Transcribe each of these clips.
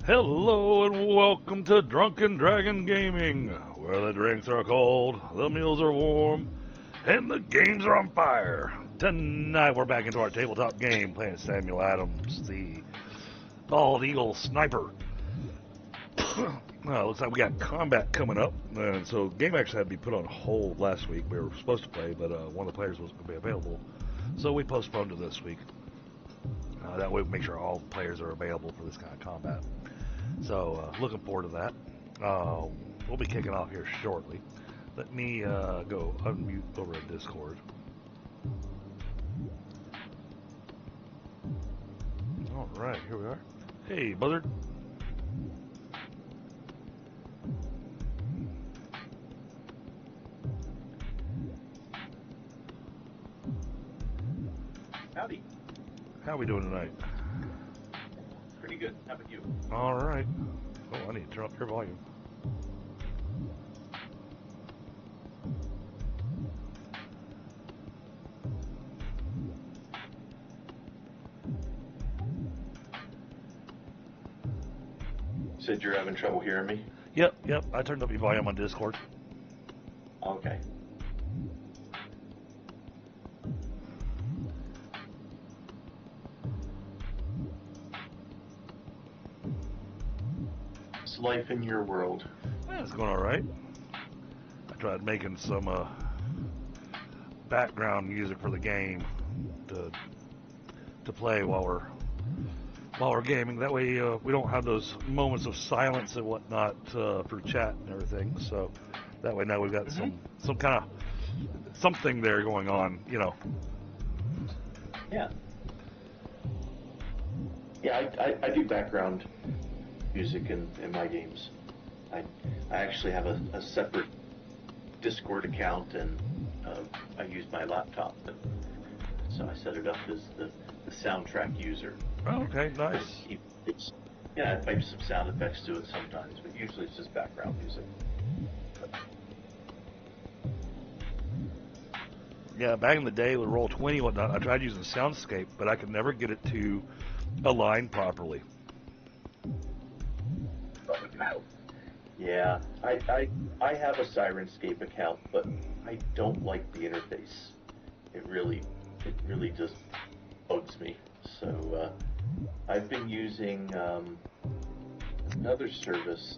Hello and welcome to Drunken Dragon Gaming, where the drinks are cold, the meals are warm, and the games are on fire. Tonight we're back into our tabletop game, playing Samuel Adams, the bald eagle sniper. Looks like we got combat coming up, and so the game actually had to be put on hold last week. We were supposed to play, but one of the players wasn't going to be available, so we postponed it this week. That way we make sure all the players are available for this kind of combat. So, looking forward to that. We'll be kicking off here shortly. Let me go unmute over at Discord. Alright, here we are. Hey, Buzzard. Howdy. How we doing tonight? Pretty good. How about you? Alright. Oh, I need to turn up your volume. Said you're having trouble hearing me? Yep. I turned up your volume on Discord. Okay. It's life in your world. Yeah, it's going alright. I tried making some background music for the game to play while we're gaming. That way we don't have those moments of silence and whatnot for chat and everything. So that way now we've got some kind of something there going on, you know. Yeah. Yeah, I do background music in my games. I actually have a separate Discord account, and I use my laptop, and so I set it up as the soundtrack user. Oh, okay, nice. I pipe some sound effects to it sometimes, but usually it's just background music. Yeah, back in the day with Roll20 and whatnot, I tried using Soundscape, but I could never get it to align properly. Yeah, I have a Sirenscape account, but I don't like the interface. It really just bugs me. So I've been using another service,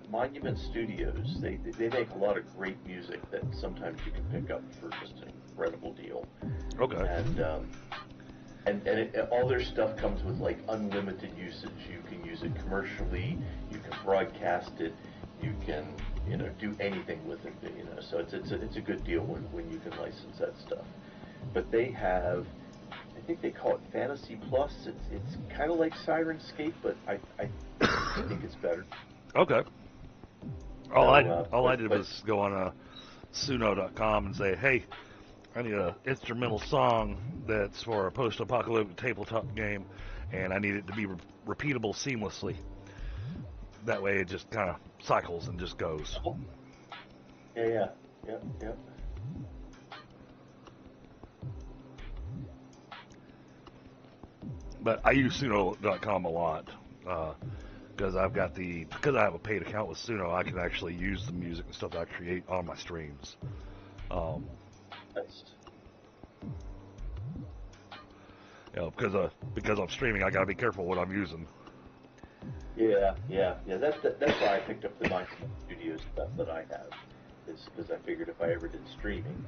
Monument Studios. They make a lot of great music that sometimes you can pick up for just an incredible deal. Okay. And all their stuff comes with like unlimited usage. You can use it commercially. You can broadcast it. You can do anything with it. So it's a good deal when you can license that stuff. But they have, I think they call it Fantasy Plus. It's kind of like Sirenscape, but I think it's better. Okay. All I did was go on suno.com and say, hey, I need an instrumental song that's for a post-apocalyptic tabletop game, and I need it to be repeatable seamlessly. That way it just kind of cycles and just goes. Yeah. But I use suno.com a lot because I have a paid account with Suno. I can actually use the music and stuff that I create on my streams. Nice. Because I'm streaming, I gotta be careful what I'm using. Yeah. That's why I picked up the Monument Studios stuff that I have. Is because I figured if I ever did streaming,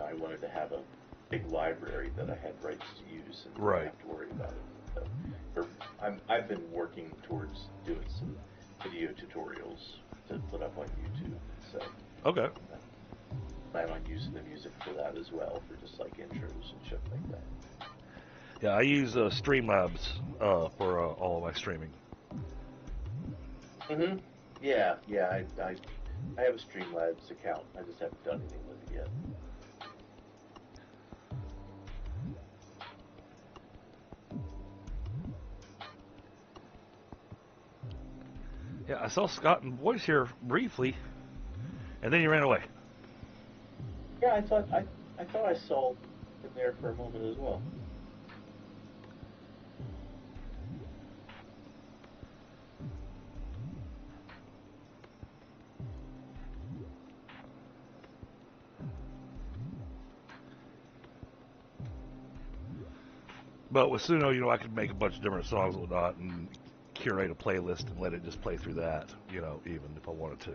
I wanted to have a big library that I had rights to use and Right. didn't have to worry about it. So, I've been working towards doing some video tutorials to put up on YouTube. So Okay. I plan on using the music for that as well, for just like intros and shit like that. Yeah, I use Streamlabs for all of my streaming. Yeah. I have a Streamlabs account. I just haven't done anything with it yet. Yeah, I saw Scott and Boyce here briefly, and then you ran away. Yeah, I thought I saw him there for a moment as well. But with Suno, I could make a bunch of different songs and whatnot and curate a playlist and let it just play through that, even if I wanted to.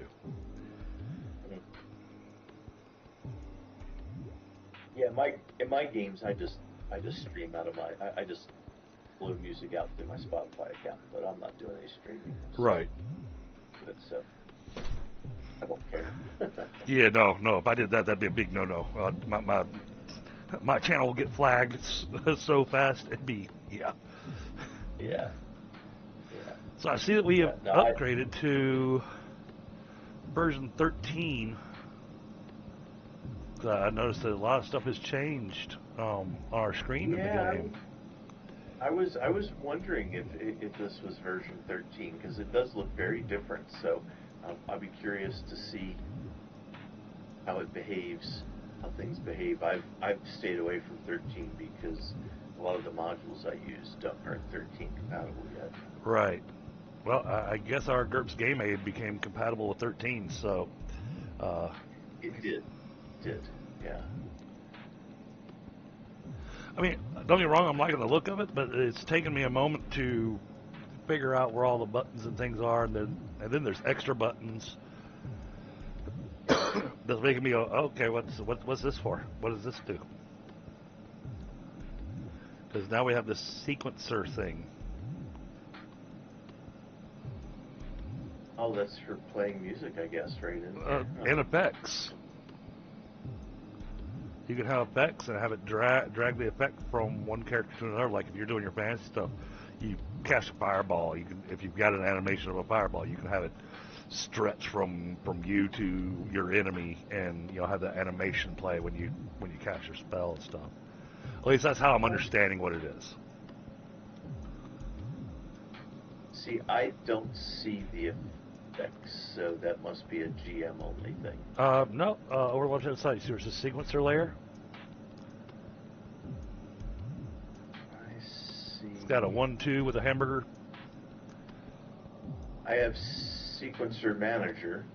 Yeah, in my games, I just stream out of I just blow music out through my Spotify account, but I'm not doing any streaming. So, Right. but I don't care. Yeah, no. If I did that, that'd be a big no-no. My channel will get flagged so fast. It'd be Yeah. So I see that we have upgraded to version 13. I noticed that a lot of stuff has changed on our screen in the game. I was wondering if this was version 13 because it does look very different. So I'll be curious to see how it behaves, how things behave. I've stayed away from 13 because a lot of the modules I use aren't 13 compatible yet. Right. Well, I guess our GURPS game aid became compatible with 13, so... It did, yeah. I mean, don't get me wrong, I'm liking the look of it, but it's taken me a moment to figure out where all the buttons and things are, and then there's extra buttons. That's making me go, okay, what's this for? What does this do? Because now we have this sequencer thing. Oh, that's for playing music, I guess, right? And effects. You can have effects and have it drag the effect from one character to another. Like if you're doing your fantasy stuff, you cast a fireball. If you've got an animation of a fireball, you can have it stretch from you to your enemy, and have that animation play when you cast your spell and stuff. At least that's how I'm understanding what it is. See, I don't see the effects, so that must be a GM only thing. No, over left hand side, there's a sequencer layer. I see. It's got a 1-2 with a hamburger. I have sequencer manager.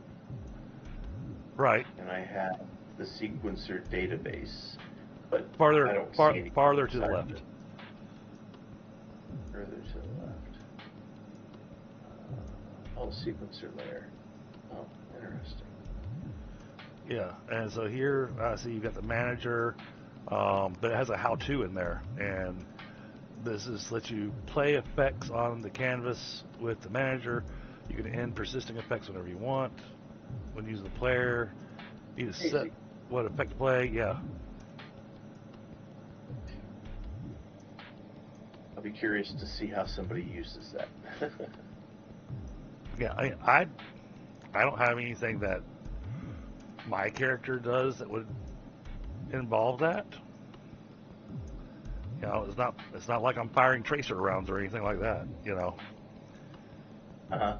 Right. And I have the sequencer database, but farther I don't see any farther to the left. Further to the left. Sequencer layer. Oh, interesting. Yeah, and so here, I see you've got the manager, but it has a how-to in there, and this lets you play effects on the canvas with the manager. You can end persisting effects whenever you want. When using the player, you just set what effect to play. Yeah. I'll be curious to see how somebody uses that. Yeah, I don't have anything that my character does that would involve that. It's not like I'm firing tracer rounds or anything like that. Uh-huh.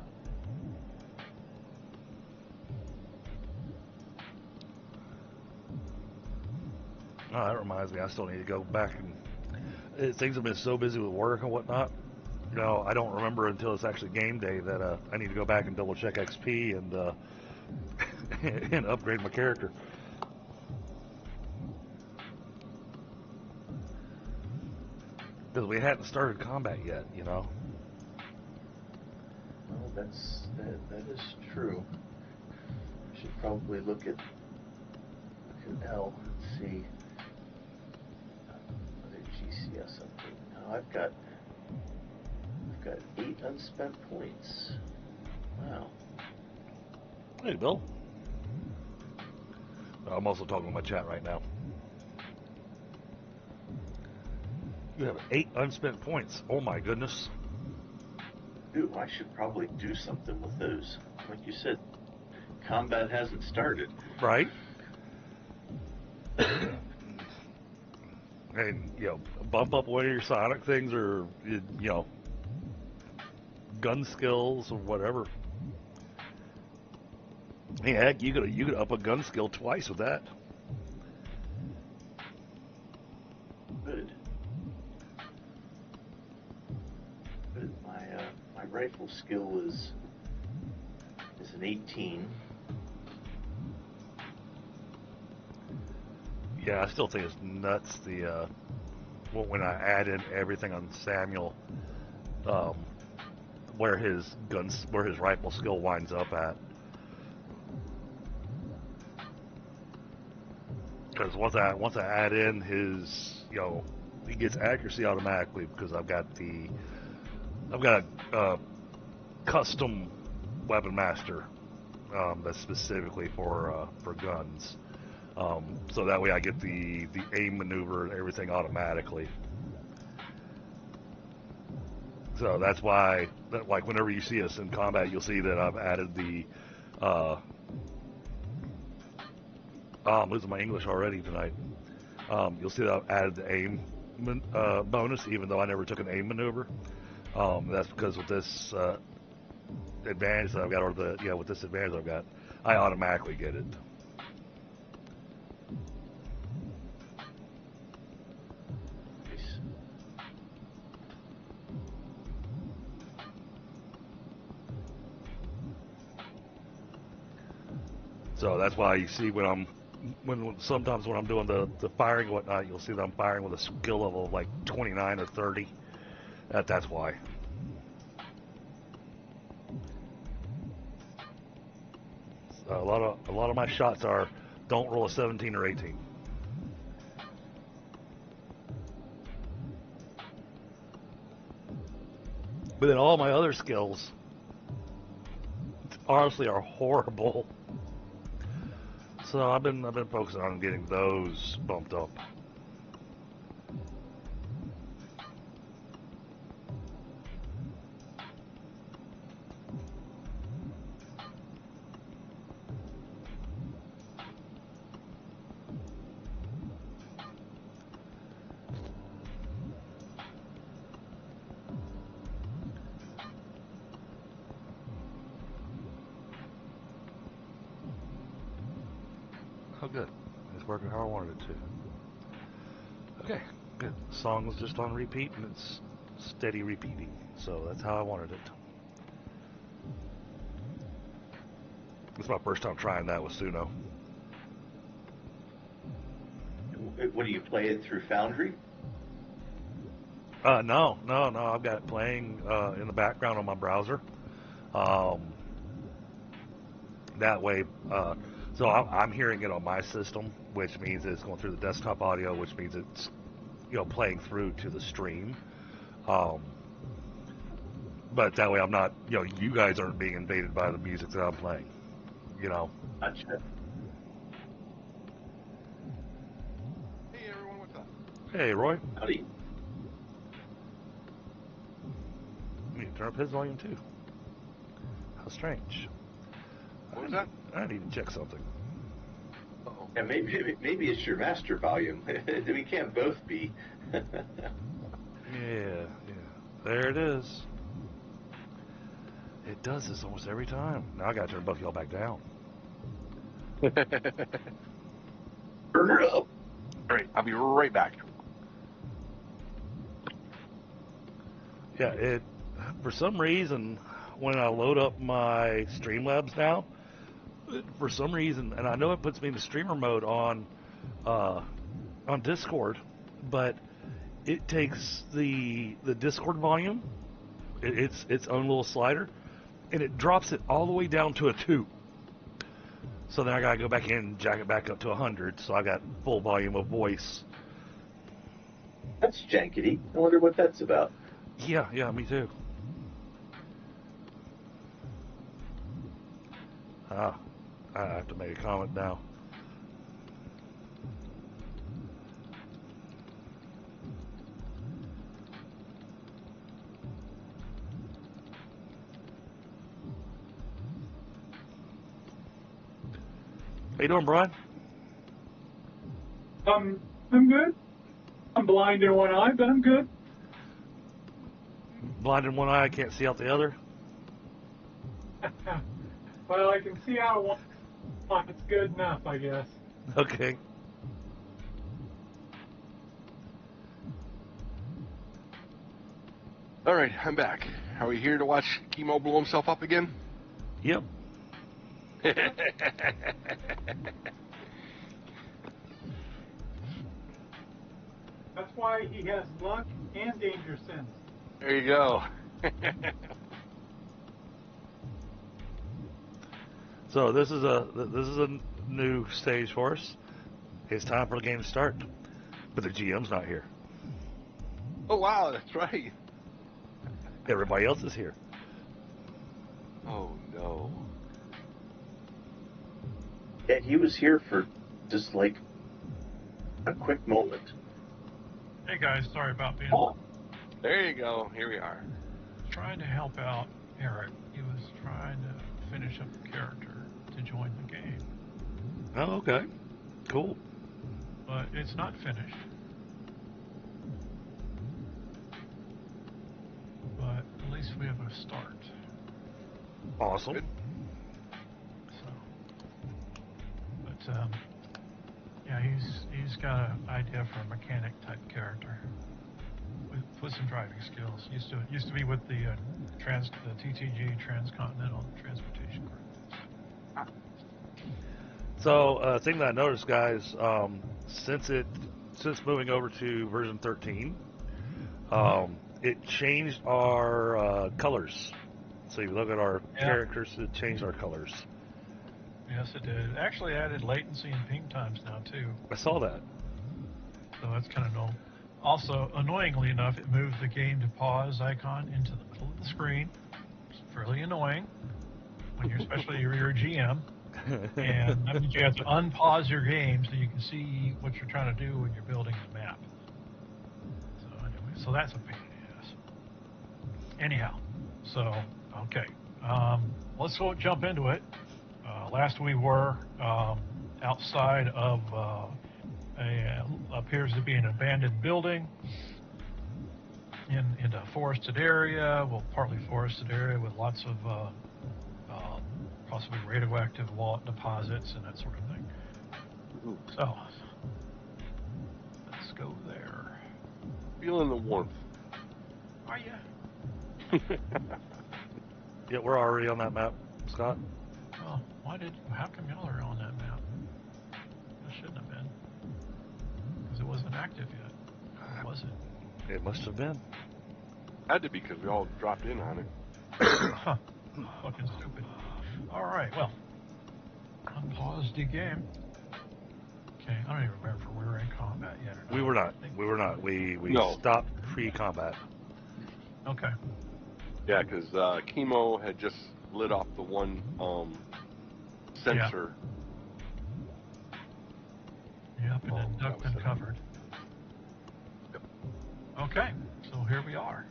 Oh, that reminds me, I still need to go back and things have been so busy with work and whatnot. I don't remember until it's actually game day that I need to go back and double check XP and and upgrade my character. Because we hadn't started combat yet, Well, that is true. I should probably look at L and see other GCS update. Now I've got 8 unspent points. Wow. Hey, Bill. I'm also talking to my chat right now. You have 8 unspent points. Oh my goodness. Ooh, I should probably do something with those. Like you said, combat hasn't started. Right? And, bump up one of your sonic things or, gun skills or whatever. Hey, heck, you could up a gun skill twice with that. Good. My rifle skill is an 18. Yeah, I still think it's nuts. when I add in everything on Samuel, um, where his rifle skill winds up at. Because once I add in his, he gets accuracy automatically because I've got a custom weapon master that's specifically for guns. So that way I get the aim maneuver and everything automatically. So that's why, like, whenever you see us in combat, you'll see that I've added the. I'm losing my English already tonight. You'll see that I've added the aim bonus, even though I never took an aim maneuver. That's because with this advantage that I've got, with this advantage I've got, I automatically get it. So that's why you see sometimes when I'm doing the firing and whatnot, you'll see that I'm firing with a skill level of like 29 or 30. That's why. So a lot of my shots don't roll a 17 or 18. But then all my other skills honestly are horrible. So I've been focusing on getting those bumped up. Oh, good. It's working how I wanted it to. Okay, good. The song was just on repeat, and it's steady repeating. So that's how I wanted it. It's my first time trying that with Suno. What do you play it through Foundry? No. I've got it playing in the background on my browser. That way, so I'm hearing it on my system, which means it's going through the desktop audio, which means it's playing through to the stream. But that way I'm not, you guys aren't being invaded by the music that I'm playing. Gotcha. Hey everyone, what's up? Hey, Roy. Howdy. You need to turn up his volume too. How strange. What was that? I need to check something. Uh-oh. Yeah, maybe it's your master volume. We can't both be. Yeah. There it is. It does this almost every time. Now I gotta turn both y'all back down. Turn her up. Great, I'll be right back. Yeah, for some reason, when I load up my Streamlabs now, for some reason, and I know it puts me in the streamer mode on Discord, but it takes the Discord volume, its own little slider, and it drops it all the way down to a 2. So then I gotta go back in and jack it back up to 100, so I got full volume of voice. That's jankety. I wonder what that's about. Yeah, me too. I have to make a comment now. How you doing, Brian? I'm good. I'm blind in one eye, but I'm good. Blind in one eye, I can't see out the other. Well, I can see out one eye. It's good enough, I guess. Okay. All right, I'm back. Are we here to watch Kemo blow himself up again? Yep. That's why he has luck and danger sense. There you go. So this is a new stage for us. It's time for the game to start, but the GM's not here. Oh wow, that's right. Everybody else is here. Oh no. Yeah, he was here for just like a quick moment. Hey guys, sorry about being There you go. Here we are. trying to help out Eric. He was trying to finish up the character to join the game, Oh, okay. Cool. but it's not finished. But at least we have a start. Awesome. Good. So, but yeah, he's got an idea for a mechanic type character with some driving skills. Used to be with the TTG Transcontinental Transportation Group. So, thing that I noticed, guys, since moving over to version 13, it changed our colors. So you look at our characters, it changed our colors. Yes, it did. It actually added latency and ping times now too. I saw that. So that's kind of null. Also, annoyingly enough, it moved the game to pause icon into the middle of the screen. It's fairly annoying when especially you're a GM. And that means you have to unpause your game so you can see what you're trying to do when you're building the map. So anyway, so that's a pain in the ass. Anyhow, so okay, let's jump into it. Last we were outside of appears to be an abandoned building in a forested area, well, partly forested area with lots of possibly radioactive wall deposits and that sort of thing. Ooh. So let's go there. Feeling the warmth. Are you? Yeah, we're already on that map, Scott. Oh, how come y'all are on that map? It shouldn't have been. Because it wasn't active yet. Or was it? It must have been. Had to be because we all dropped in on it. Huh. Fucking stupid. Alright, well. Unpause the game. Okay, I don't even remember if we were in combat yet or not. We were not. We were not. We No. stopped pre-combat. Okay. Yeah, because Kemo had just lit off the one sensor. Yep, and then that ducked was and it. covered. Yep. Okay, so here we are.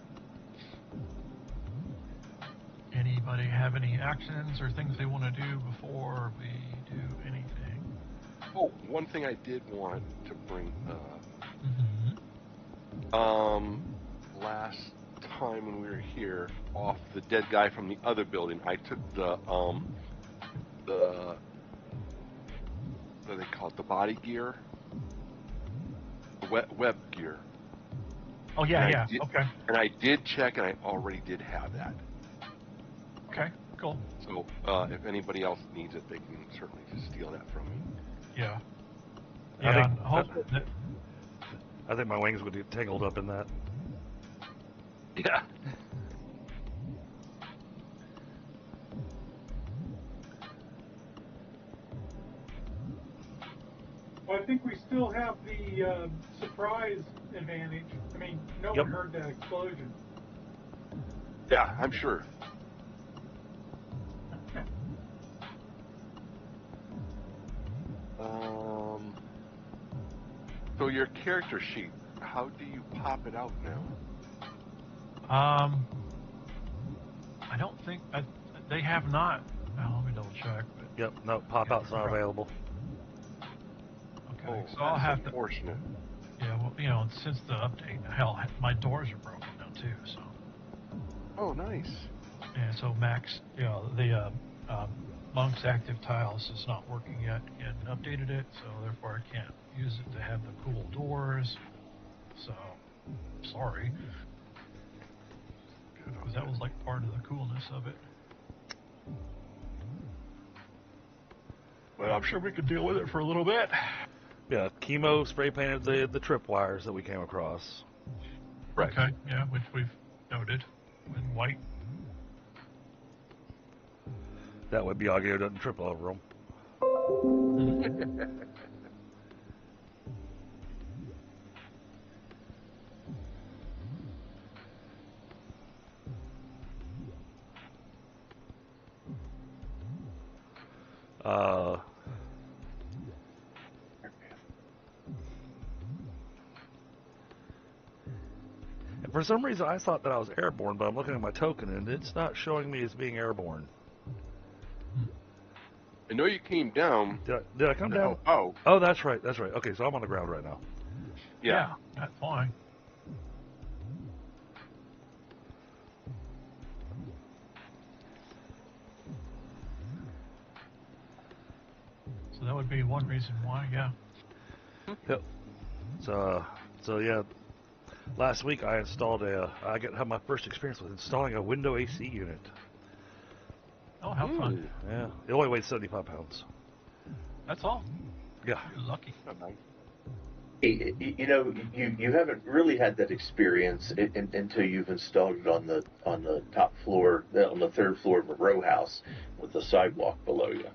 Anybody have any actions or things they want to do before we do anything? Oh, one thing I did want to bring up. Mm-hmm. Last time when we were here, off the dead guy from the other building, I took the what do they call it? The body gear, the web gear. Oh, yeah, And yeah, okay. And I did check, and I already did have that. Okay, cool. So if anybody else needs it, they can certainly just steal that from me. Yeah. I Yeah, think- and hopefully I think my wings would get tangled up in that. Yeah. Well, I think we still have the surprise advantage. I mean, no Yep. one heard that explosion. Yeah, I'm sure. So your character sheet, how do you pop it out now? I don't think they have not. Let me double check. But, Yep. No, pop-out's not available. okay, so that's I'll have to. unfortunate. Yeah, well, since the update, hell, my doors are broken now too. So. Oh, nice. And so Max, the Monk's active tiles is not working yet, and updated it, so therefore I can't use it to have the cool doors. So, sorry. Because that was like part of the coolness of it. But I'm sure we could deal with it for a little bit. Yeah, Kemo spray painted the tripwires that we came across. Right. Okay, yeah, which we've noted in white. That way Biaggio doesn't trip over them. And for some reason, I thought that I was airborne, but I'm looking at my token, and it's not showing me as being airborne. I know you came down. Did I come down? Oh. Oh, that's right. That's right. Okay, so I'm on the ground right now. Yeah. That's fine. So that would be one reason why, yeah. Yep. So yeah. Last week I installed had my first experience with installing a window AC unit. Oh, how fun. Yeah. It only weighs 75 pounds. That's all. Yeah. You're lucky. You know, you haven't really had that experience until you've installed it on the top floor, on the third floor of a row house with the sidewalk below you.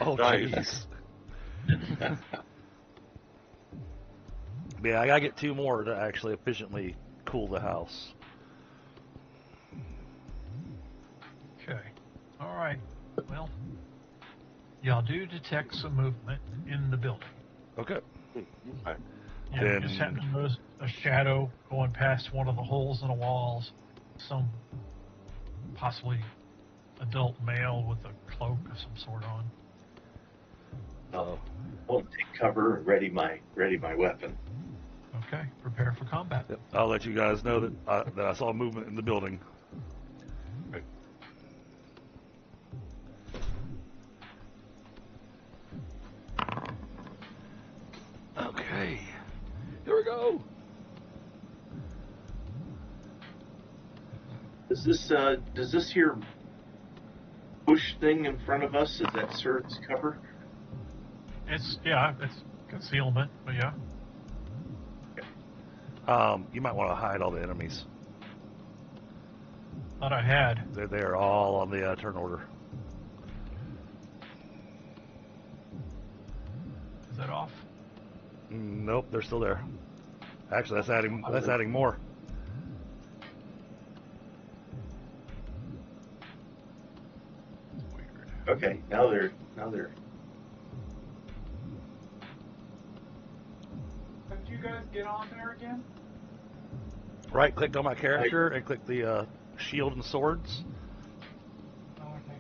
Oh, Nice. jeez. Yeah, I gotta get 2 more to actually efficiently cool the house. Okay. All right. Well, y'all do detect some movement in the building. Okay. Okay. Yeah, Then- just happen to notice a shadow going past one of the holes in the walls. Some possibly adult male with a cloak of some sort on. I'll take cover and ready my weapon. Okay, prepare for combat. Yep. I'll let you guys know that I saw movement in the building. Okay. Here we go. Does this here bush thing in front of us, is that serve as cover? It's concealment, but yeah. You might want to hide all the enemies. Thought I had. They're all on the turn order. Is that off? Nope, they're still there. Actually, that's adding more. Weird. Okay, now they're. Did you guys get on there again? Right click on my character and click the shield and swords. Oh, okay.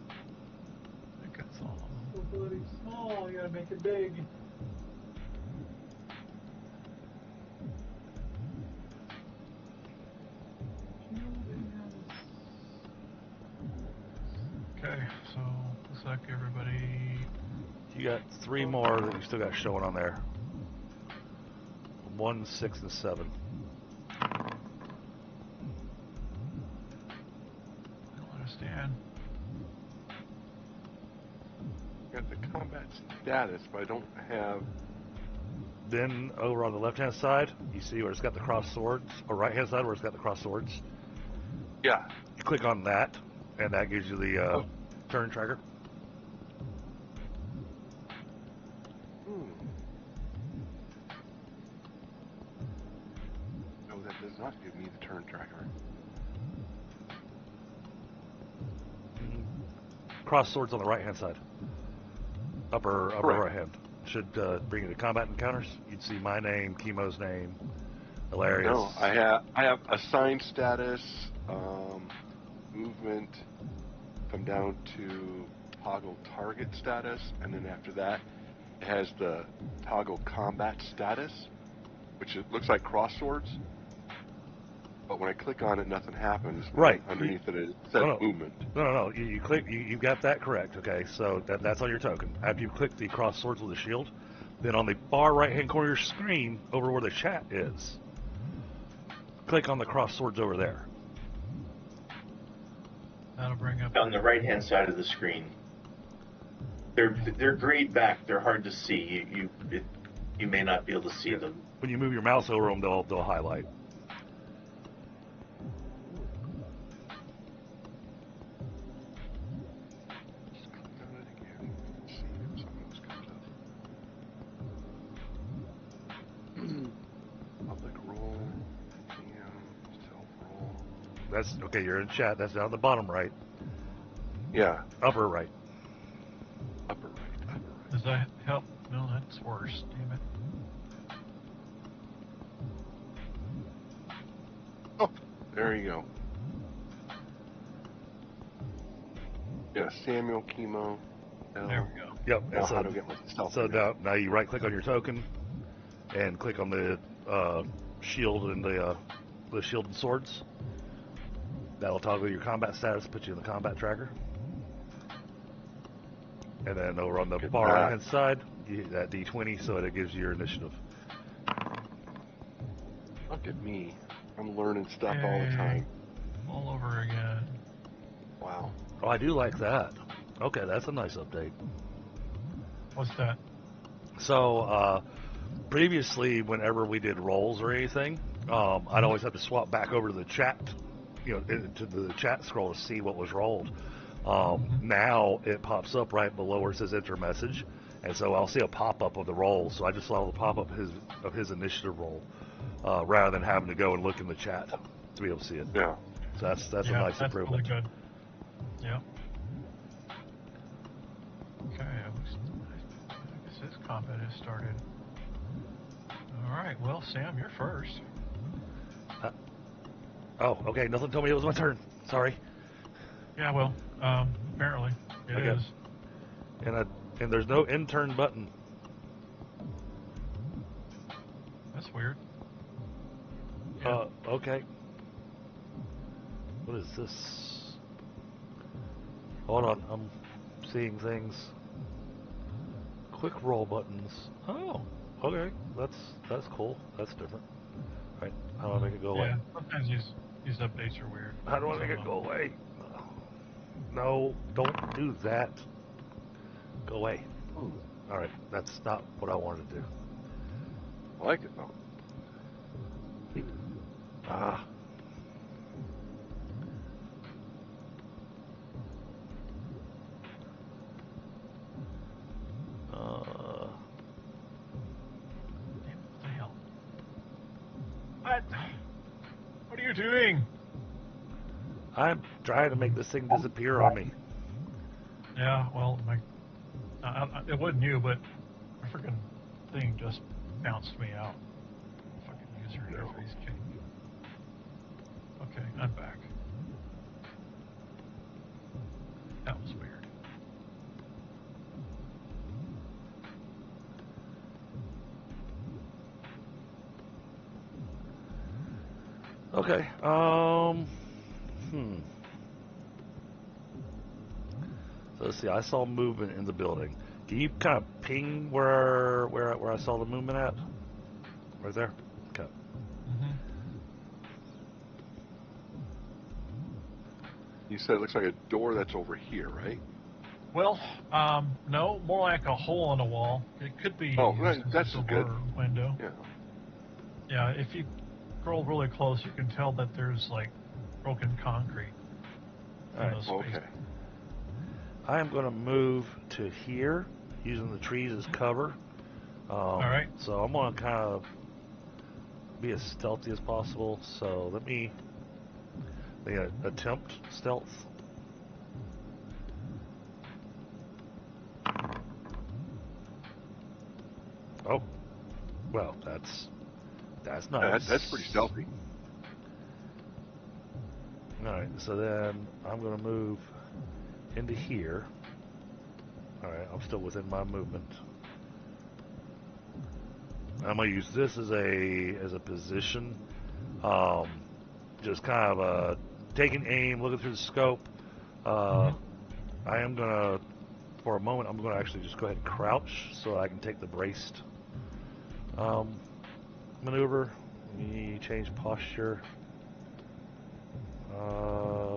I think that's all. So bloody small, you gotta make it big. Okay, so looks like everybody. You got 3 more that you still got showing on there. 1, 6, and 7. I don't understand. Got the combat status, but I don't have. Then over on the left-hand side, you see where it's got the cross swords, or right-hand side where it's got the cross swords. Yeah. You click on that, and that gives you the turn tracker. No, that does not give me the turn tracker. Cross swords on the right-hand side. Upper Correct. right hand. Should bring you to combat encounters. You'd see my name, Kemo's name, Ehlayreus. No, I have assigned status, movement, come down to toggle target status, and then after that, it has the toggle combat status, which it looks like cross swords. But when I click on it, nothing happens. Right. Underneath it says movement. No. You click. You got that correct. Okay, so that's on your token. After you click the cross swords with the shield, then on the far right-hand corner of your screen, over where the chat is, click on the cross swords over there. That'll bring up. On the right-hand side of the screen. They're grayed back. They're hard to see. You may not be able to see them. When you move your mouse over them, they'll highlight. Just click on it again. See if something else comes up. Public role, PM, self role. That's okay. You're in chat. That's down the bottom right, Yeah, upper right. upper right. Does that help? No, that's worse. Damn it. Oh, there you go. Yeah, Samuel, Kemo. There we go. Yep. Now And how to get myself. so now you right click on your token, and click on the shield and the shield and swords. That'll toggle your combat status, put you in the combat tracker. And then over on the Get far that. right hand side, you hit that D20 so that it gives you your initiative. Look at me. I'm learning stuff all the Yay. time. All over again. Wow. Oh, I do like that. Okay, that's a nice update. What's that? So, previously, whenever we did rolls or anything, I'd always have to swap back over to the chat, to the chat scroll to see what was rolled. Now it pops up right below where it says enter message, and so I'll see a pop-up of the roll. So I just saw the pop-up of his initiative roll, rather than having to go and look in the chat to be able to see it. Yeah. So that's a Yeah, nice that's improvement. really good. Yeah. Okay, I guess this combat has started. All right, well, Sam, you're first. Oh, okay. Nothing told me it was my turn. Sorry. Yeah, well, apparently it Okay. is. And there's no intern button. That's weird. Yeah. Okay. What is this? Hold on, I'm seeing things. Quick roll buttons. Oh, okay. That's cool. That's different. Right. How do I make it go away? Yeah, sometimes these updates are weird. How do I make it go away? No, don't do that. Go away. All right, that's not what I wanted to do. I like it though. Ah. Damn, what the hell? What are you doing? I'm trying to make this thing disappear on me. Yeah, well, it wasn't you, but a freaking thing just bounced me out. Fucking user interface kidding me. Okay, I'm back. That was weird. Okay. So let's see. I saw movement in the building. Can you kind of ping where I saw the movement at? Right there. Okay. You said it looks like a door that's over here, right? Well, no, more like a hole in the wall. It could be Oh, used as that's a good. door window. Yeah. Yeah, if you scroll really close, you can tell that there's like broken concrete in those spaces. Okay. I am going to move to here, using the trees as cover. All right. So I'm going to kind of be as stealthy as possible. So let me attempt stealth. Oh, well, that's nice. That's pretty stealthy. All right, so then I'm going to move into here. All right, I'm still within my movement. I'm going to use this as a position, just kind of taking aim, looking through the scope. I am going to, for a moment, I'm going to actually just go ahead and crouch so I can take the braced maneuver. Let me change posture.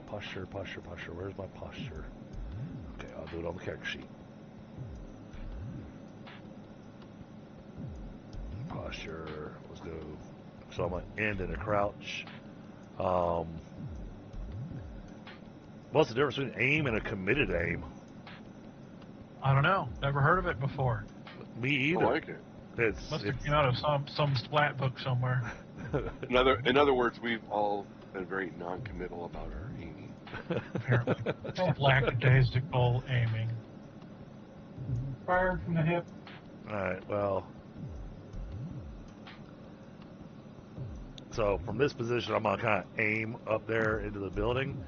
Posture. Where's my posture? Okay, I'll do it on the character sheet. Posture. Let's go. So I'm going to end in a crouch. What's the difference between aim and a committed aim? I don't know. Never heard of it before. Me either. I like it. Must have came out of some splat book somewhere. In other words, we've all been very non-committal about our aiming. Apparently. Lackadaisical aiming. Fired from the hip. Alright, well. So from this position, I'm going to kind of aim up there into the building,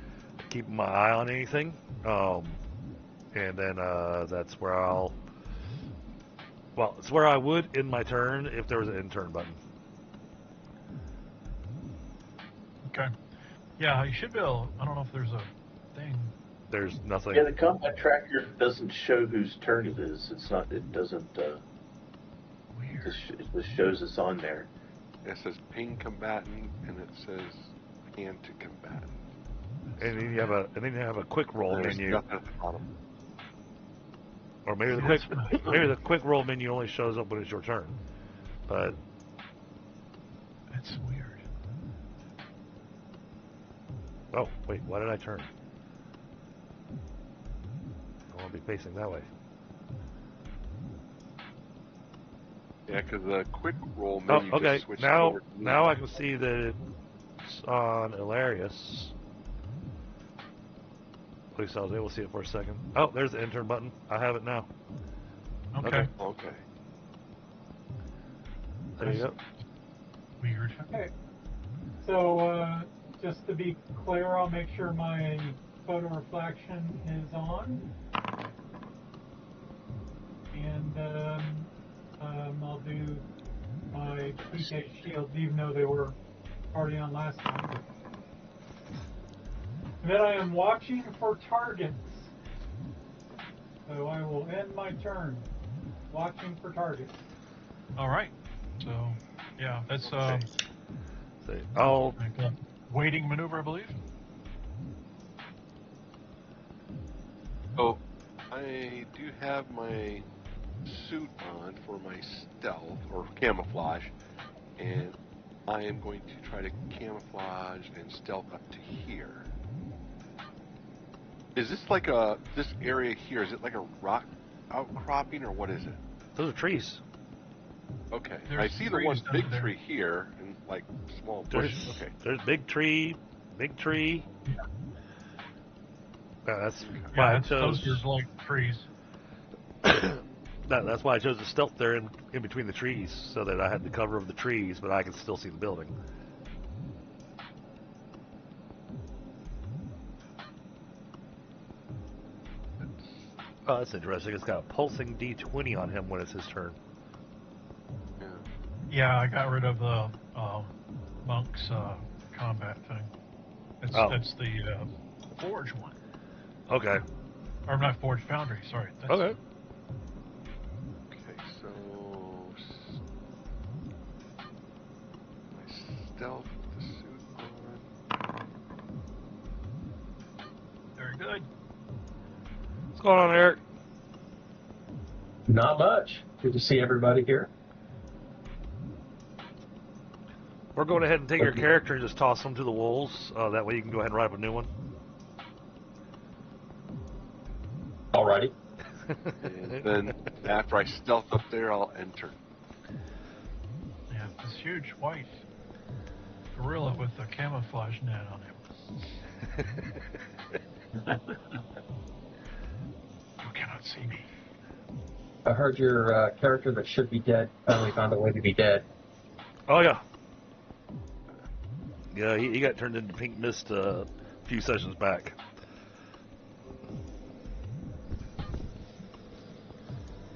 keeping my eye on anything. And then that's where I'll... Well, it's where I would end my turn if there was an end turn button. Okay. Yeah, you should be able... I don't know if there's a thing. There's nothing. Yeah, the combat tracker doesn't show whose turn it is. It's not. It doesn't. Weird. It just shows us on there. It says ping combatant, and it says hand to combatant. And then you have a quick roll There's menu. nothing at the bottom. Or maybe the quick roll menu only shows up when it's your turn. But That's weird. oh wait, why did I turn? I want to be facing that way. Yeah, because the quick roll Oh, menu okay. just switched Now over to me. I can see that it's on Ehlayreus. At least I was able to see it for a second. Oh, there's the intern button. I have it now. Okay. Okay. There you go. Weird. Okay. So, just to be clear, I'll make sure my photo reflection is on. And I'll do my PK shields, even though they were already on last time. And then I am watching for targets. So I will end my turn watching for targets. All right. So, yeah, that's Okay. Oh, like a waiting maneuver, I believe. Oh, I do have my suit on for my stealth or camouflage, and I am going to try to camouflage and stealth up to here. Is this like this area here? Is it like a rock outcropping, or what is it? those are trees. Okay, There's I see the trees one big under there. tree here and like small bushes. Okay, There's big tree. Yeah. That's why Yeah, I those chose. are like trees. That's why I chose to stealth there in between the trees, so that I had the cover of the trees, but I can still see the building. Oh, that's interesting. It's got a pulsing D20 on him when it's his turn. yeah. Yeah, I got rid of the monk's combat thing. That's the forge one. Okay. Or not forge foundry, sorry. That's, Okay. Okay, so my stealth with the suit on. Very good. What's going on, Eric? Not much. Good to see everybody here. We're going ahead and take your Okay. character and just toss them to the wolves. That way you can go ahead and write up a new one. Alrighty. And then after I stealth up there, I'll enter. Yeah, this huge white gorilla with a camouflage net on him. You cannot see me. I heard your character that should be dead finally found a way to be dead. Oh, yeah. Yeah, he got turned into pink mist a few sessions back.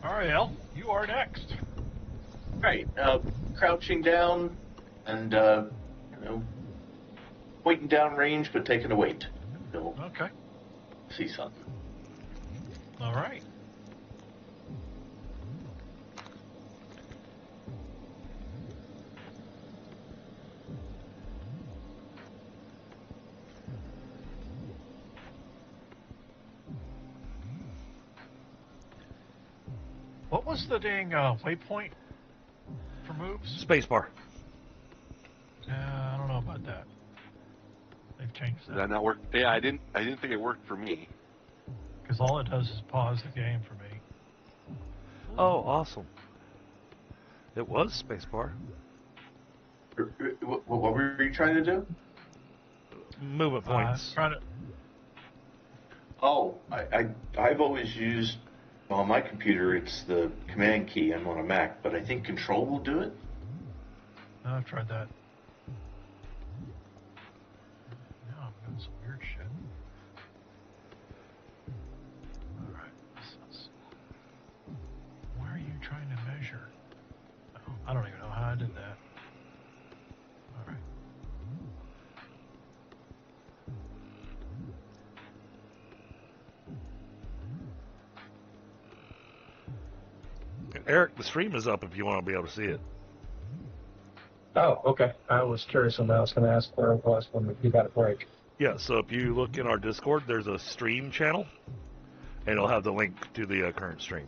All right, El, you are next. Right. Crouching down and waiting down range, but taking a wait. You'll Okay. see something. All right. was the dang waypoint for moves? Spacebar. I don't know about that. They've changed Did that. that not work? Yeah, I didn't think it worked for me. Because all it does is pause the game for me. Oh, awesome. It was spacebar. What were you trying to do? Movement points. Trying to. Oh, I've always used, on my computer, it's the command key. I'm on a Mac, but I think Control will do it. I've tried that. Now I'm doing some weird shit. Alright. Why are you trying to measure? Oh, I don't even know how I did that. Alright. Eric, the stream is up if you want to be able to see it. Oh, okay. I was curious when I was going to ask where it was when you got a break. Yeah, so if you look in our Discord, there's a stream channel, and it'll have the link to the current stream.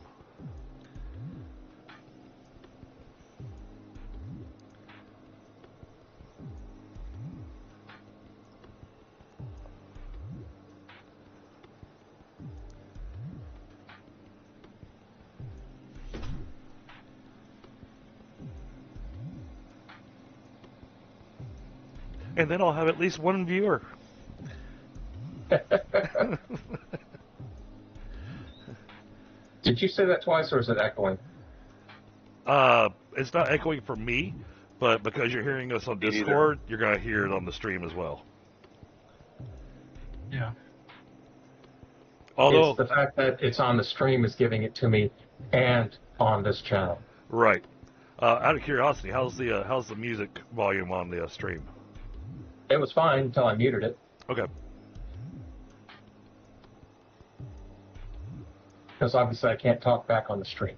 And then I'll have at least one viewer. Did you say that twice, or is it echoing? It's not echoing for me, but because you're hearing us on Discord, you're going to hear it on the stream as well. Yeah. Although, It's the fact that it's on the stream is giving it to me and on this channel. right. Out of curiosity, how's the music volume on the stream? It was fine until I muted it. Okay. Because obviously I can't talk back on the stream.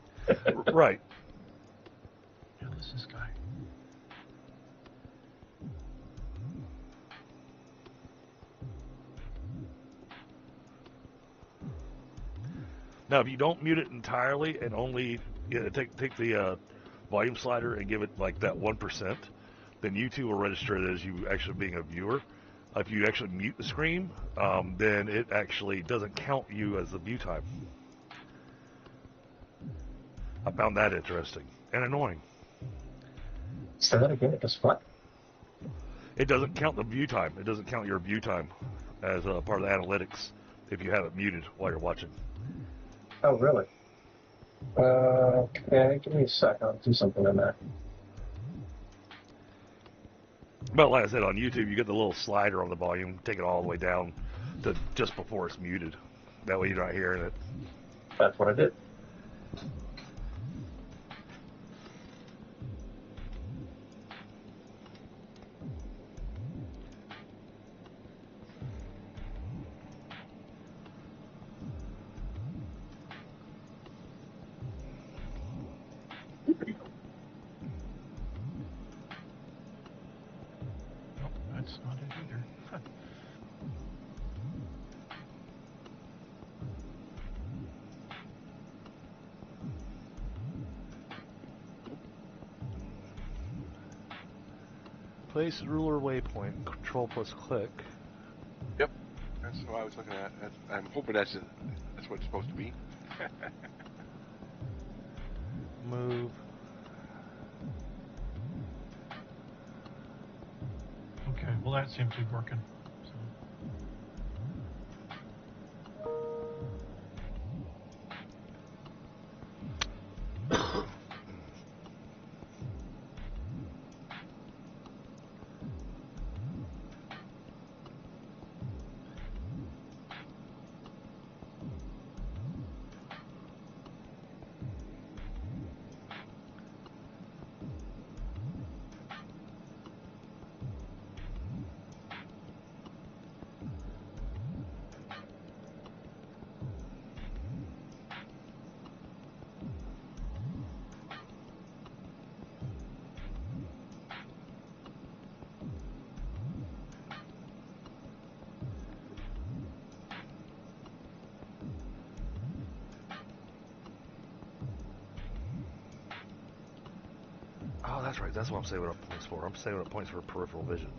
Right. Yeah, this is this guy. Now, if you don't mute it entirely and only take the volume slider and give it like that 1%, then YouTube will register it as you actually being a viewer. If you actually mute the screen, then it actually doesn't count you as the view time. I found that interesting and annoying. Say that again. It does what? It doesn't count the view time. It doesn't count your view time as a part of the analytics if you have it muted while you're watching. Oh, really? Okay, give me a sec. I'll do something on that. But like I said, on YouTube, you get the little slider on the volume, take it all the way down to just before it's muted. That way you're not hearing it. That's what I did. Nope, that's not it either. Place ruler waypoint, control plus click. Yep, that's what I was looking at. I'm hoping that's what it's supposed to be. Move. Okay, well that seems to be working. So. That's what I'm saving up points for. I'm saving up points for peripheral vision.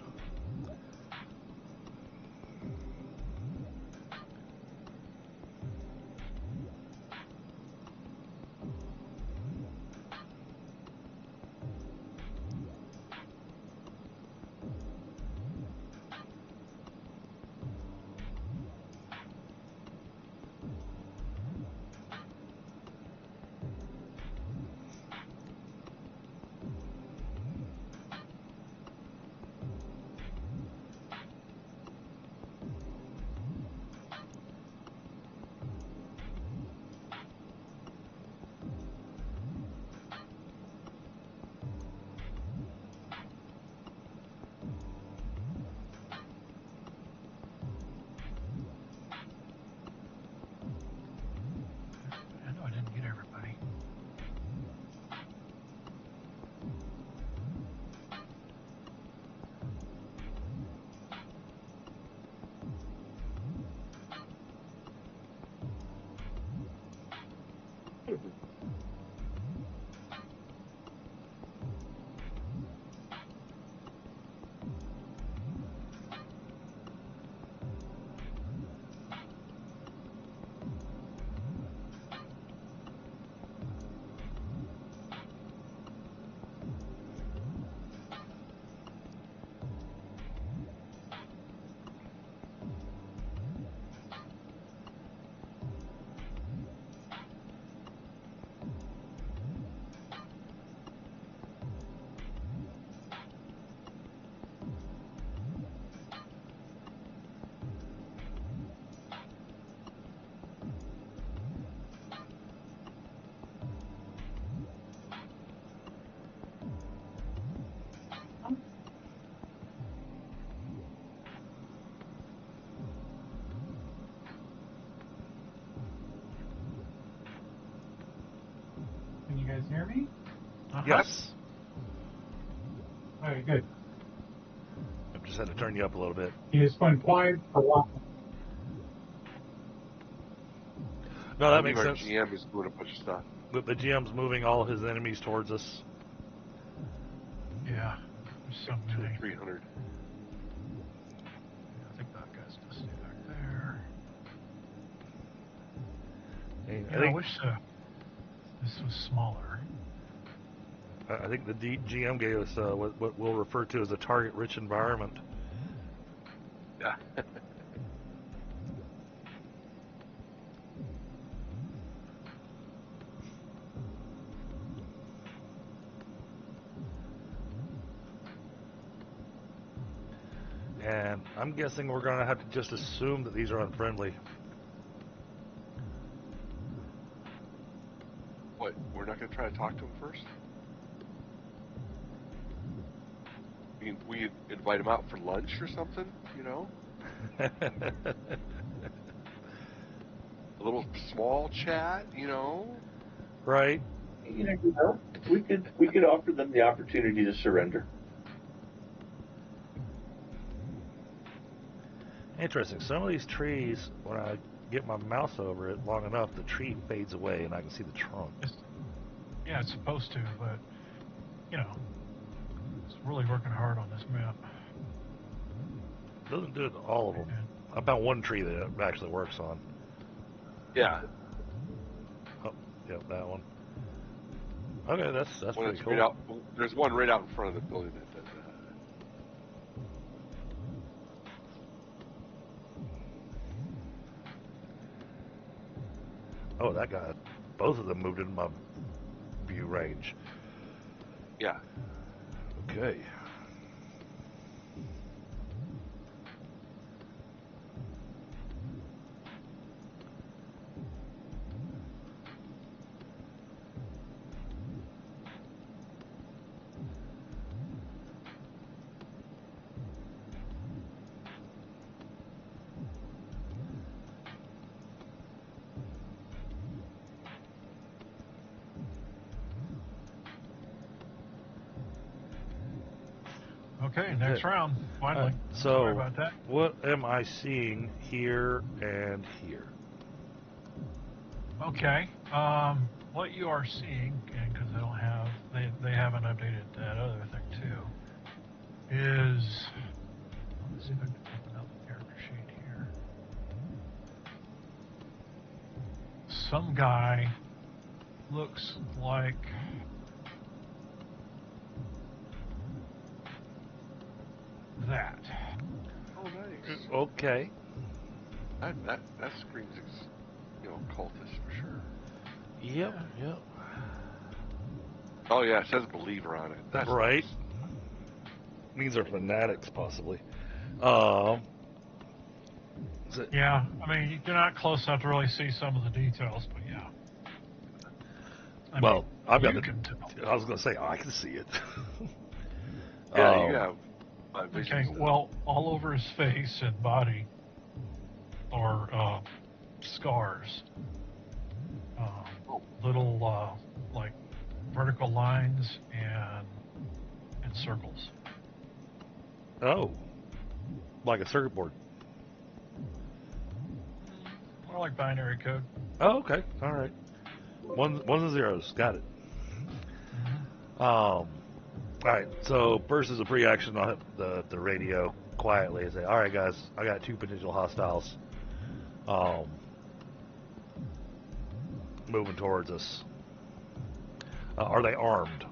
Can you guys hear me? Yes. Alright, good. I just had to turn you up a little bit. You just went quiet for a while. No, that I believe makes our sense. GM is doing a bunch of stuff. The GM's moving all his enemies towards us. Yeah. There's so 200 or many. 300. I think that guy's just stay back there. And Yeah, I wish this was smaller. I think the GM gave us what we'll refer to as a target-rich environment. Yeah. And I'm guessing we're going to have to just assume that these are unfriendly. What? We're not going to try to talk to him first? We invite him out for lunch or something, you know? A little small chat, you know? Right? You never know. We could offer them the opportunity to surrender. Interesting. Some of these trees, when I get my mouse over it long enough, the tree fades away and I can see the trunk. Yeah, it's supposed to, but, you know, it's really working hard on this map. Doesn't do it to all of them. I found one tree that it actually works on. Yeah. Oh, yep, that one. Okay, that's One pretty that's cool. right out, there's one right out in front of the building that does that. Oh, that guy. Both of them moved into my view range. Yeah. Okay. Okay, next round, finally. So, Sorry about that. what am I seeing here and here? Okay, what you are seeing, and because they don't have, they haven't updated that other thing too, is, let's see if I can open up the character sheet here. Some guy looks like that. Oh, nice. Okay. That screams, cultist for sure. Yep. Yep. Oh yeah, it says believer on it. That's Right. nice. Means they're fanatics, possibly. Is it, Yeah, I mean, you're not close enough to really see some of the details, but yeah. I well, mean, I've got you the. can tell. I was going to say, I can see it. Yeah, you have vision Okay, stuff. well, all over his face and body are scars. Little, like, vertical lines and circles. Oh. Like a circuit board. More like binary code. Oh, okay. All right. Ones and zeros. Got it. All right. So first is a pre-action. I'll hit the radio quietly and say, "All right, guys, I got 2 potential hostiles. Moving towards us. Are they armed?"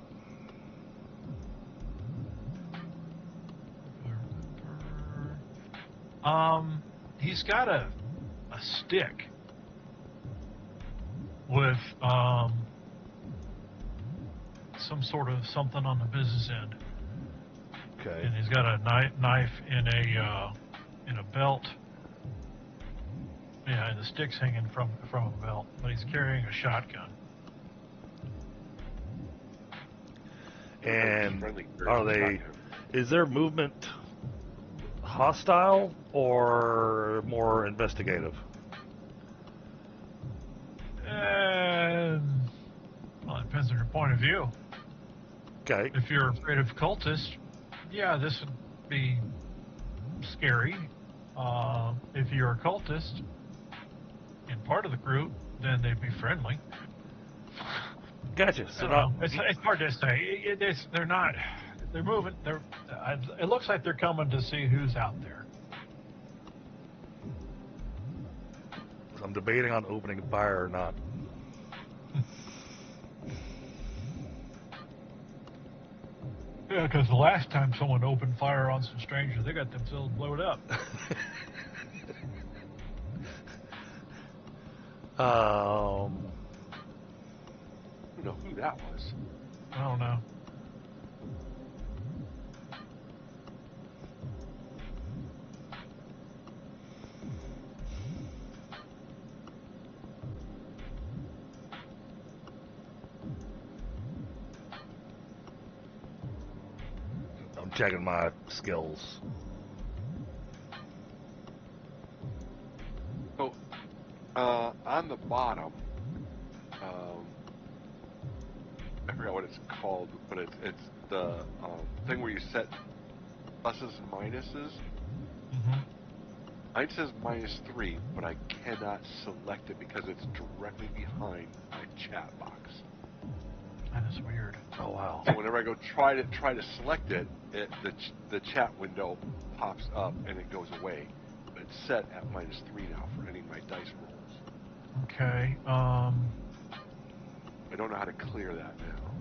He's got a stick with some sort of something on the business end, Okay. and he's got a knife in a belt. Yeah, and the stick's hanging from a belt, but he's carrying a shotgun. And Friendly are birds they? shotgun. Is their movement hostile or more investigative? Well, it depends on your point of view. Okay. If you're afraid of cultists, yeah, this would be scary. If you're a cultist and part of the group, then they'd be friendly. Gotcha. So now, It's hard to say. They're not. They're moving. It looks like they're coming to see who's out there. I'm debating on opening fire or not. Yeah, because the last time someone opened fire on some strangers, they got themselves blown up. I don't know who that was. I don't know. I'm checking my skills. So, on the bottom, I forgot what it's called, but it's the thing where you set pluses and minuses. Mm-hmm. Mine says -3, but I cannot select it because it's directly behind my chat box. That is weird. Oh wow. So whenever I go try to select it, the chat window pops up and it goes away. But it's set at -3 now for any of my dice rolls. Okay. I don't know how to clear that now.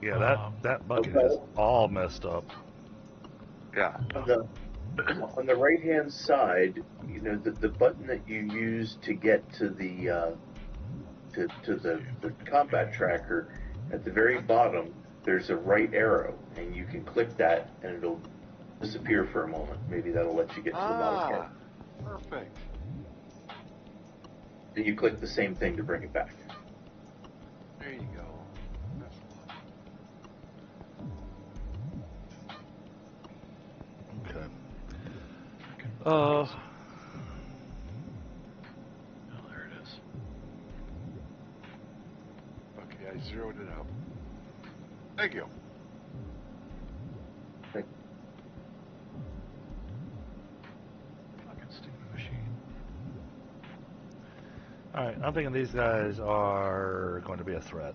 Yeah, that bucket Okay. is all messed up. Yeah. On the right hand side, the button that you use to get to the the combat tracker, at the very bottom there's a right arrow, and you can click that and it'll disappear for a moment. Maybe that'll let you get to the model card. Perfect. Then you click the same thing to bring it back. There you go. That's Okay. Oh, there it is. okay, I zeroed it out. Thank you. Fucking stupid machine. All right. I'm thinking these guys are going to be a threat.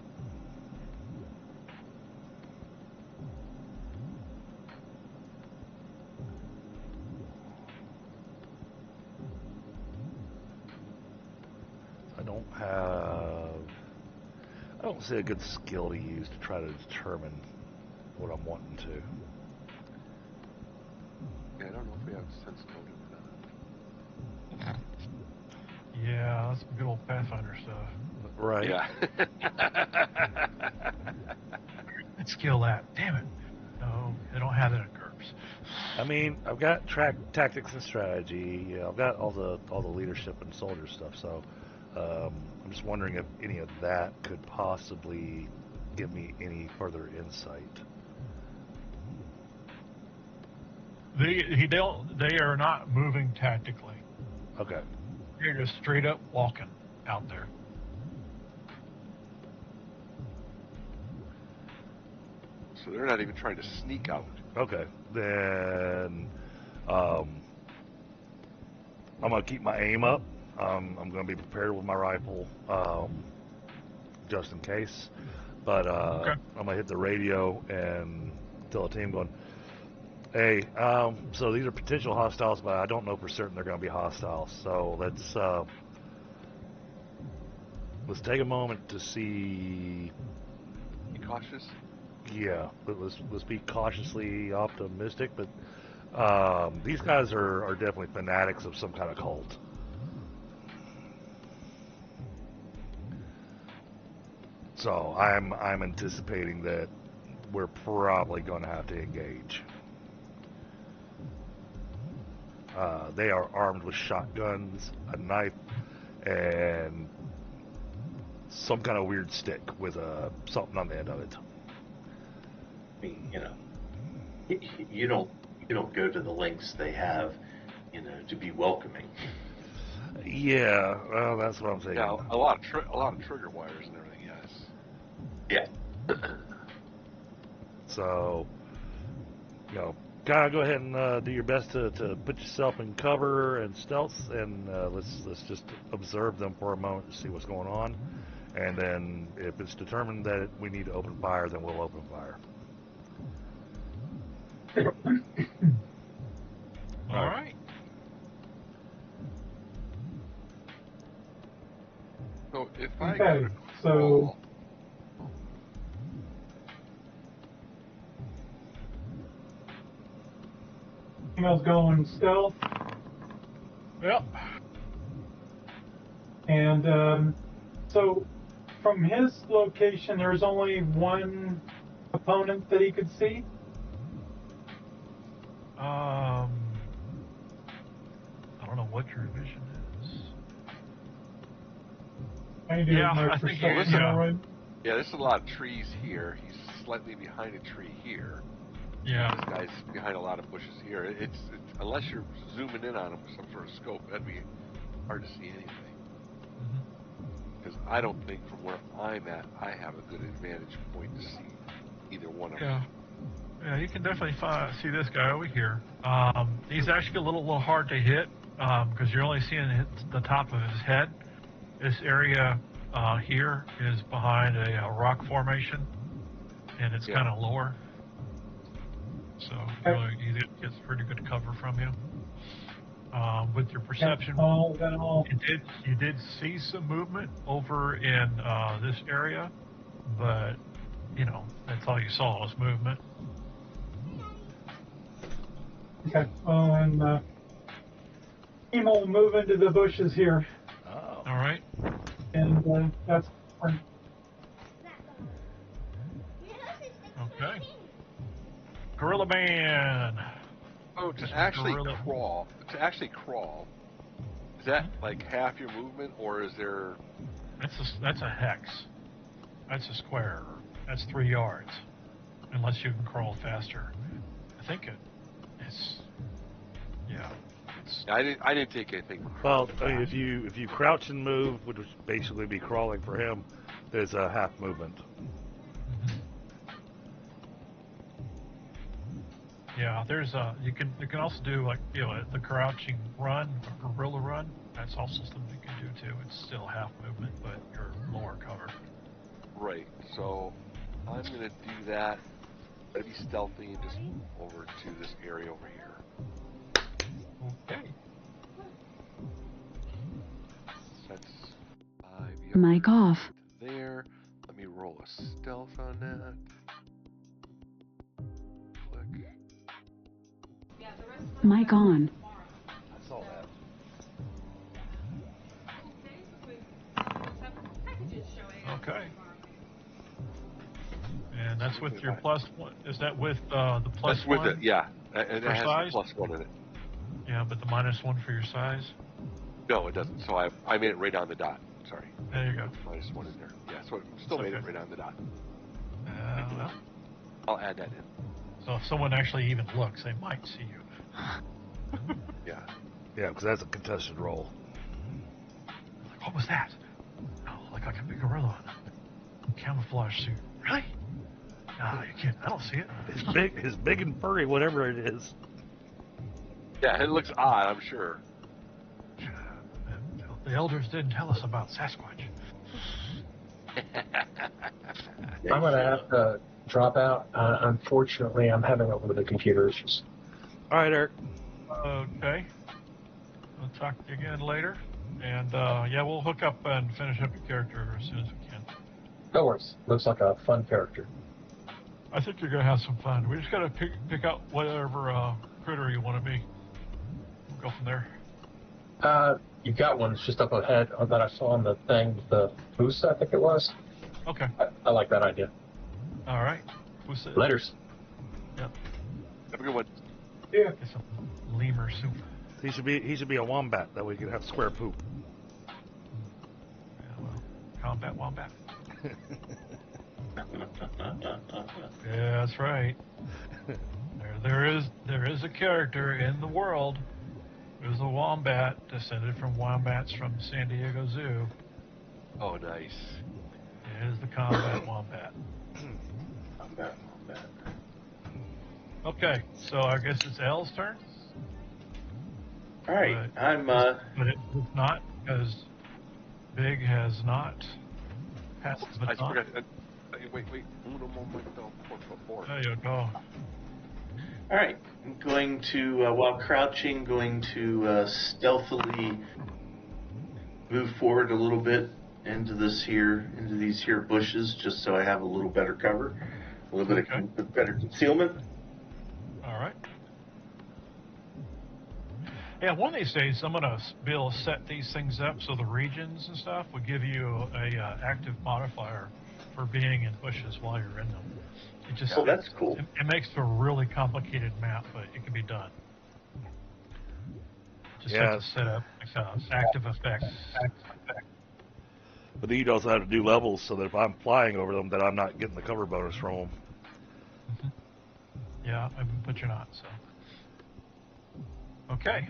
don't see a good skill to use to try to determine what I'm wanting to. Yeah, I don't know if we have sense motive or not. Yeah, that's some good old Pathfinder stuff. Right. Yeah. Let's skill that. Damn it. No, they don't have that in GURPS. I mean, I've got tactics and strategy. Yeah, I've got all the leadership and soldier stuff. So I'm just wondering if any of that could possibly give me any further insight. They are not moving tactically. Okay. They're just straight up walking out there. So they're not even trying to sneak out. Okay. Then I'm gonna keep my aim up. I'm gonna be prepared with my rifle, just in case. But Okay. I'm gonna hit the radio and tell the team going, hey, so these are potential hostiles, but I don't know for certain they're gonna be hostiles. So let's take a moment to see. Be cautious. Yeah, but let's be cautiously optimistic. But these guys are definitely fanatics of some kind of cult. So I'm anticipating that we're probably going to have to engage. They are armed with shotguns, a knife, and some kind of weird stick with something on the end of it. I mean, you don't go to the lengths they have, to be welcoming. Yeah, well, that's what I'm saying. Yeah, a lot of trigger wires and everything. Yes. Yeah. So, kind of go ahead and do your best to put yourself in cover and stealth, and let's just observe them for a moment to see what's going on, and then if it's determined that we need to open fire, then we'll open fire. All right. So if I Okay, go to so crawl, Kemo's going stealth, Yep. and so from his location, there's only one opponent that he could see. I don't know what your vision is. I do Yeah, my I think perception, yeah. all right? yeah, there's a lot of trees here. He's slightly behind a tree here. Yeah. This guy's behind a lot of bushes here. It's unless you're zooming in on him with some sort of scope, that'd be hard to see anything. Because I don't think from where I'm at, I have a good advantage point to see either one of them. Yeah, you can definitely see this guy over here. He's actually a little hard to hit because you're only seeing the top of his head. This area here is behind a rock formation, and it's kind of lower. So really, he gets pretty good cover from you. With your perception, you did see some movement over in this area, but that's all you saw was movement. Okay. Well, and Kemo will move into the bushes here, Oh. All right. and that's. Okay. Gorilla Man. Oh, to Just actually gorilla. crawl, is that like half your movement, or is there? That's a hex. That's a square. That's 3 yards, unless you can crawl faster. I think it's. Yeah. I didn't take anything. From Well, crawling if you crouch and move, which would basically be crawling for him, there's a half movement. Yeah, there's you can also do like the crouching run, or gorilla run. That's also something you can do too. It's still half movement, but you're lower cover. Right. So I'm gonna do that. I'm gonna be stealthy and just move over to this area over here. Okay. That's 5, Mic off. There. Let me roll a stealth on that. Click. Mic on. I saw that. Okay. And that's with your +1. Is that with the plus That's with one? it, yeah. And For it has size? the +1 in it. Yeah, but the -1 for your size. No, it doesn't. So I made it right on the dot. Sorry. There you go. -1 in there. Yeah, so it still made it right on the dot. Well, I'll add that in. so if someone actually even looks, they might see you. Yeah. Yeah, because that's a contested roll. What was that? Oh, looked like a big gorilla in a camouflage suit. Really? No, you can't. I don't see it. His big and furry, whatever it is. Yeah, it looks odd, I'm sure. The elders didn't tell us about Sasquatch. I'm going to have to drop out. Unfortunately, I'm having a little bit of computer issues. All right, Eric. Okay. We'll talk to you again later. And, yeah, we'll hook up and finish up your character as soon as we can. No worries. Looks like a fun character. I think you're going to have some fun. We just got to pick out whatever critter you want to be. We'll go from there. You got one. It's just up ahead that I saw on the thing, the moose, I think it was. Okay. I like that idea. All right. Who's it? Letters. Yep. Have a good one. Yeah. Get some lemur soup. He should be a wombat. That way we can have square poop. Yeah, well, combat wombat. Yeah, that's right. There is a character in the world who's a wombat descended from wombats from San Diego Zoo. Oh, nice. It is the combat wombat. Wombat. Okay, so I guess it's L's turn. All right, I'm. But it's not, because Big has not passed the I baton. forgot. Wait. Uno momento, por favor. There you go. All right, I'm going to, while crouching, going to stealthily move forward a little bit into these here bushes, just so I have a little better cover, a little bit of better concealment. All right. Yeah, one of these days I'm gonna be able to set these things up so the regions and stuff will give you a active modifier for being in bushes while you're in them. It just That's cool. It makes for a really complicated map, but it can be done. Just have to set up active effects. But then you'd also have to do levels so that if I'm flying over them, that I'm not getting the cover bonus from them. Mm-hmm. Yeah, but you're not. So okay.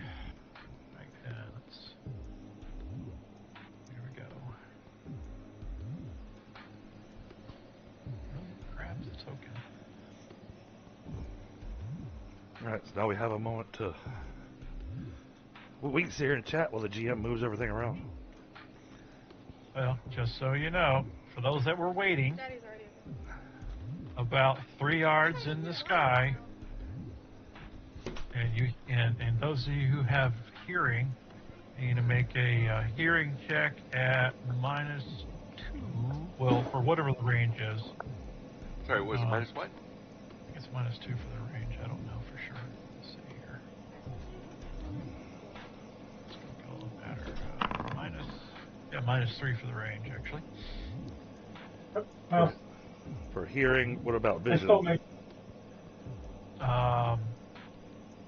Right, here we go. Oh, crap, the token. All right, so now we have a moment to. Well, we can sit here and chat while the GM moves everything around. Well, just so you know, for those that were waiting, about 3 yards in the sky, and those of you who have hearing, you need to make a hearing check at -2. Well, for whatever the range is. Sorry, what was it, minus what? I think it's -2 for the range. I don't know for sure. Let's see here. It's going to get a little better. -3 for the range, actually. Well, For hearing, what about I vision? still make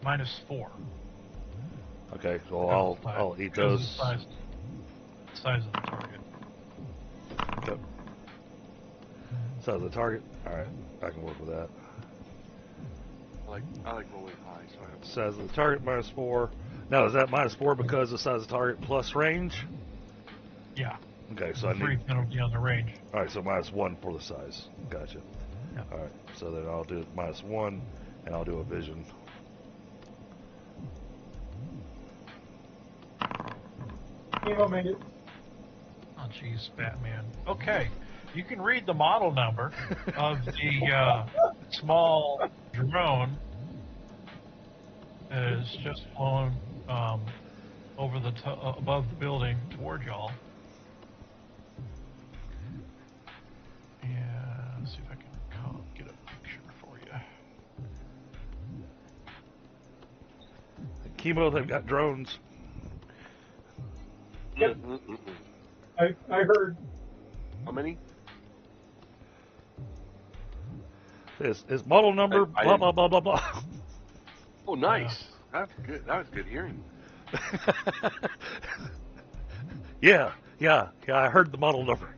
-4. Okay, so I'll eat those. Size of the target. Okay. Size of the target. All right, I can work with that. I like rolling high, so I have. Size of the target -4. Now is that -4 because of size of the target plus range? Yeah. Okay, so I 3 need. penalty on the range. All right, so -1 for the size. Gotcha. Yeah. All right, so then I'll do -1, and I'll do a vision. Kemo made it. Oh, jeez, Batman. Okay, you can read the model number of the small drone that is just flown over the above the building toward y'all. Kemo, they've got drones. Yep. I heard. How many? His model number, I blah, didn't- blah, blah, blah, blah. Oh, nice. That's good. That was good hearing. Yeah, I heard the model number.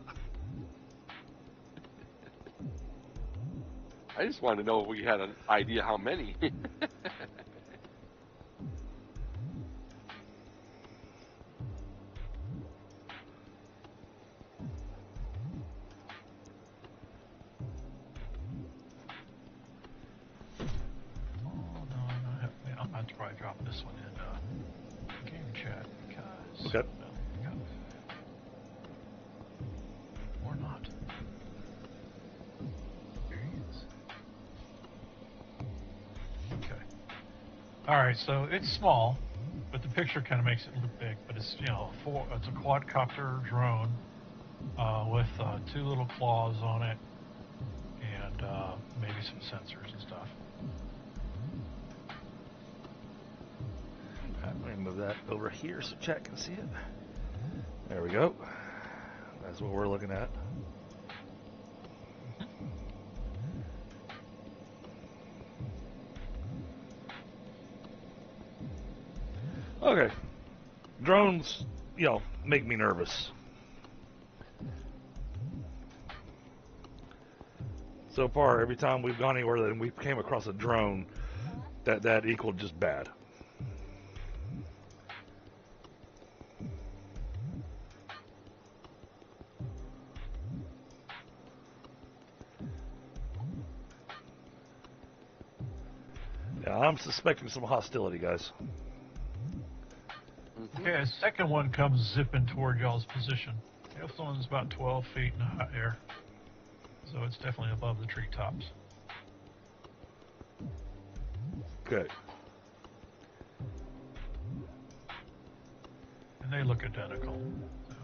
I just wanted to know if we had an idea how many. I'll have to probably drop this one in game chat because. Okay. Well, or not. There he is. Okay. All right, so it's small, but the picture kind of makes it look big. But it's it's a quadcopter drone with 2 little claws on it and maybe some sensors and stuff. Let me move that over here so chat can see it. There we go. That's what we're looking at. Okay. Drones, make me nervous. So far, every time we've gone anywhere and we came across a drone, that equaled just bad. Yeah, I'm suspecting some hostility, guys. Okay, a second one comes zipping toward y'all's position. The other one's about 12 feet in the hot air, so it's definitely above the treetops. Okay. And they look identical. So.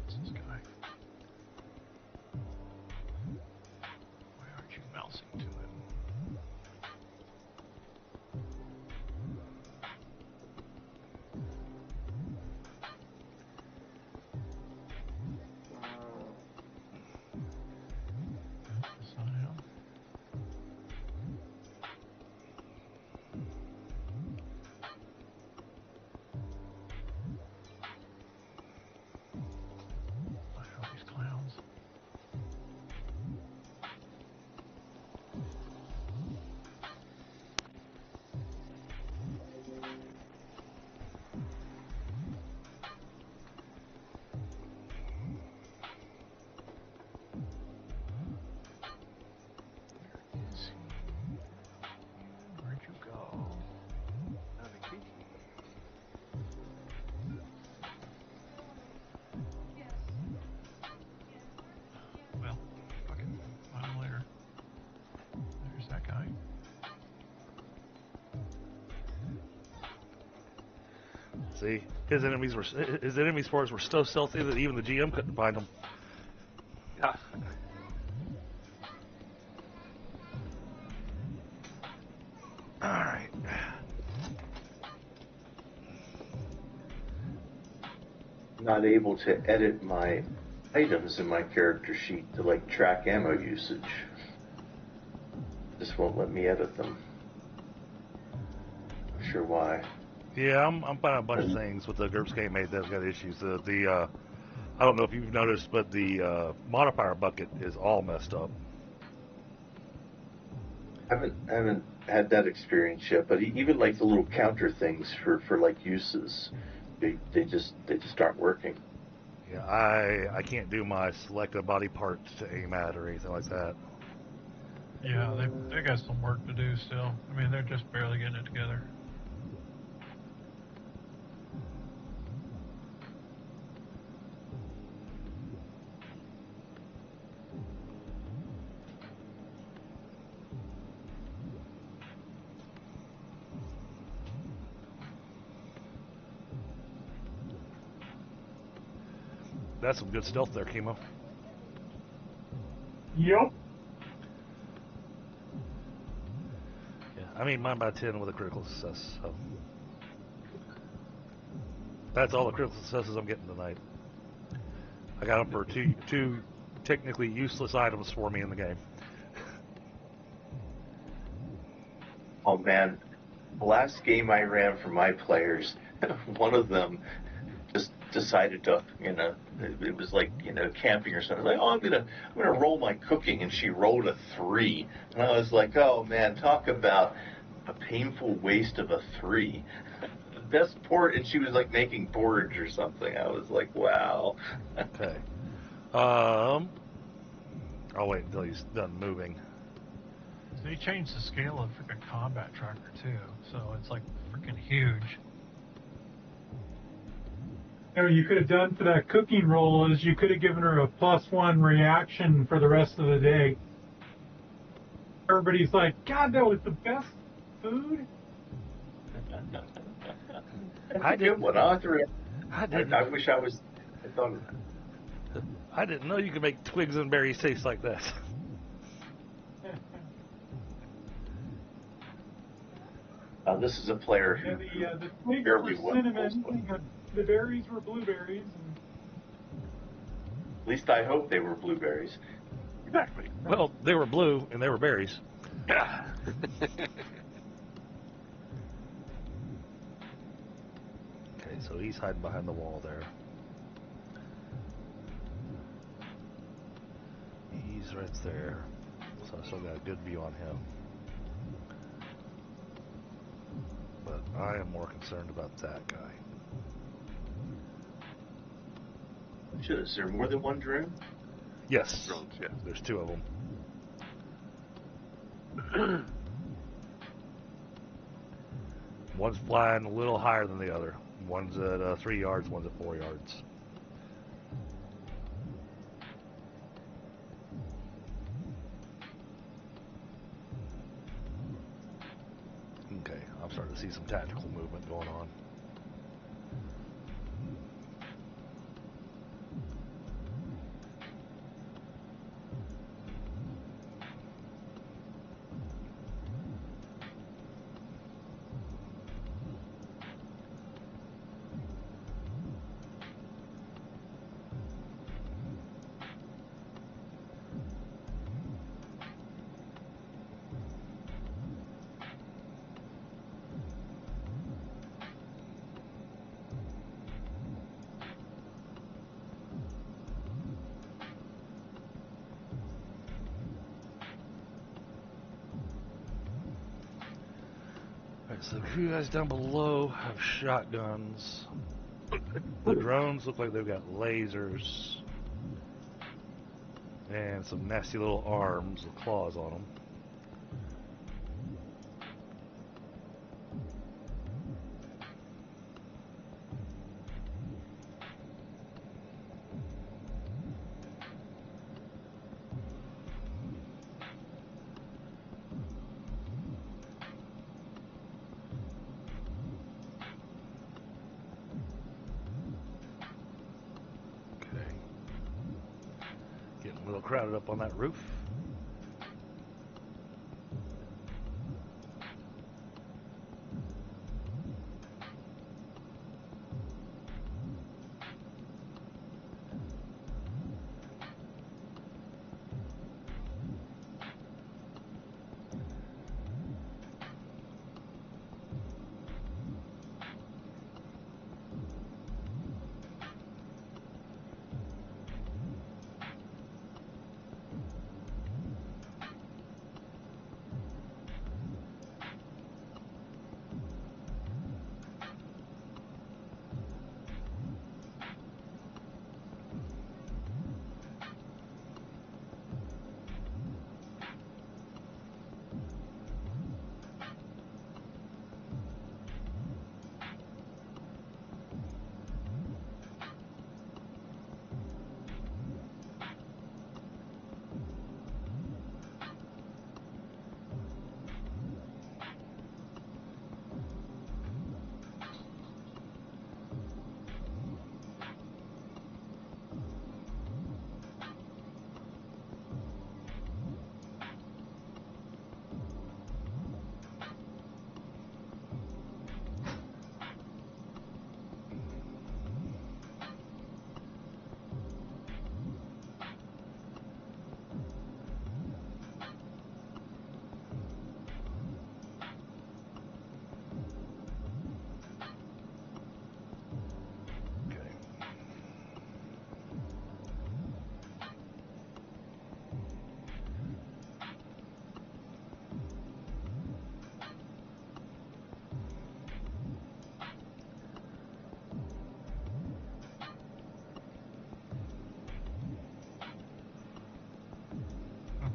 What's this guy? Why aren't you mousing to it? That's not him. Why are these clowns? Where is he? Where'd you go? Well, fuck it. Find him later. There's that guy. See, his enemy spores were so stealthy that even the GM couldn't find them. Yeah. All right. Not able to edit my items in my character sheet to track ammo usage. Just won't let me edit them. Not sure why. Yeah, I'm finding a bunch of things with the GURPS game made that's got issues. I don't know if you've noticed, but the modifier bucket is all messed up. I haven't had that experience yet, but even the little counter things for uses, they just aren't working. Yeah, I can't do my select a body part to aim at or anything like that. Yeah, they got some work to do still. I mean, they're just barely getting it together. That's some good stealth there, Kemo. Yep. Yeah, I mean mine by 10 with a critical success. So that's all the critical successes I'm getting tonight. I got them for two technically useless items for me in the game. Oh man, the last game I ran for my players, one of them just decided to, it was like, camping or something. Like, oh, I'm gonna roll my cooking, and she rolled a 3, and I was like, oh man, talk about a painful waste of a 3. Best port, and she was like making porridge or something. I was like, wow. Okay. I'll wait until he's done moving. So you changed the scale of freaking combat tracker too, so it's like freaking huge. What you could have done for that cooking roll is you could have given her a +1 reaction for the rest of the day. Everybody's like, God, that was the best food. That's a good one. I wish I was. I thought. I didn't know you could make twigs and berries taste like that. This is a player who the twigs were cinnamon, the berries were blueberries. And... At least I hope they were blueberries. Exactly. Well, they were blue and they were berries. Yeah. Okay, so he's hiding behind the wall there. He's right there. So I still got a good view on him. But I am more concerned about that guy. Is there more than one drone? Yes. Drones, yeah. There's 2 of them. One's flying a little higher than the other. One's at 3 yards, one's at 4 yards. Okay, I'm starting to see some tactical movement going on. So you guys down below have shotguns. The drones look like they've got lasers and some nasty little arms with claws on them. Getting a little crowded up on that roof.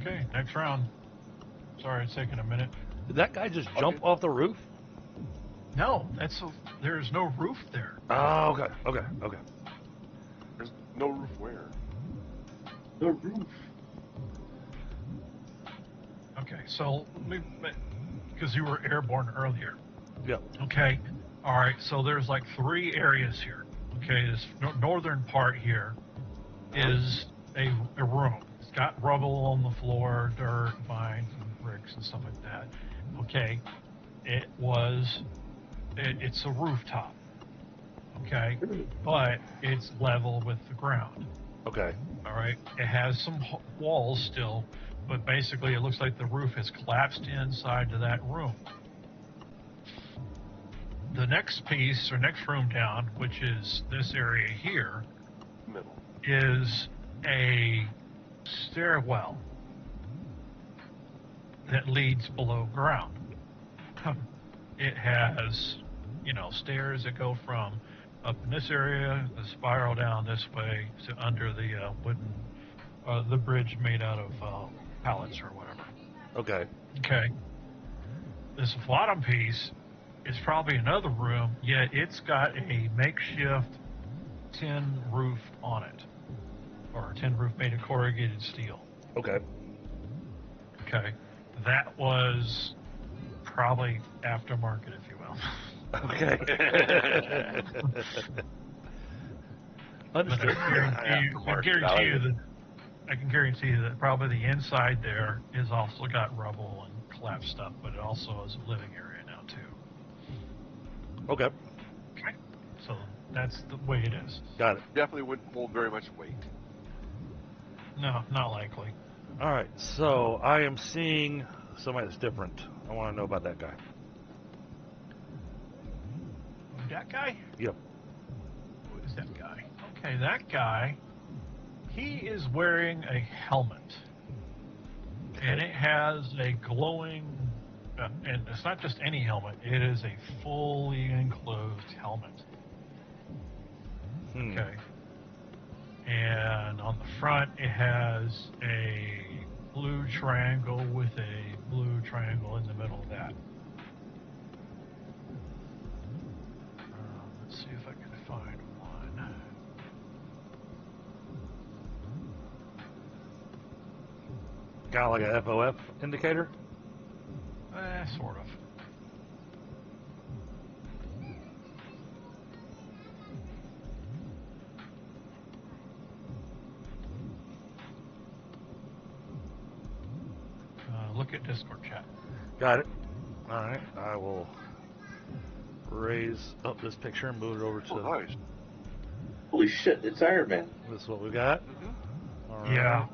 Okay, next round. Sorry, it's taking a minute. Did that guy just jump off the roof? No, there's no roof there. Oh, okay. There's no roof where? The roof. Okay, so because you were airborne earlier. Yep. Okay, all right. So there's like 3 areas here. Okay, this northern part here is a room. It's got rubble on the floor, dirt, vines, and bricks and stuff like that. Okay, it's a rooftop. Okay, but it's level with the ground. Okay. All right, it has some walls still, but basically it looks like the roof has collapsed inside to that room. The next piece, or next room down, which is this area here, Middle. is a stairwell that leads below ground. It has, stairs that go from up in this area, the spiral down this way to under the wooden, the bridge made out of pallets or whatever. Okay. Okay. This bottom piece is probably another room, yet it's got a makeshift tin roof on it, or a tin roof made of corrugated steel. Okay. Okay. That was probably aftermarket, if you will. Okay. Understood. I can guarantee you that probably the inside there is also got rubble and collapsed stuff, but it also is a living area now too. Okay. Okay. So that's the way it is. Got it. Definitely wouldn't hold very much weight. No, not likely. All right. So I am seeing somebody that's different. I want to know about that guy. That guy? Yep. Who is that guy? Okay, that guy, he is wearing a helmet. And it has a glowing, and it's not just any helmet, it is a fully enclosed helmet. Okay. And on the front, it has a blue triangle with a blue triangle in the middle of that. Let's see if I can find one. Kind of like a FOF indicator? Sort of. Look at Discord chat. Got it. All right. I will raise up this picture and move it over to... Oh, nice. Holy shit, it's Iron Man. This is what we got. Mm-hmm. All right. Yeah.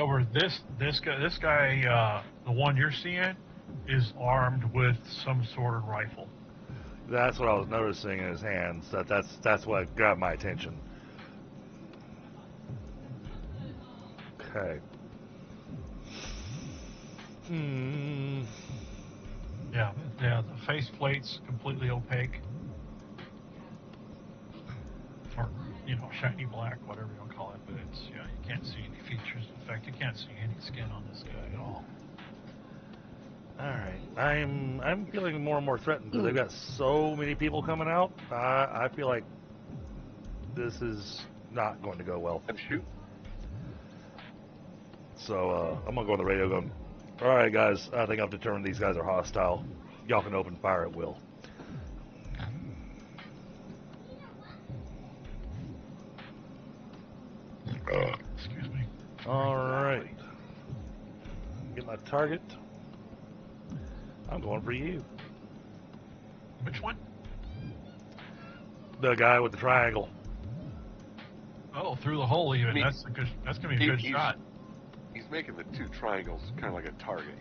Over this guy, the one you're seeing, is armed with some sort of rifle. That's what I was noticing in his hands. That's what grabbed my attention. Okay. Yeah. The faceplate's completely opaque. Or, shiny black, whatever you want to call it, but it's, you can't see any features. In fact, you can't see any skin on this guy at all. All right. I'm feeling more and more threatened because they've got so many people coming out. I feel like this is not going to go well. And shoot. So I'm gonna go on the radio going, all right, guys, I think I've determined these guys are hostile. Y'all can open fire at will. Excuse me. All right. Get my target. I'm going for you. Which one? The guy with the triangle. Oh, through the hole even. That's gonna be a good shot. He's making the 2 triangles kind of like a target,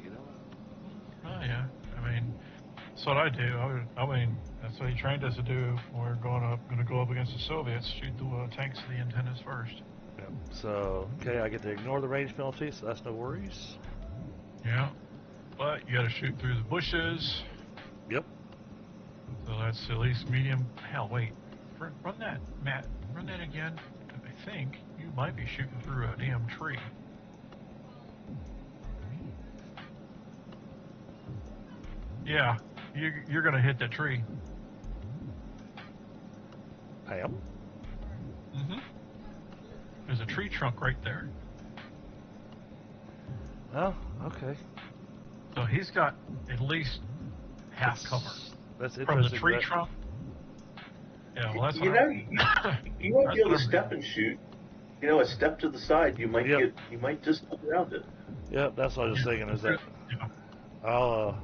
Oh yeah. I mean, that's what I do. I mean, that's what he trained us to do. We're going to go up against the Soviets, shoot the tanks to the antennas first. Yep. So, okay, I get to ignore the range penalty, so that's no worries. Yeah. But you got to shoot through the bushes. Yep. So that's at least medium. Hell, wait. Run that, Matt. Run that again. I think you might be shooting through a damn tree. Yeah, you're gonna hit that tree. I am. Mm-hmm. There's a tree trunk right there. Oh, okay. So he's got at least half cover That's from the interesting. tree trunk. Yeah, well, that's You what know, I- you might that's be able what to I'm step doing. and shoot. You know, a step to the side, you might Yep. you might just go around it. Yep, that's what I was thinking. Is that Yeah. I'll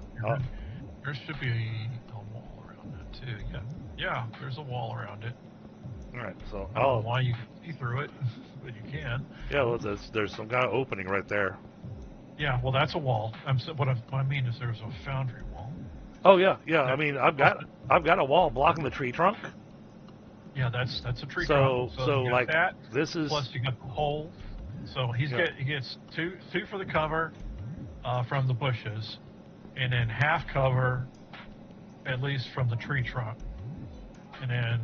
There should be a wall around that too. Yeah, yeah. There's a wall around it. all right. So I don't know I'll why you can see through it, but you can. yeah. Well, there's some kind of opening right there. Yeah, well, that's a wall. What I mean is there's a foundry wall. Oh yeah, yeah. I mean, I've got a wall blocking the tree trunk. Yeah, that's a tree So trunk. so you got like that. this is Plus you got the hole. So he gets two for the cover from the bushes, and then half cover at least from the tree trunk. And then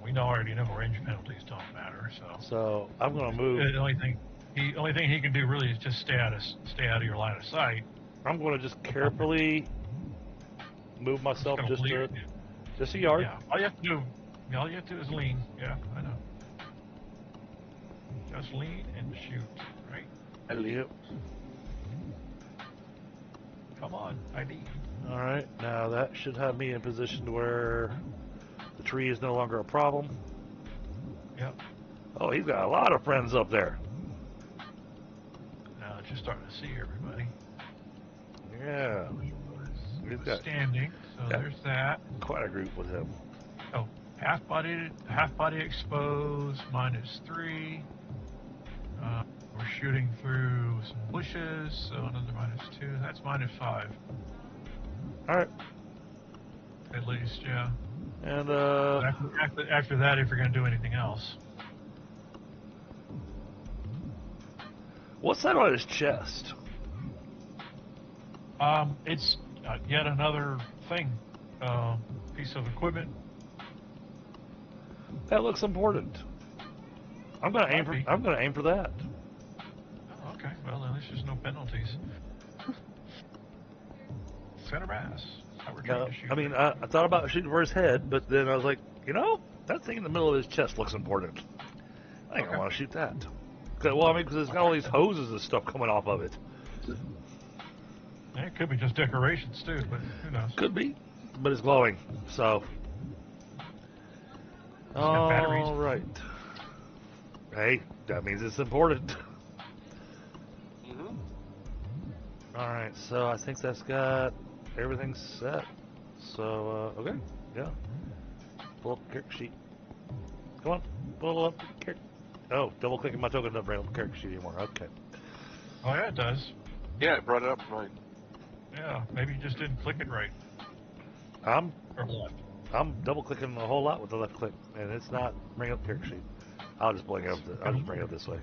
we already know range penalties don't matter. so I'm gonna move. The only thing he can do really is just stay out of your line of sight. I'm gonna just carefully move myself Gonna just bleed. a yard. Yeah, all you have to do is lean. Yeah, I know. Just lean and shoot, right? Yep. Come on, ID. All right. Now that should have me in position to where the tree is no longer a problem. Yep. Oh, he's got a lot of friends up there. Now that you're starting to see everybody. Yeah. He's got Standing. So Yeah. there's that. quite a group with him. Oh, half body exposed, -3. We're shooting through some bushes, so another -2. That's -5. All right. At least, yeah. And After that, if you're going to do anything else. what's that on his chest? It's yet another thing, piece of equipment. That looks important. I'm gonna aim for that. Oh, okay, well, at least there's no penalties. Center mass. How we're trying to shoot. I mean, I thought about shooting for his head, but then I was like, that thing in the middle of his chest looks important. I think I want to shoot that. Because it's got all these hoses and stuff coming off of it. Yeah, it could be just decorations too, but who knows? Could be, but it's glowing. So, got batteries. all right. Hey, that means it's important. Mm-hmm. All right, so I think that's got everything set. So, okay, yeah. Pull up the character sheet. Come on, pull up the character. Oh, double clicking my token doesn't bring up the character sheet anymore. Okay. Oh yeah, it does. Yeah, it brought it up right. Yeah, maybe you just didn't click it right. I'm Or left. double clicking a whole lot with the left click, and it's not bringing up the character sheet. I'll just bring it up. I'll just bring it up this way.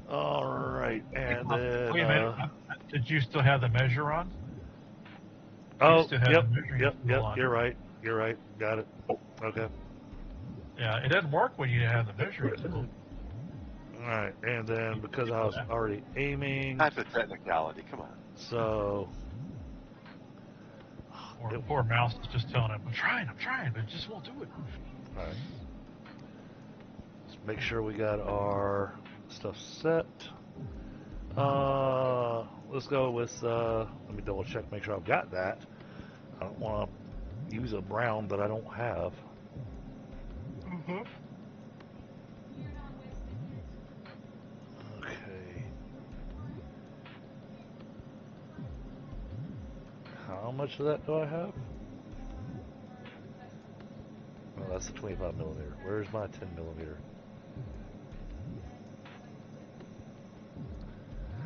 All right, and then. Wait a minute. Did you still have the measure on? Oh, still have yep, the measuring yep. tool on. You're right. You're right. Got it. Okay. Yeah, it doesn't work when you have the measuring tool. All right, and then because I was already aiming, That's a technicality. Come on. so Or poor mouse is just telling him, I'm trying, but it just won't do it. all right. Let's make sure we got our stuff set. Let's go with. Let me double check, make sure I've got that. I don't want to use a brown that I don't have. Mm-hmm. Okay. How much of that do I have? Oh, that's the 25 millimeter. Where's my 10 millimeter?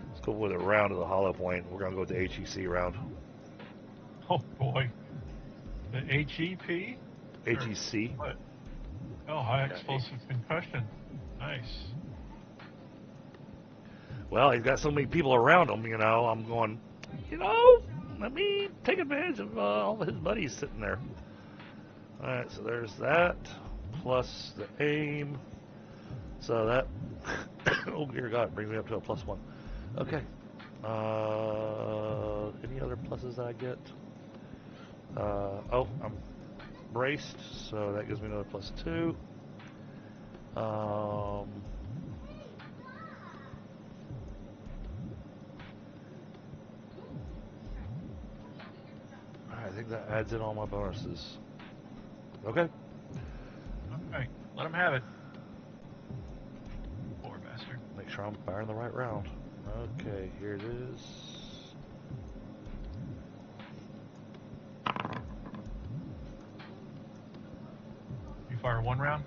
Let's go with a round of the hollow point. We're gonna go with the HEC round. Oh boy. The HEP? HEC. What? Oh, high explosive concussion. Nice. Well, he's got so many people around him. I'm going. Let me take advantage of all of his buddies sitting there. All right, so there's that plus the aim. So that. Oh dear God, brings me up to a +1. Okay. Any other pluses that I get? Oh, I'm braced, so that gives me another +2. I think that adds in all my bonuses. Okay. Alright, let him have it. Poor bastard. Make sure I'm firing the right round. Okay, here it is. You fire one round?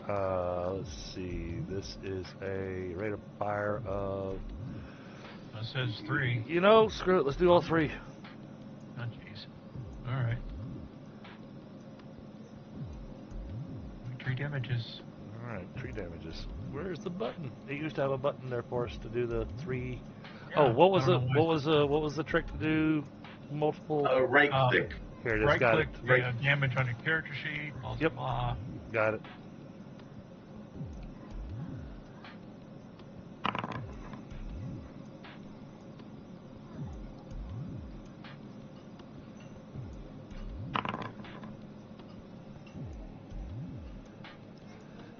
Let's see. This is a rate of fire of... It says 3. You know, screw it. Let's do all 3. Oh, jeez. Alright. 3 damages. Alright, 3 damages. Where's the button? It used to have a button there for us to do the 3... Yeah, oh, what was I don't know why. what was the trick to do multiple... Right click. Here it is, Right got click, it. damage on your character sheet, blah, Yep. blah. Got it.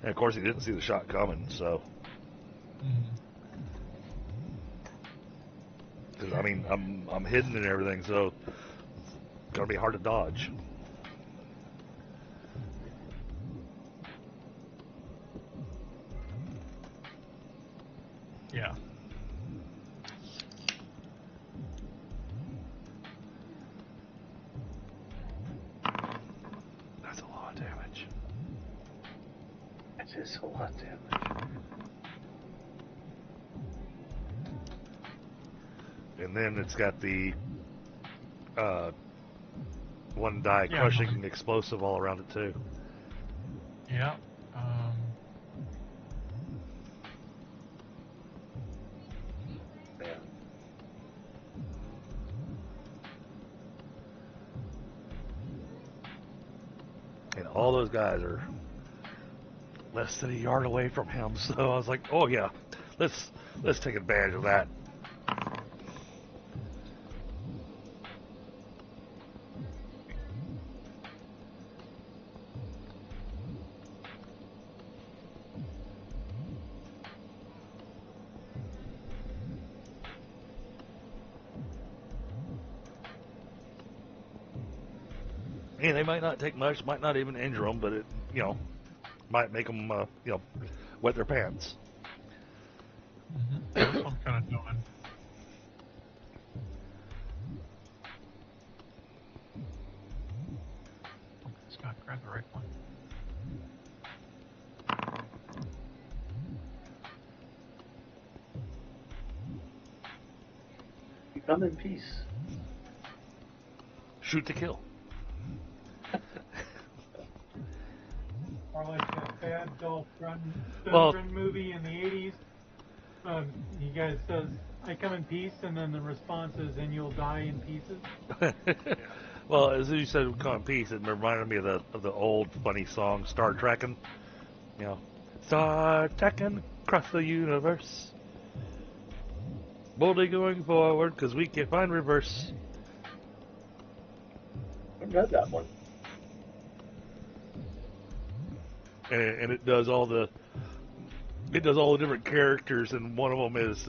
And of course, he didn't see the shot coming, so. Because I mean, I'm hidden and everything, so it's gonna be hard to dodge. Yeah. That's a lot of damage. It is a lot of damage. And then it's got the one die crushing explosive all around it too. Yeah. Man. And all those guys are less than a yard away from him, so I was like, oh yeah, let's take advantage of that. And they might not take much, might not even injure them, but it, might make them, wet their pants. That's what I'm kind of doing. Scott, grab the right one. You come in peace. Shoot to kill. Or like that bad Dolph Well- Lundgren movie in the 80s. He guys says, I come in peace, and then the response is, and you'll die in pieces. Well, as you said, come in peace, it reminded me of the old funny song, Star Trekkin'. Star Trekkin' across the universe. Boldly going forward, because we can't find reverse. I read that one. And it does all the different characters, and one of them is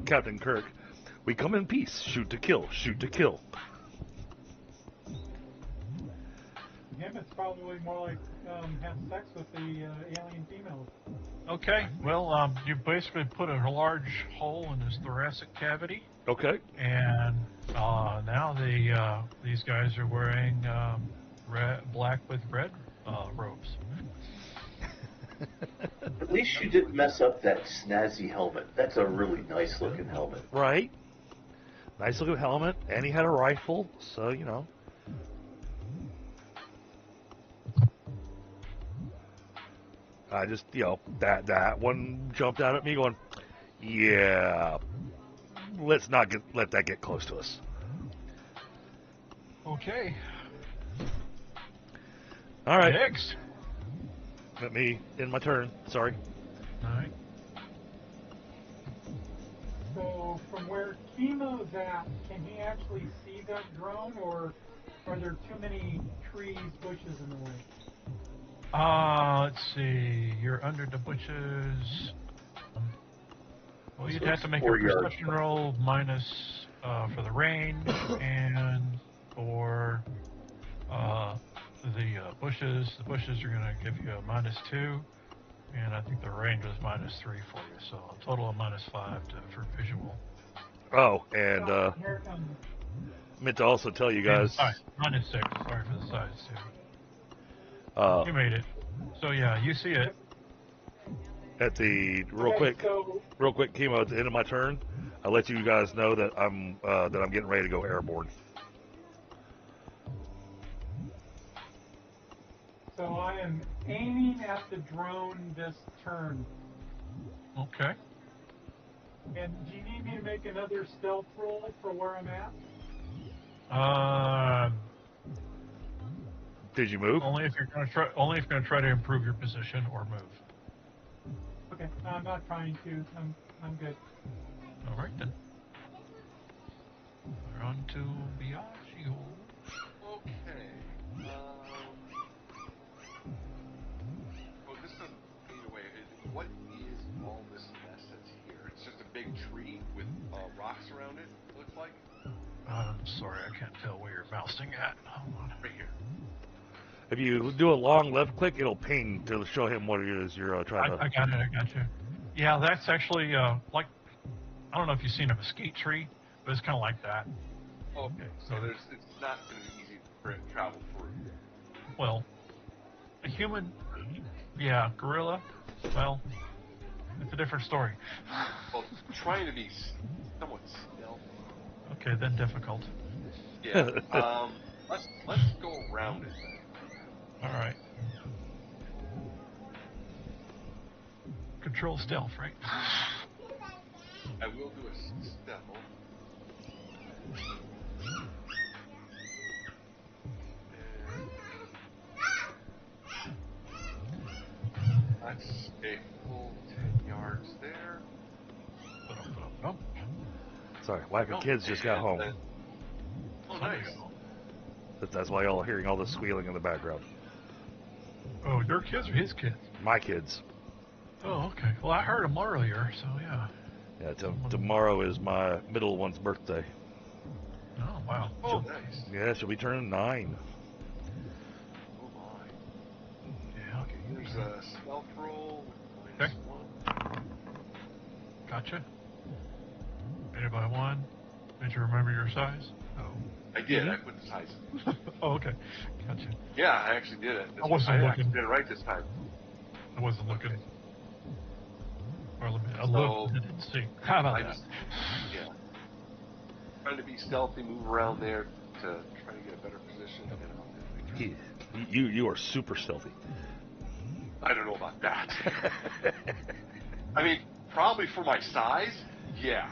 Captain Kirk. We come in peace, shoot to kill, shoot to kill. Him, it's probably more like have sex with the alien females. Okay, well, you basically put a large hole in his thoracic cavity, Okay. and now these guys are wearing black with red robes. At least you didn't mess up that snazzy helmet. That's a really nice looking helmet. Right. Nice looking helmet, and he had a rifle, so I just, that one jumped out at me going, yeah, let's not let that get close to us. Okay. All right. Next. Let me end my turn. Sorry. All right. So from Kemo's at, can he actually see that drone, or are there too many trees, bushes in the way? Let's see. You're under the bushes. Well, you'd have to make a 4 yards. perception roll minus for the range and for the bushes. The bushes are going to give you a -2, and I think the range was -3 for you. So a total of -5 for visual. Oh, and Here it comes. meant to also tell you And guys. size, -6. Sorry for the size too. You made it. So yeah, you see it. At the real Okay, quick so Kemo, at the end of my turn, I'll let you guys know that I'm getting ready to go airborne. So I am aiming at the drone this turn. Okay. And do you need me to make another stealth roll for where I'm at? Did you move? Only if you're going to try. Only if you're going to try to improve your position or move. Okay, no, I'm not trying to. I'm good. All right then. We're on to Biaggio. Okay. Well, this doesn't fade away. What is all this mess that's here? It's just a big tree with rocks around it, it looks like. I'm sorry, I can't tell where you're mousing at. Hold on. Right here. If you do a long left click, it'll ping to show him what it is you're trying to. I got it. I got you. Yeah, that's actually like I don't know if you've seen a mesquite tree, but it's kind of like that. Okay, so it's not going to be easy for it to travel through. Well, a human, yeah, gorilla. Well, it's a different story. Well, trying to be somewhat stealthy. Okay, then difficult. Yeah. Let's go around it then. All right. Control stealth, right? I will do a stealth. That's a full 10 yards there. Sorry, wife and kids just got home. Oh, nice. That's why y'all are hearing all the squealing in the background. Oh, your kids or his kids? My kids. Oh, okay. Well, I heard them earlier, so yeah. Yeah, tomorrow is my middle one's birthday. Oh, wow. Oh, nice. Yeah, she'll be turning 9. Oh, my. Yeah, okay. Here's a stealth roll with Okay. -1. Gotcha. Made it by 1. Did you remember your size? Oh. I did. I put the size in. Oh, okay. Gotcha. Yeah, I actually did it. I wasn't actually looking. did it right this time. I wasn't looking. Or let me, I So, looked and didn't see. How about that? Yeah. Trying to be stealthy, move around there to try to get a better position. You are super stealthy. I don't know about that. I mean, probably for my size, yeah.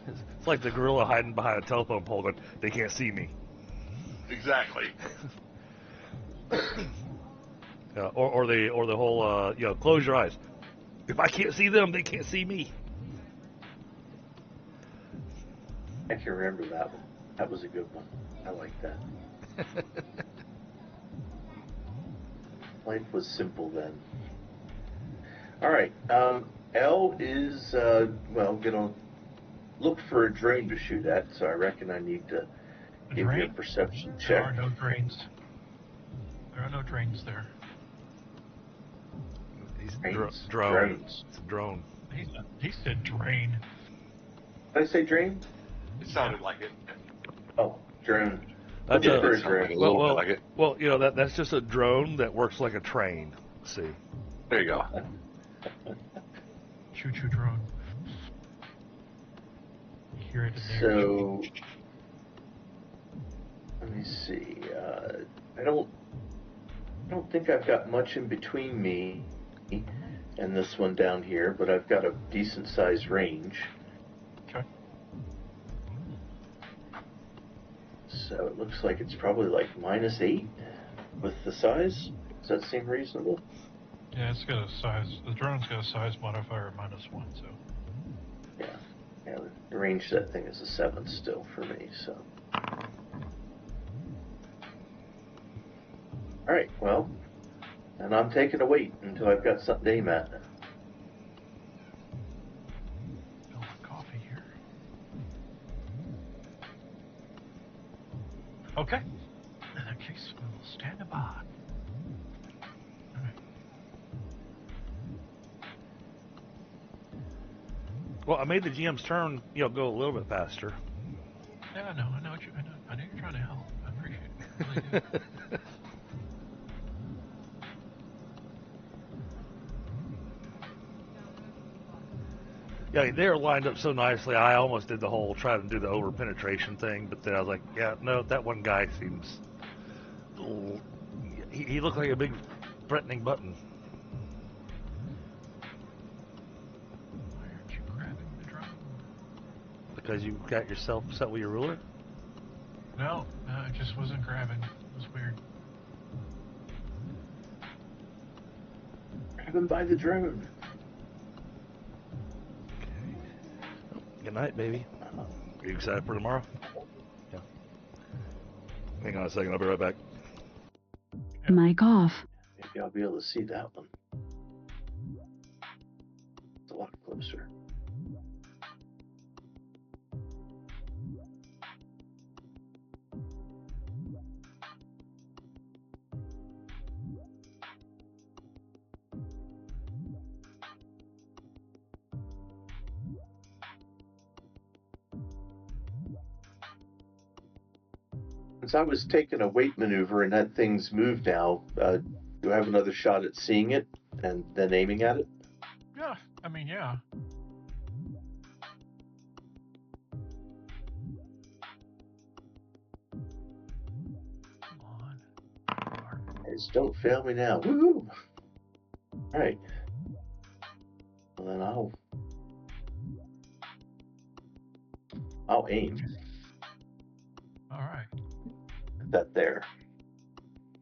It's like the gorilla hiding behind a telephone pole, but they can't see me. Exactly. Or the whole close your eyes. If I can't see them, they can't see me. I can remember that one. That was a good one. I like that. Life was simple then. All right. L is gonna look for a drain to shoot at. So I reckon I need to give you a drain? perception There check. are no drains. There are no drains there. He's Drains. drone. Drones. It's a drone. He said drain. Did I say drain? It sounded like it. Oh, drone. That's Looking a- for a It sounded like drone. a little bit like it. Well, that's just a drone that works like a train. See. There you go. Choo choo drone. You hear it in there. So, let me see. I don't think I've got much in between me and this one down here, but I've got a decent sized range. Okay. So it looks like it's probably like -8 with the size. Does that seem reasonable? Yeah, it's got a size. The drone's got a size modifier of -1, so. Yeah. Yeah, the range of that thing is a 7 still for me, so. Alright, well, and I'm taking a wait until I've got something to aim at. Fill my coffee here. Okay. In that case, we will stand by. All right. Well, I made the GM's turn, go a little bit faster. Yeah, I know you're trying to help. I appreciate it. I really do. Yeah, they're lined up so nicely. I almost did the whole try to do the over penetration thing, but then I was like, yeah, no, that one guy seems. He looked like a big threatening button. Why aren't you grabbing the drum? Because you got yourself set with your ruler? No, it just wasn't grabbing. It was weird. Grab him by the drone. Good night, baby. Are you excited for tomorrow? Yeah. Hang on a second, I'll be right back. Mic off. Maybe I'll be able to see that one. It's a lot closer. Since I was taking a weight maneuver and that thing's moved now, do I have another shot at seeing it and then aiming at it? Yeah, I mean, yeah. Come on. Guys, don't fail me now. Woo! Alright. Well, then I'll aim. All right. That there.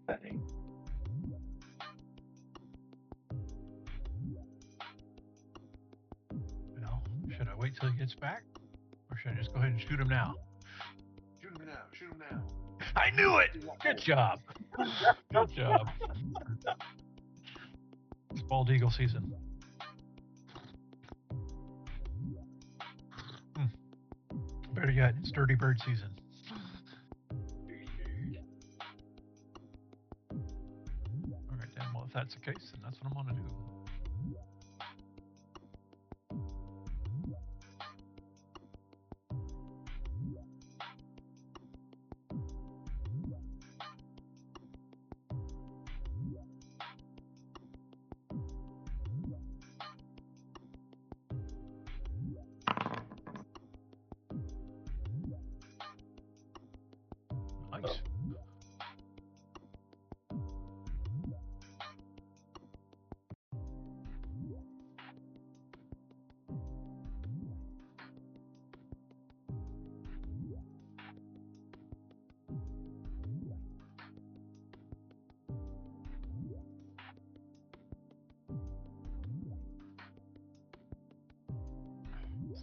That aim. Well, should I wait till he gets back? Or should I just go ahead and shoot him now? Shoot him now. Shoot him now. I knew it! Good job. Good job. It's bald eagle season. Better yet, it's dirty bird season. All right, then. Well, if that's the case, then that's what I'm going to do. Nice.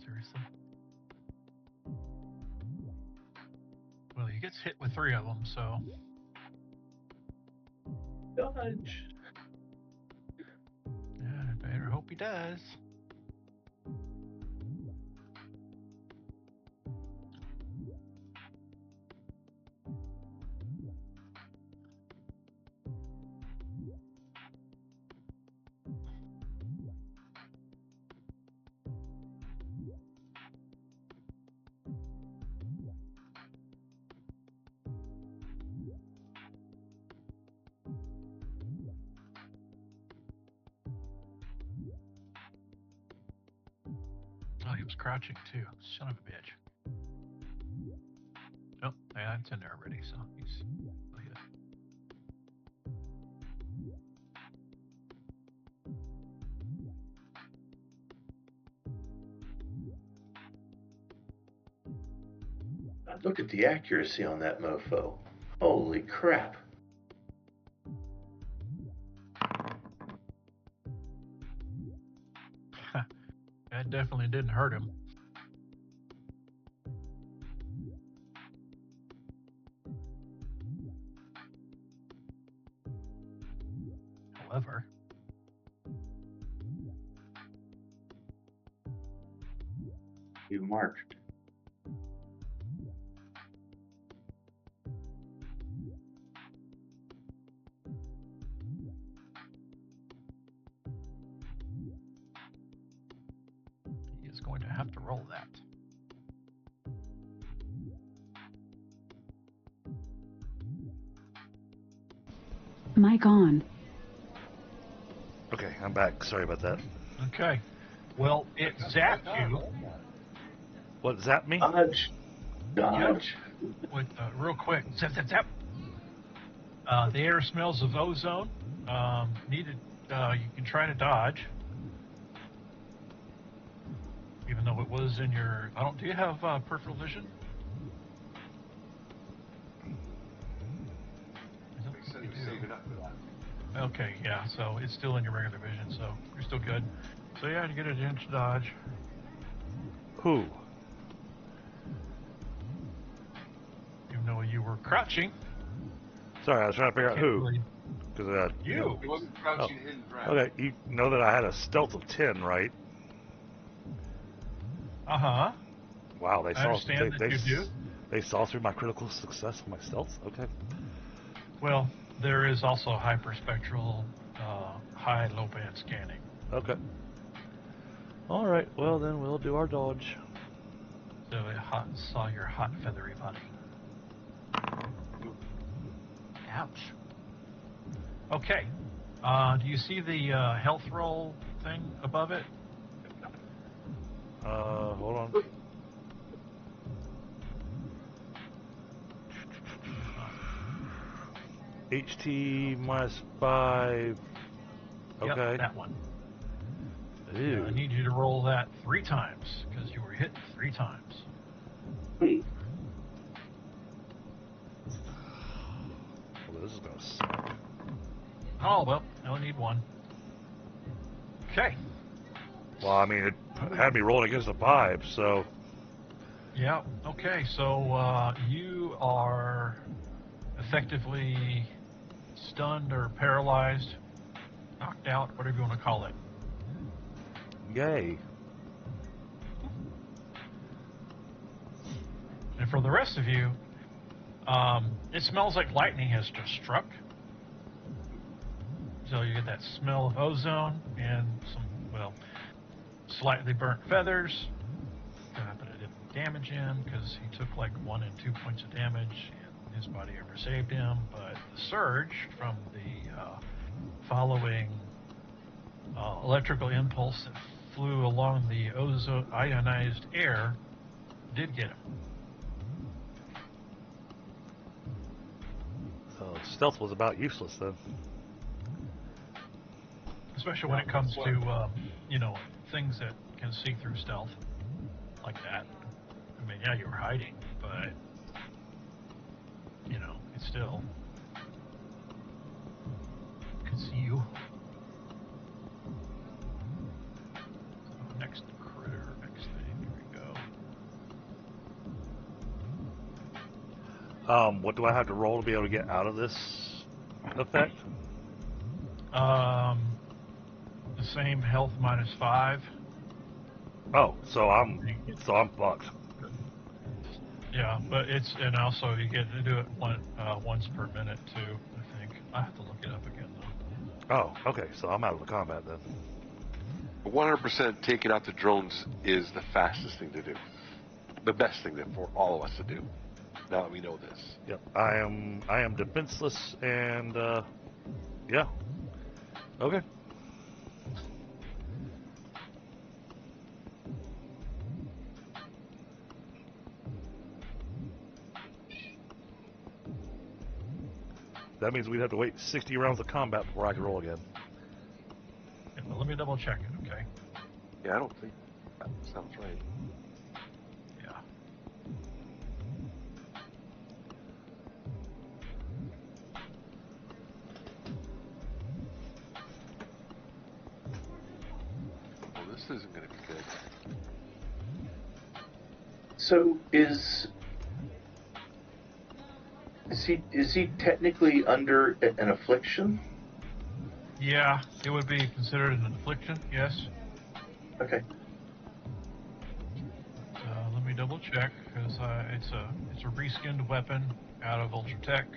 Seriously? Well, he gets hit with 3 of them, so. Dodge. Yeah, I better hope he does. Oh, he was crouching too. Son of a bitch. Oh, yeah, it's in there already, so he's. Oh, yeah. Look at the accuracy on that mofo. Holy crap. That definitely didn't hurt him. You marched. He is going to have to roll that. Mic on. Okay, I'm back. Sorry about that. Okay. Well, it zapped you What, zap me? Dodge. Dodge. with real quick. Zap, zap, zap. The air smells of ozone. You can try to dodge. Even though it was in your... do you have peripheral vision? He said he was saving up for that. Okay, yeah, so it's still in your regular vision, so you're still good. So yeah, you get an inch dodge. Who? Even though you were crouching. Sorry, I was trying to figure out who. Really- Because You! He wasn't crouching hidden ground. Okay, you know that I had a stealth of 10, right? Uh-huh. Wow, they I saw. understand that you do. They saw through my critical success on my stealth. Okay. Well, there is also hyperspectral, high-low band scanning. Okay. All right. Well, then we'll do our dodge. So it saw your hot, feathery body. Ouch. Okay. Do you see the health roll thing above it? Hold on. HT minus 5. Okay. Yep, that one. Ew. I need you to roll that 3 times, because you were hit 3 times. Hmm. Well, this is gonna suck. Oh, well, I only need 1. Okay. Well, I mean, it had me rolling against a 5, so Yeah, okay, so you are effectively stunned or paralyzed, knocked out, whatever you want to call it. yay. And for the rest of you, it smells like lightning has just struck. So you get that smell of ozone and some, slightly burnt feathers. But it didn't damage him because he took like 1 and 2 points of damage, and his body ever saved him. But the surge from the following electrical impulse that flew along the ozone ionized air did get him. So stealth was about useless then. Especially when it comes to, things that can see through stealth, like that. I mean, yeah, you were hiding, but, it's still could see you. So next critter, next thing, here we go. What do I have to roll to be able to get out of this effect? The same health minus 5. Oh, so I'm fucked. Yeah, but and also you get to do it once per minute too. I think I have to look it up again though. Oh, okay. So I'm out of the combat then. 100% taking out the drones is the fastest thing to do. The best thing for all of us to do. Now that we know this. Yep. I am defenseless and yeah. Okay. That means we'd have to wait 60 rounds of combat before I can roll again. Yeah, but let me double check it, okay? Yeah, I don't think that sounds right. Yeah. Well, this isn't going to be good. So is he technically under an affliction? Yeah, it would be considered an affliction, yes. Okay. So double check because it's a reskinned weapon out of Ultra Tech.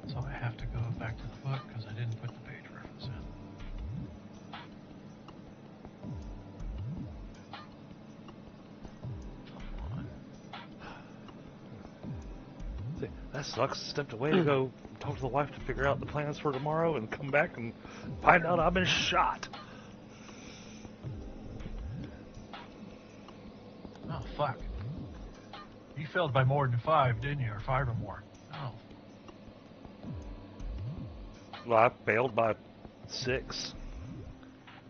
So I have to go back to the book because I didn't put the page reference in. See, that sucks. Stepped away to go talk to the wife to figure out the plans for tomorrow and come back and find out I've been shot. Oh, fuck. You failed by more than 5, didn't you? Or 5 or more. Oh. Well, I failed by 6.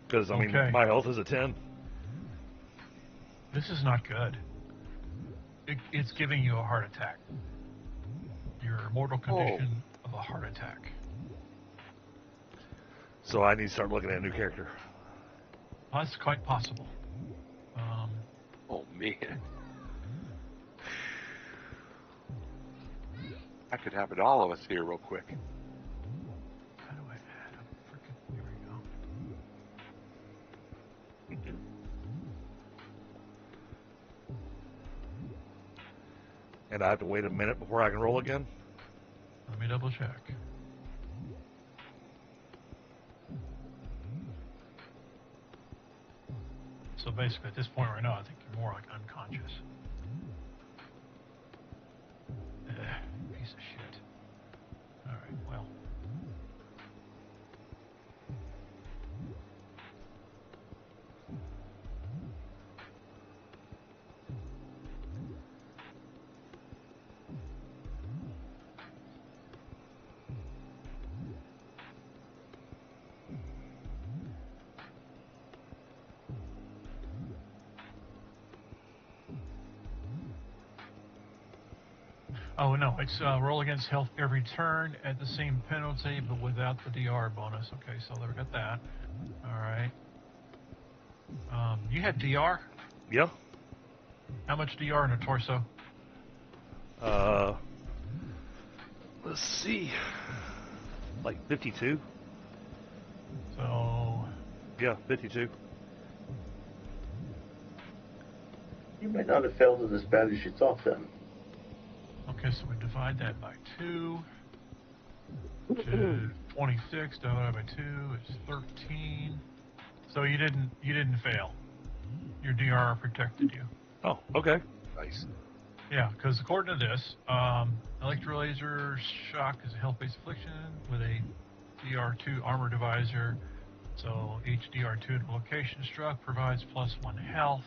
Because, I mean, Okay. my health is a 10. This is not good. It's giving you a heart attack. Your mortal condition of a heart attack. So I need to start looking at a new character. That's quite possible. Oh, man. That could happen to all of us here real quick. How do I add a freaking... Here we go. And I have to wait a minute before I can roll again? Let me double check. So basically, at this point right now, I think you're more like unconscious. Piece of shit. Alright, well. Oh no, it's roll against health every turn at the same penalty, but without the DR bonus. Okay, so we got that. All right. You had DR? Yeah. How much DR in a torso? Let's see. Like 52? So... Yeah, 52. You might not have failed it as bad as you thought then. Okay, so we divide that by 2. To 26 divided by 2 is 13. So you didn't fail. Your DR protected you. Oh, okay. Nice. Yeah, because according to this, electrolaser shock is a health-based affliction with a DR2 armor divisor. So each DR2 location struck provides +1 health.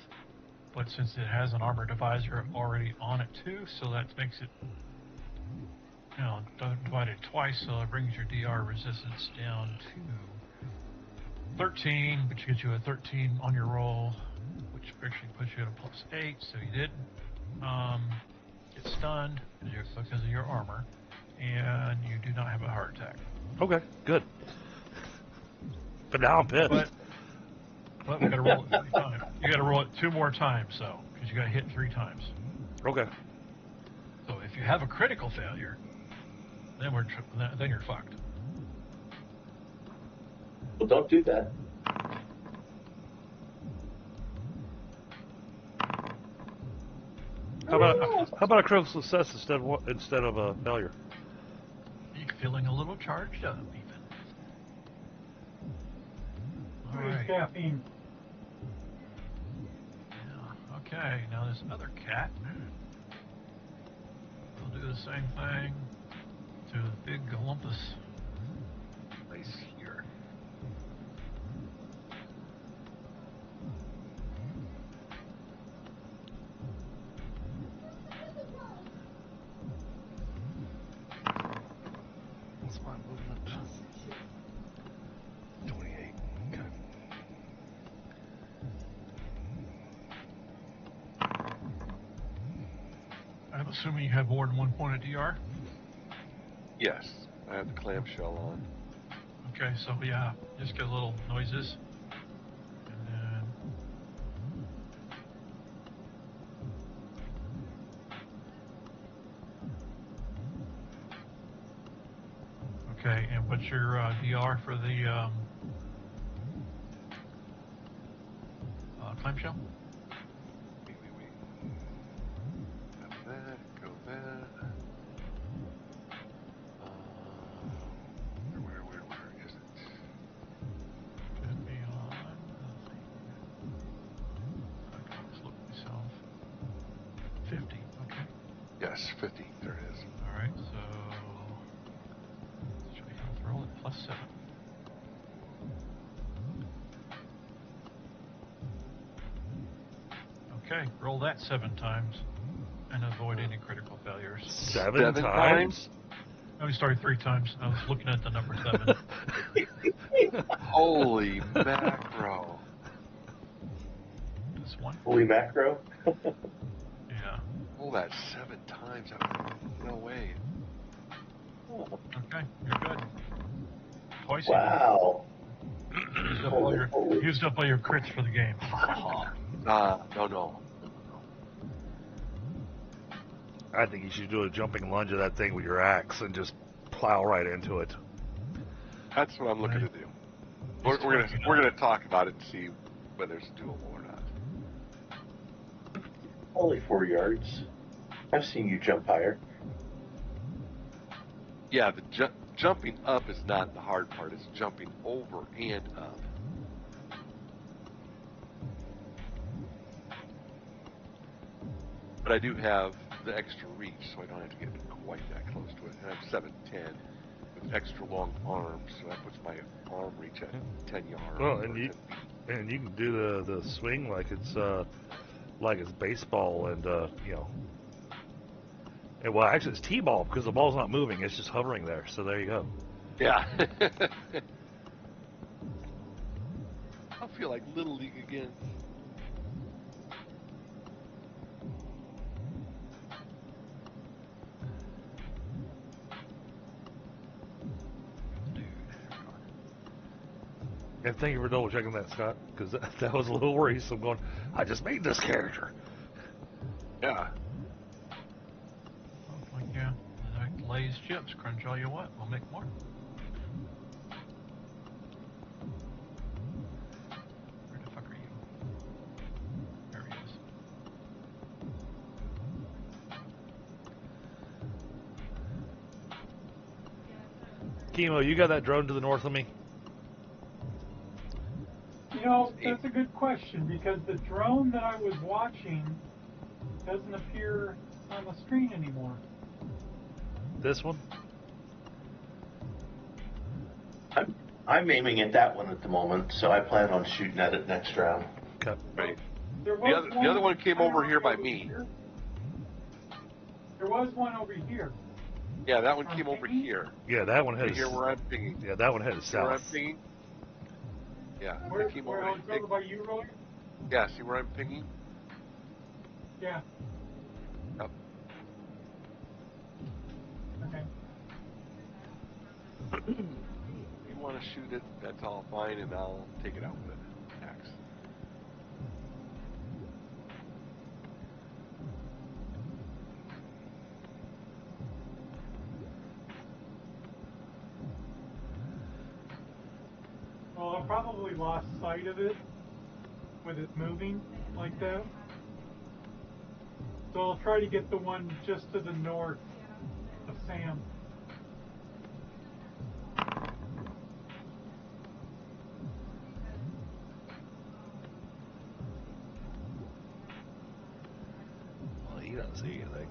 But since it has an armor divisor already on it too, so that makes it, you know, divided twice, so it brings your DR resistance down to 13, which gives you a 13 on your roll, which actually puts you at a +8, so you didn't get stunned because of your armor, and you do not have a heart attack. Okay, good. But now I'm pissed. But we gotta roll it 3 times. You gotta roll it 2 more times, though, because you got hit 3 times. Okay. So if you have a critical failure, then then you're fucked. Well, don't do that. How about a critical success instead of a failure? You're feeling a little charged up, even. All Where's right. caffeine? Yeah, okay, now this other cat. We'll do the same thing to the big Olympus. Place here. What's my movement? 28. Okay. I'm assuming you have more than 1 point of DR? Yes, I have the clamshell on. Okay, so yeah, just get little noises. And then... Okay, and what's your DR for the clamshell? Yes, 50. There it is. All right, so show you how to roll at +7. Okay, roll that 7 times and avoid any critical failures. Seven times? Oh, sorry, 3 times. I was looking at the number 7. Holy macro. This one? Holy macro. Yeah. Roll that 7 times. No way. Okay, you're good. Twice. Wow. Used up all your crits for the game. No. I think you should do a jumping lunge of that thing with your axe and just plow right into it. That's what I'm looking to do. We're gonna talk about it and see whether it's doable or not. Only 4 yards. I've seen you jump higher. Yeah, the jumping up is not the hard part. It's jumping over and up. But I do have the extra reach, so I don't have to get quite that close to it. And I'm 7'10" with extra long arms, so that puts my arm reach at 10 yards. Well, and you can do the swing like it's baseball, and and well, actually it's t-ball because the ball's not moving; it's just hovering there. So there you go. Yeah. I feel like Little League again. And thank you for double checking that, Scott, because that was a little worrisome. Going, I just made this character. Yeah. Oh, like, yeah. Like Lay's chips, crunch all you want. We'll make more. Where the fuck are you? There he is. Kemo, you got that drone to the north of me? You know, that's a good question, because the drone that I was watching doesn't appear on the screen anymore. This one? I'm aiming at that one at the moment, so I plan on shooting at it next round. Okay. Right. There was The other one came over here by me. Here. There was one over here. Yeah, that one came over here. Yeah, that one headed. Here where I'm pinging. Yeah, that one headed Where I'm south. pinging. Yeah, Where it came over. it's over by you, Roy? Yeah, see where I'm pinging? Yeah. Yep. Okay. If you want to shoot it, that's all fine, and I'll take it out with an axe. Well, I probably lost sight of it with it moving like that. So I'll try to get the one just to the north of Sam. Well, he doesn't see anything.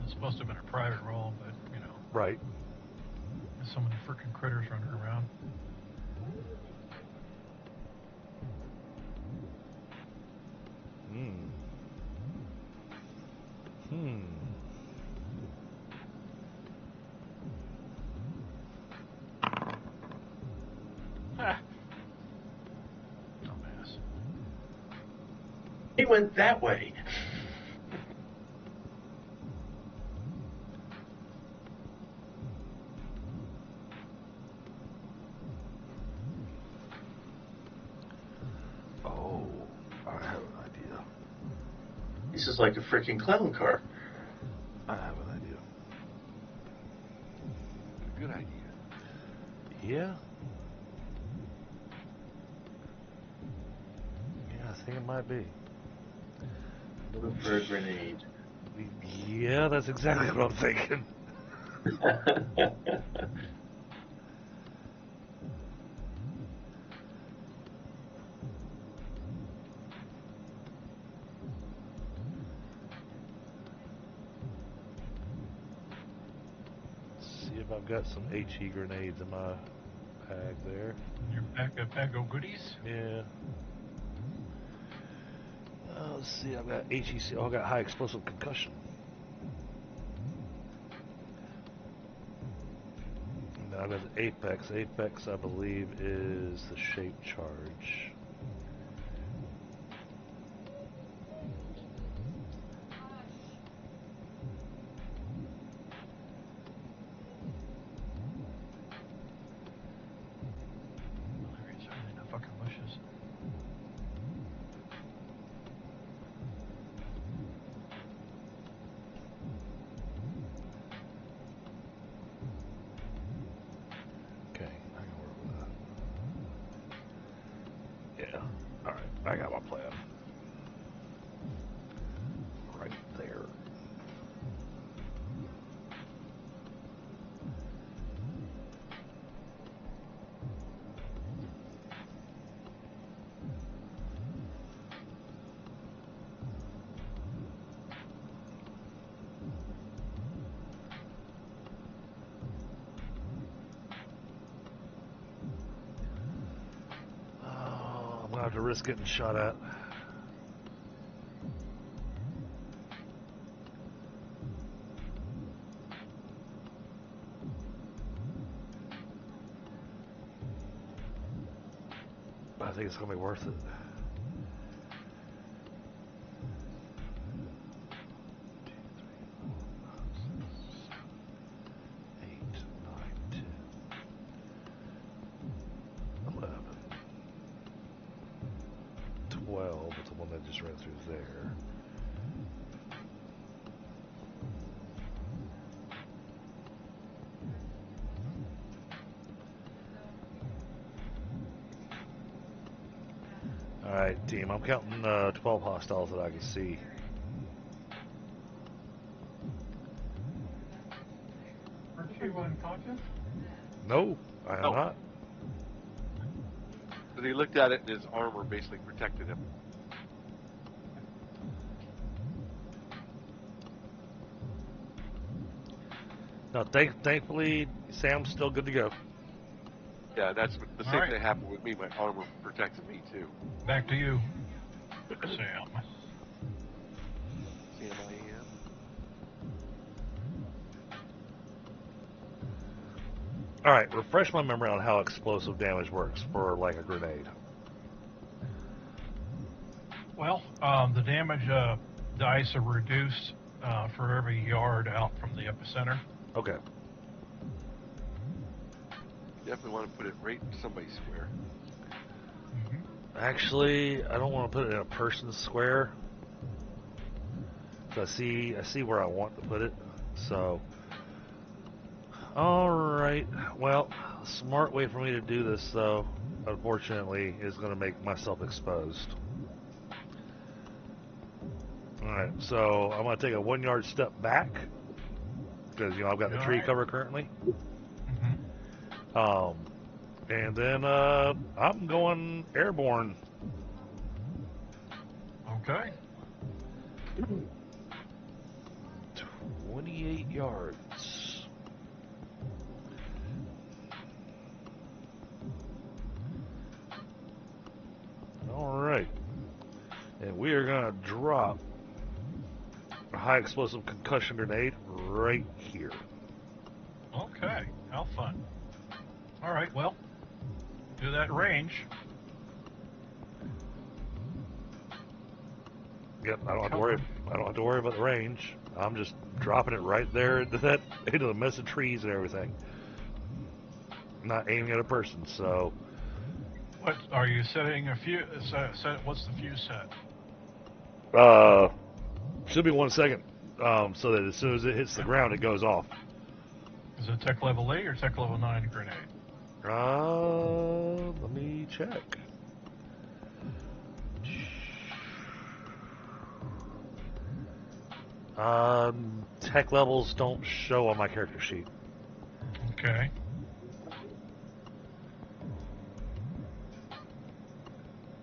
It's supposed to have been a private roll, but, you know, Right. there's so many freaking critters running around. Ah. Dumbass. He went that way. Oh, I have an idea. This is like a freaking clown car. I have an idea. Good idea. Yeah? Yeah, I think it might be. Look for a grenade. Yeah, that's exactly what I'm thinking. see if I've got some HE grenades in my bag there. Your bag of goodies? Yeah. Let's see, I've got HEC. Oh, I got high explosive concussion. Now I've got Apex. Apex, I believe, is the shape charge. I got my plan. Right there. I'm gonna have to risk getting shot at. I think it's gonna be worth it. Just ran through there. Alright, team, I'm counting 12 hostiles that I can see. Aren't you unconscious? No, I am not. But he looked at it and his armor basically protected him. No, thankfully, Sam's still good to go. Yeah, that's the same thing happened with me. My armor protected me too. Back to you, Sam. Sam, I am. Alright, refresh my memory on how explosive damage works for, like, a grenade. Well, the damage dice are reduced for every yard out from the epicenter. Okay. Definitely want to put it right in somebody's square. Actually, I don't want to put it in a person's square. So I see where I want to put it. So, alright. Well, a smart way for me to do this, though, unfortunately, is going to make myself exposed. Alright, so I'm going to take a 1 yard step back. Because, you know, I've got the tree cover currently. And then I'm going airborne. Okay. 28 yards. Alright. And we are going to drop a high explosive concussion grenade right here. Okay. How fun. All right. Well, do that range. Yep. I don't have to worry. I don't have to worry about the range. I'm just dropping it right there into the mess of trees and everything. I'm not aiming at a person. So. What are you setting a fuse? What's the fuse set? Should be 1 second. So that as soon as it hits the ground, it goes off. Is it tech level 8 or tech level 9 grenade? Let me check. Tech levels don't show on my character sheet. Okay.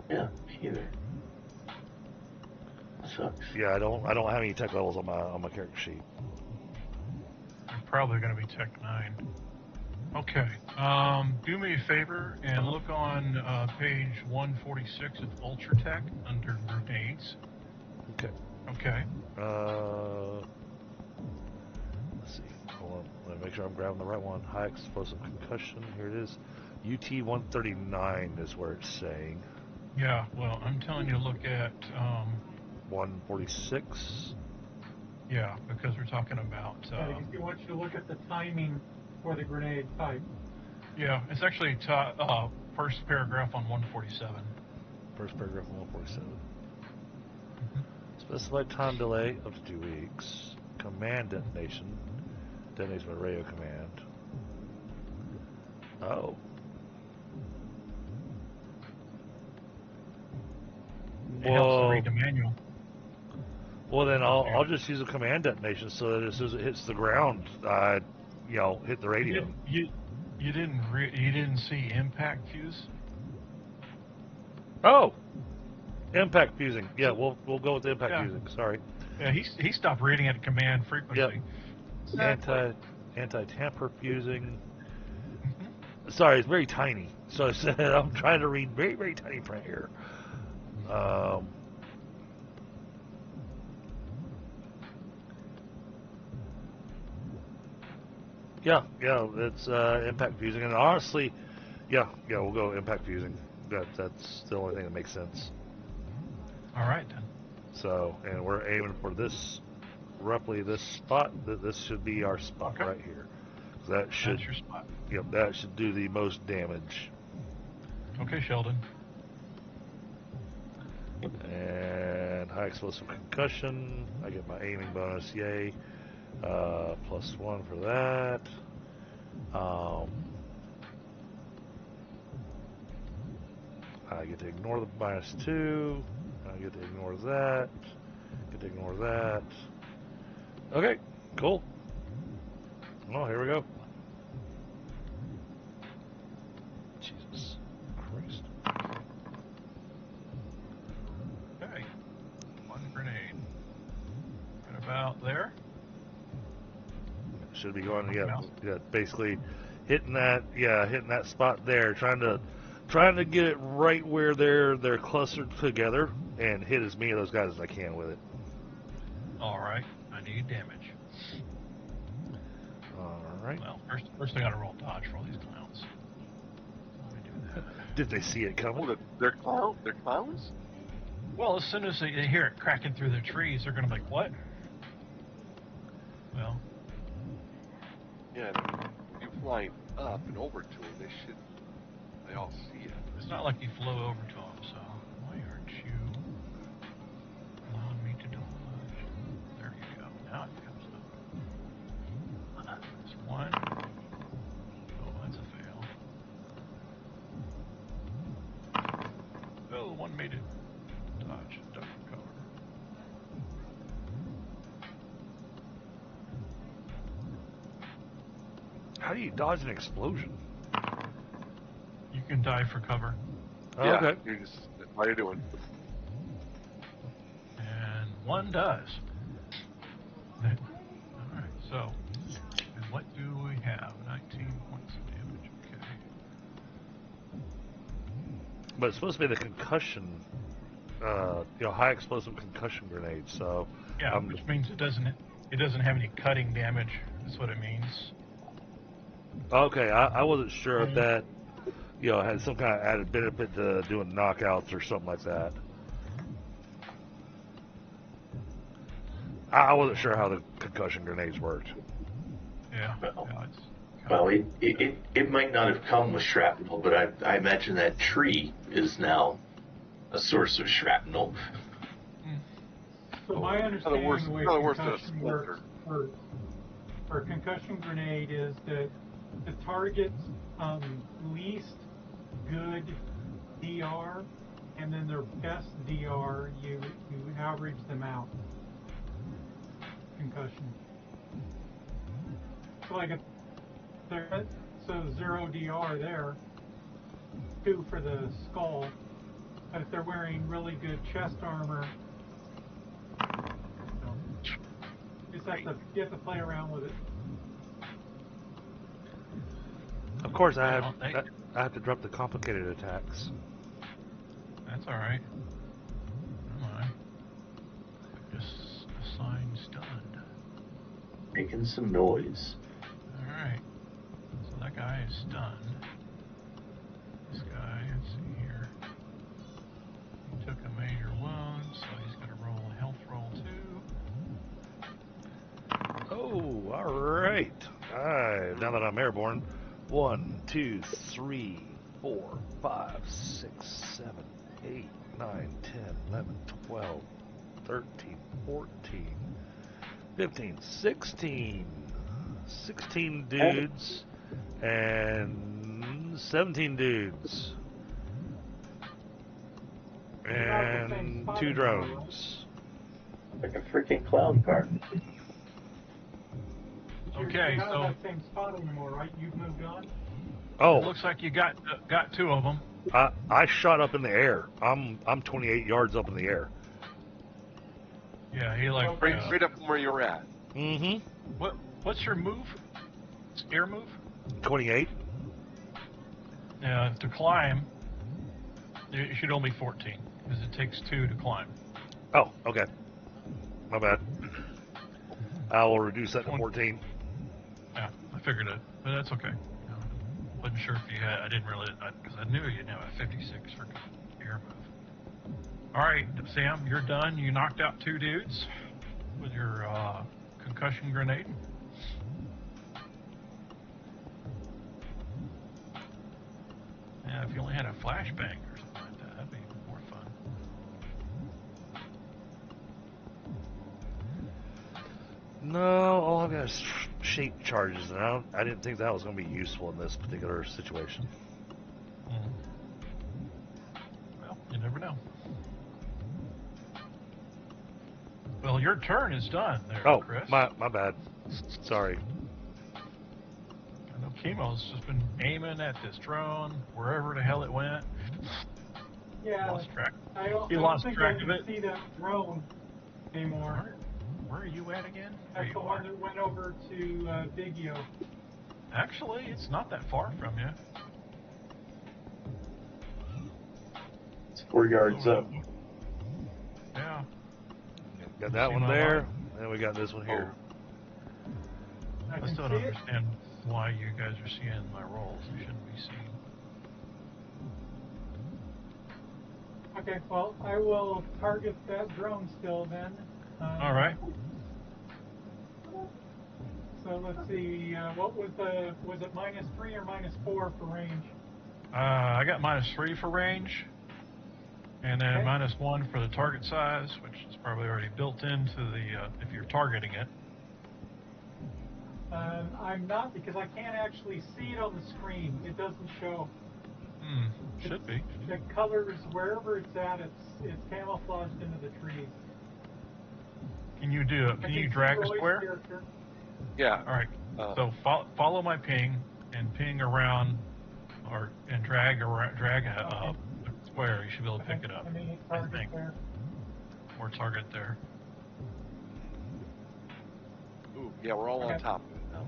Yeah, either. Sucks. Yeah, I don't have any tech levels on my character sheet. probably going to be Tech 9. Okay. Do me a favor and look on page 146 of Ultra Tech under grenades. Okay. Okay. Let's see. Hold on. Let me make sure I'm grabbing the right one. High explosive concussion. Here it is. UT 139 is where it's saying. Yeah, well, I'm telling you to look at... 146. Yeah, because we're talking about... He wants you to look at the timing for the grenade type. Yeah, it's actually first paragraph on 147. First paragraph on 147. Specified time delay up to 2 weeks. Command detonation. Detonates by radio command. Oh. It helps to read the manual. Well, then I'll just use a command detonation so that as soon as it hits the ground, hit the radio. You didn't see impact fuse? Oh, impact fusing. Yeah, we'll go with the impact fusing. Sorry. Yeah, he stopped reading at command frequency. Yep. Anti-tamper fusing. Sorry, it's very tiny. So I'm trying to read very, very tiny print here. It's impact fusing, and honestly, we'll go impact fusing. That's the only thing that makes sense. All right then. So, and we're aiming for this, roughly this spot. This should be our spot right here. That's your spot. Yep, that should do the most damage. Okay, Sheldon. And high explosive concussion. I get my aiming bonus, yay. +1 for that. I get to ignore the -2. I get to ignore that. Get to ignore that. Okay, cool. Well, here we go. Jesus Christ. Okay. One grenade. Right about there. Should be going, basically hitting that spot there, trying to get it right where they're clustered together and hit as many of those guys as I can with it. All right, I need damage. All right. Well, first I got to roll dodge for all these clowns. Let me do that. Did they see it coming? Oh, they're clowns? They're clowns? Well, as soon as they hear it cracking through the trees, they're going to be like, what? Well. Yeah, you're flying up and over to them. They all see it. It's not like you flew over to them, so why aren't you allowing me to dodge? There you go. Now it comes up. There's one. Oh, that's a fail. Oh, one made it dodge. Duck cover. How do you dodge an explosion? You can dive for cover. Oh, yeah, okay. that's what you're doing. And one does. Alright, so, and what do we have? 19 points of damage, okay. But it's supposed to be the concussion, high explosive concussion grenade, so... Yeah, which means it doesn't have any cutting damage, that's what it means. Okay, I wasn't sure if that, had some kind of added benefit to doing knockouts or something like that. I wasn't sure how the concussion grenades worked. Yeah. Well, it might not have come with shrapnel, but I imagine that tree is now a source of shrapnel. So my understanding of the way concussion works worse for a concussion grenade is that the target's least good DR, and then their best DR, you average them out. Concussion. So like so 0 DR there, 2 for the skull. But if they're wearing really good chest armor, you have to play around with it. Of course, I Well, have to drop the complicated attacks. That's all right. Never mind. Just assign stunned. Making some noise. All right. So that guy is stunned. This guy, let's see here. He took a major wound, so he's going to roll a health roll too. Oh, all right. Now that I'm airborne, 1, 2, 3, 4, 5, 6, 7, 8, 9, 10, 11, 12, 13, 14, 15, 16. 16 dudes and 17 dudes. And 2 drones. Like a freaking clown car. Okay, You're not so in that same spot anymore, right? You've moved on. it Oh, looks like you got 2 of them. I shot up in the air. I'm 28 yards up in the air. Yeah, he like Right up from where you were at. Mm-hmm. What's your move? Air move? 28. To climb, it should only be 14 because it takes 2 to climb. Oh, okay. My bad. I will reduce that to 14. Yeah, I figured it, but that's okay. Wasn't sure if you had. I didn't really, because I knew you didn't have a 56 for air move. All right, Sam, you're done. You knocked out 2 dudes with your concussion grenade. Yeah, if you only had a flashbang or something like that, that'd be more fun. No, all I've got is shape charges, and I didn't think that was going to be useful in this particular situation. Well, you never know. Well, your turn is done there, Oh, Chris. my bad. Sorry. I know Kemo's just been aiming at this drone wherever the hell it went. Yeah. Lost track. I don't lost think track I of can it. see that drone anymore. Where are you at again? There That's you the one are. that went over to Biaggio. Actually, it's not that far from you. It's 4 yards up. Yeah. Got that See one my there, line? and we got this one here. I I can still see don't it. understand why you guys are seeing my rolls. You shouldn't be seeing. Okay, well, I will target that drone still then. All right. So let's see, what was it -3 or -4 for range? I got -3 for range, and then Okay. -1 for the target size, which is probably already built into the if you're targeting it. I'm not, because I can't actually see it on the screen. It doesn't show. Should be. The colors, wherever it's at, it's camouflaged into the trees. Can you do it? Can you drag a square? Character. Yeah. All right. So follow my ping and ping around, and drag a square. You should be able to pick it up. I mean, I target think. there. Or target there. Ooh, yeah, we're all on Okay. top of it now.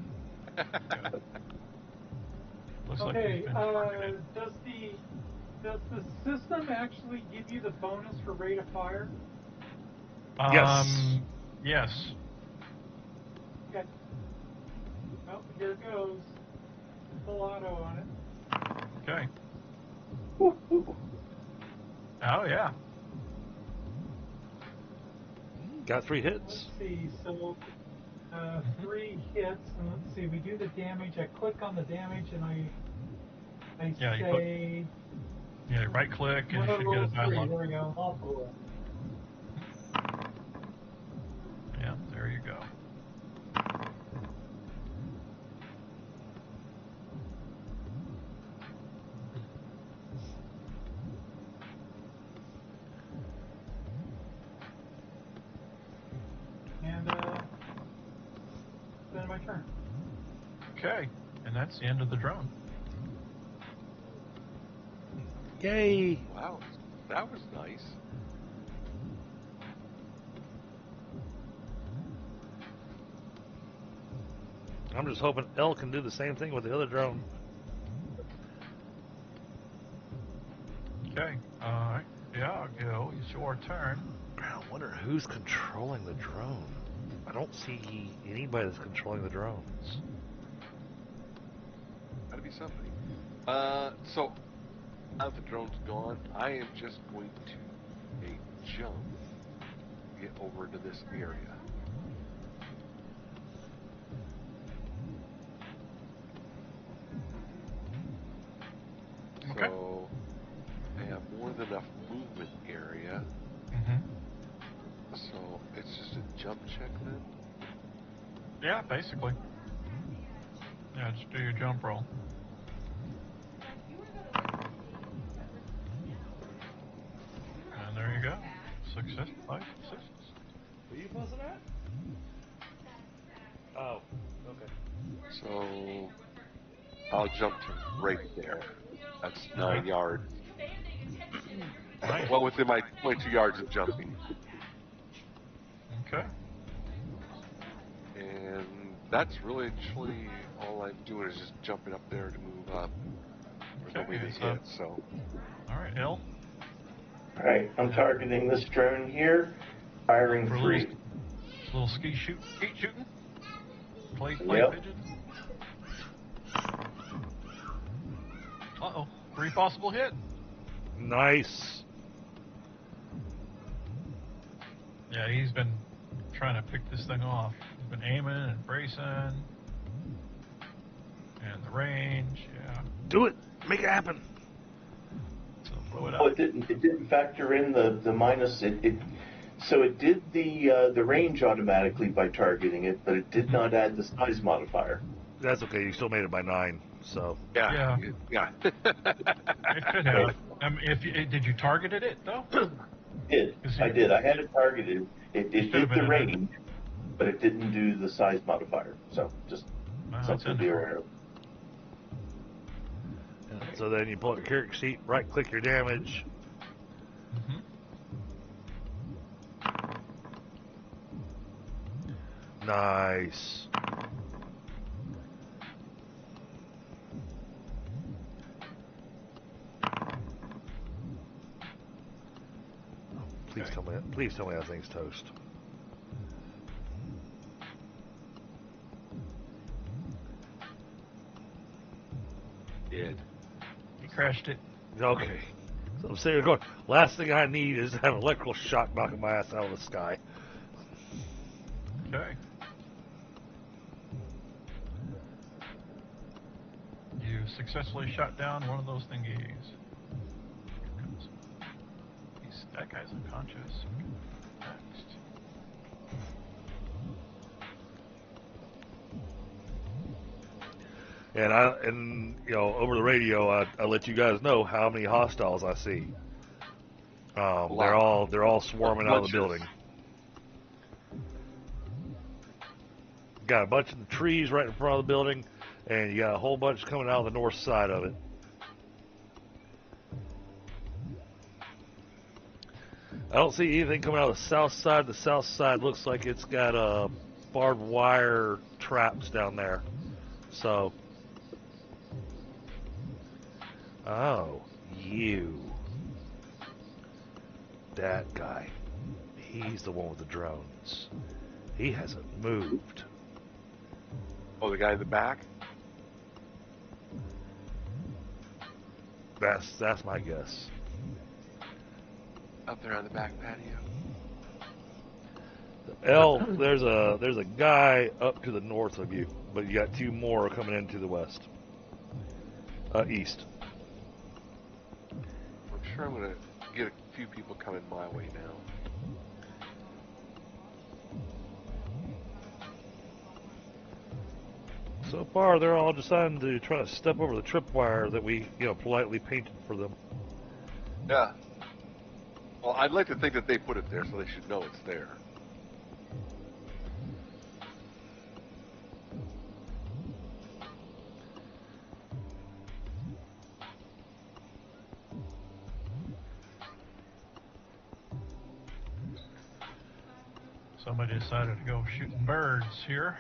Looks like Okay, you've been targeted. does the system actually give you the bonus for rate of fire? Yes. Yes. Okay. Well, here goes. Full auto on it. Okay. Ooh, ooh. Oh yeah. Got 3 hits. Let's see, so 3 hits, and let's see, we do the damage. I click on the damage and I Yeah, you say. Yeah, right click and you should get a dialogue. There we go. Awful. Yeah, there you go. And then my turn. Okay, and that's the end of the drone. Yay! Wow, that was nice. I'm just hoping Elle can do the same thing with the other drone. Okay. Alright. Biaggio, it's your turn. I wonder who's controlling the drone. I don't see anybody that's controlling the drones. Gotta be somebody. So, now that the drone's gone, I am just going to a jump to get over to this area. Okay. So, I have more than enough movement area. Mm-hmm. So, it's just a jump check then? Yeah, basically. Yeah, just do your jump roll. And there you go. Success. 5 successes. Are you buzzing at? Oh, okay. So, I'll jump to right there. That's 9 yards. Nice. Well, within my 22 yards of jumping. Okay. And that's really actually all I'm doing is just jumping up there to move up. There's no way to Okay, hit, so. Alright, L. Alright, I'm targeting this drone here, firing For a 3. little skeet shooting. Play Yep. pigeon. Uh-oh. 3 possible hit. Nice. Yeah, he's been trying to pick this thing off. He's been aiming and bracing. And the range, yeah. Do it. Make it happen. So blow it Oh, up. it didn't factor in the minus. So it did the range automatically by targeting it, but it did not add the size modifier. That's okay. You still made it by 9. So Yeah. It could have. Did you target it though? I did. I had it targeted. It Should've did been the in range, but it didn't do the size modifier. So just That's something to be aware of. So then you pull up your character sheet, right click your damage. Nice. Please tell me that thing's toast. Did. You crashed it. Okay. So I'm sitting there going, last thing I need is to have an electrical shock knocking my ass out of the sky. Okay. You successfully shot down one of those thingies. That guy's unconscious. Next. And you know, over the radio, I let you guys know how many hostiles I see. They're all swarming out of the building. Got a bunch of the trees right in front of the building, and you got a whole bunch coming out of the north side of it. I don't see anything coming out of the south side. The south side looks like it's got barbed wire traps down there. So, oh, you. That guy. He's the one with the drones. He hasn't moved. Oh, the guy in the back? That's my guess. Up there on the back patio. L, there's a guy up to the north of you, but you got 2 more coming into the west. East. I'm sure I'm going to get a few people coming my way now. So far, they're all deciding to try to step over the tripwire that we, politely painted for them. Yeah. Well, I'd like to think that they put it there, so they should know it's there. Somebody decided to go shooting birds here.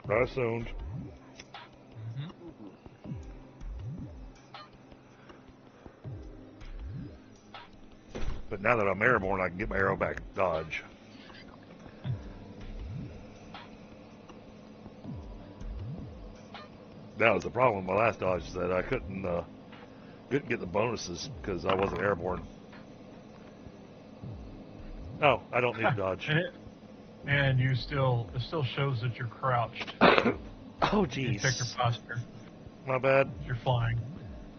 I assumed. But now that I'm airborne, I can get my arrow back dodge. That was the problem with my last dodge, that I couldn't get the bonuses because I wasn't airborne. Oh, I don't need to dodge. And it still shows that you're crouched. Oh, You jeez. check your posture. My bad. You're flying.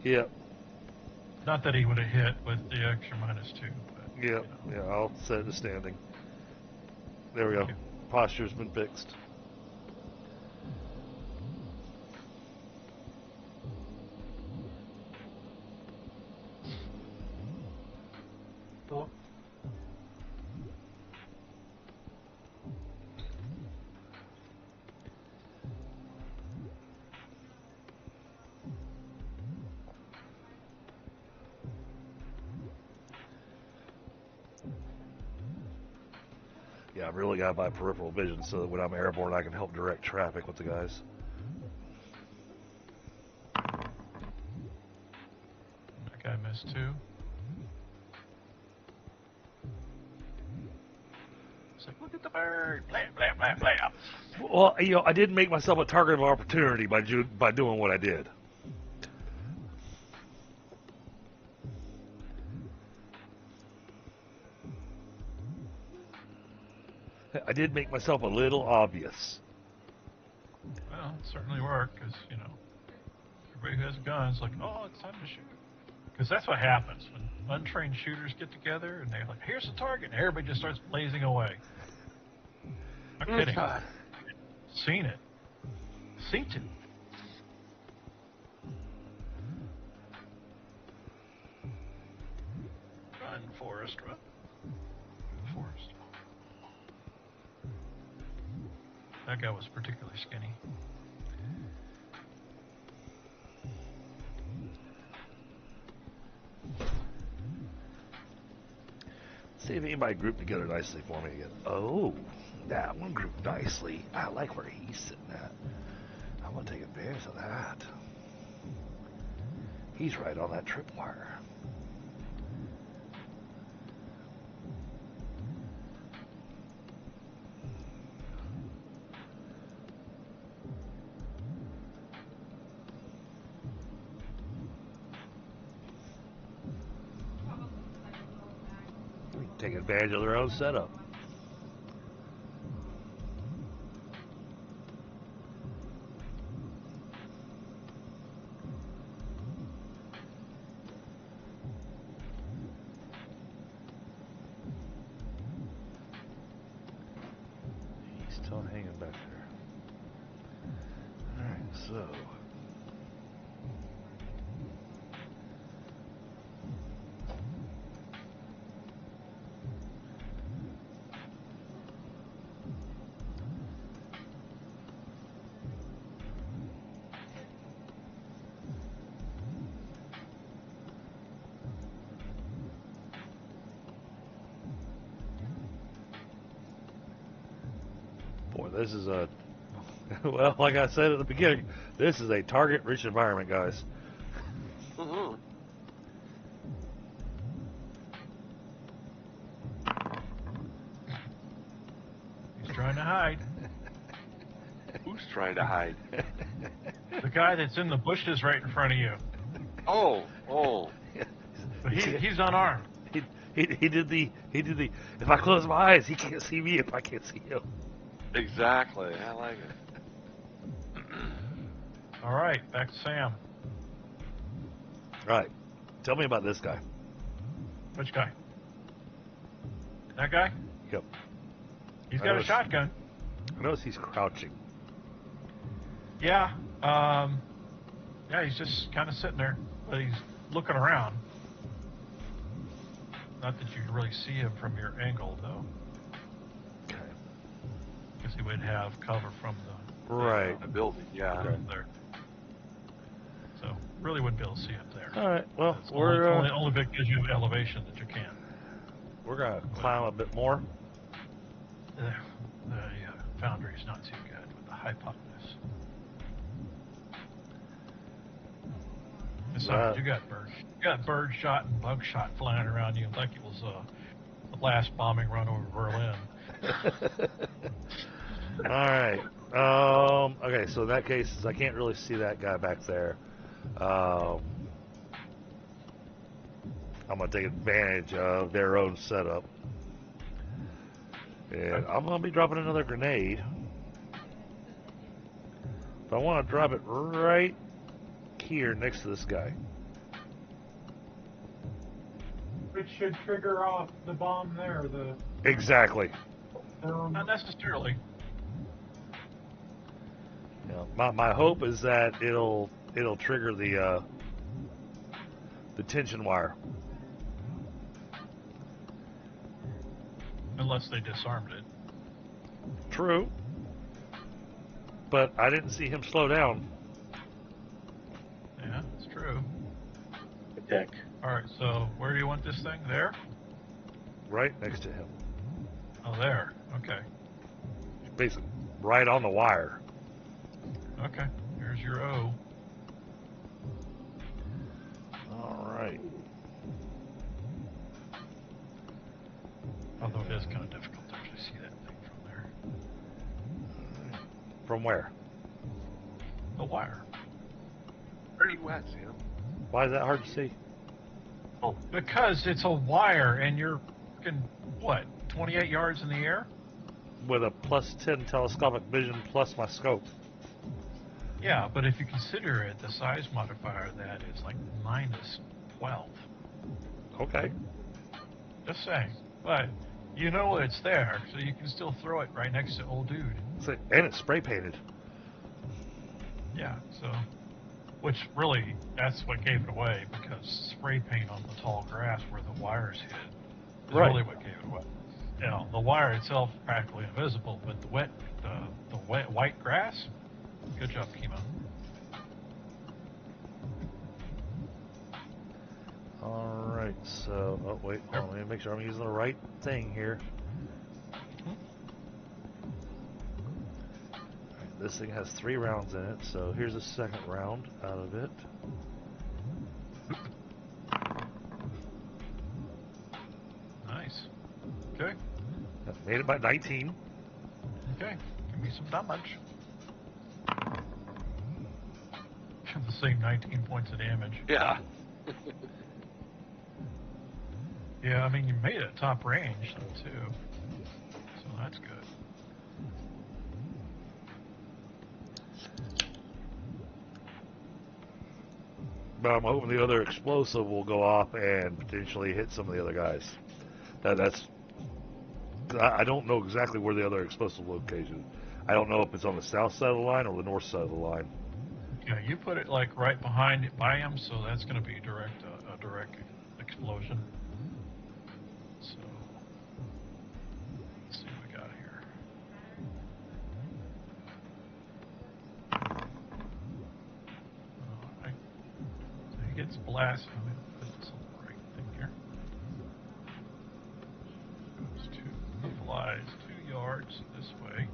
Yep. Not that he would have hit with the extra -2. But, Yep. Yeah, I'll set it to standing. There we go. Posture's been fixed. Well, Yeah, I've really got to buy peripheral vision so that when I'm airborne, I can help direct traffic with the guys. That guy missed 2. It's like, look at the bird. Blam, blam, blam, blam. Well, you know, I didn't make myself a target of opportunity by doing what I did. I did make myself a little obvious. Well, it certainly worked because, you know, everybody who has a gun is like, oh, it's time to shoot. Because that's what happens when untrained shooters get together and they're like, here's the target, and everybody just starts blazing away. Not kidding. Seen it. Seen it. Run, Forrest, run. Forrest. That guy was particularly skinny. See if anybody grouped together nicely for me again. Oh, that one grouped nicely. I like where he's sitting at. I'm going to take advantage of that. He's right on that tripwire. Take advantage of their own setup. He's still hanging back there. Alright, so boy, this is a, well, like I said at the beginning, this is a target-rich environment, guys. Mm-hmm. He's trying to hide. Who's trying to hide? The guy that's in the bushes right in front of you. Oh. But he's unarmed. He did the, if I close my eyes, he can't see me if I can't see him. Exactly. I like it. All right, back to Sam. Right. Tell me about this guy. Which guy? That guy? Yep. He's got a shotgun. I notice he's crouching. Yeah. Yeah, he's just kind of sitting there, but he's looking around. Not that you can really see him from your angle, though. Okay. Because he would have cover from the Right. The building, yeah. there. So really wouldn't be able to see up there. All right. Well, It's we're only bit gives you elevation that you can. we're gonna climb a bit more. The foundry is not too good with the hypotenuse. Besides, you got bird shot and bug shot flying around you like it was the last bombing run over Berlin. All right. Okay, so in that case, I can't really see that guy back there. I'm going to take advantage of their own setup. And I'm going to be dropping another grenade. But I want to drop it right here next to this guy. Which should trigger off the bomb there. Exactly. Not necessarily. You know, my hope is that it'll trigger the tension wire. Unless they disarmed it. True. But I didn't see him slow down. Yeah, it's true. Attack. Alright, so where do you want this thing? There? Right next to him. Oh, there. Okay. Basically, right on the wire. Okay. Here's your O. All right. Although it is kind of difficult to actually see that thing from there. From where? The wire. Where are you at, Sam? Why is that hard to see? Oh, because it's a wire and you're fucking, what, 28 yards in the air? With a +10 telescopic vision plus my scope. Yeah, but if you consider it, the size modifier of that is like -12. Okay. Just saying. But you know it's there, so you can still throw it right next to old dude. And it's spray painted. Yeah, so... Which really, that's what gave it away, because spray paint on the tall grass where the wires hit is really what gave it away. You know, the wire itself is practically invisible, but the wet white grass, good job, Kemo. All right, so, oh wait, hold on, let me make sure I'm using the right thing here. This thing has 3 rounds in it, so here's a second round out of it. Nice. Okay. That made it by 19. Okay. Give me some damage. The same 19 points of damage. Yeah. Yeah, I mean, you made it top range, though, too. So that's good. But I'm hoping the other explosive will go off and potentially hit some of the other guys. I don't know exactly where the other explosive location. I don't know if it's on the south side of the line or the north side of the line. Yeah, you put it like right behind it by him, so that's going to be a direct explosion. So let's see what we got here. All right, so he gets blasted. Let me put this on the right thing here. He flies 2 yards this way.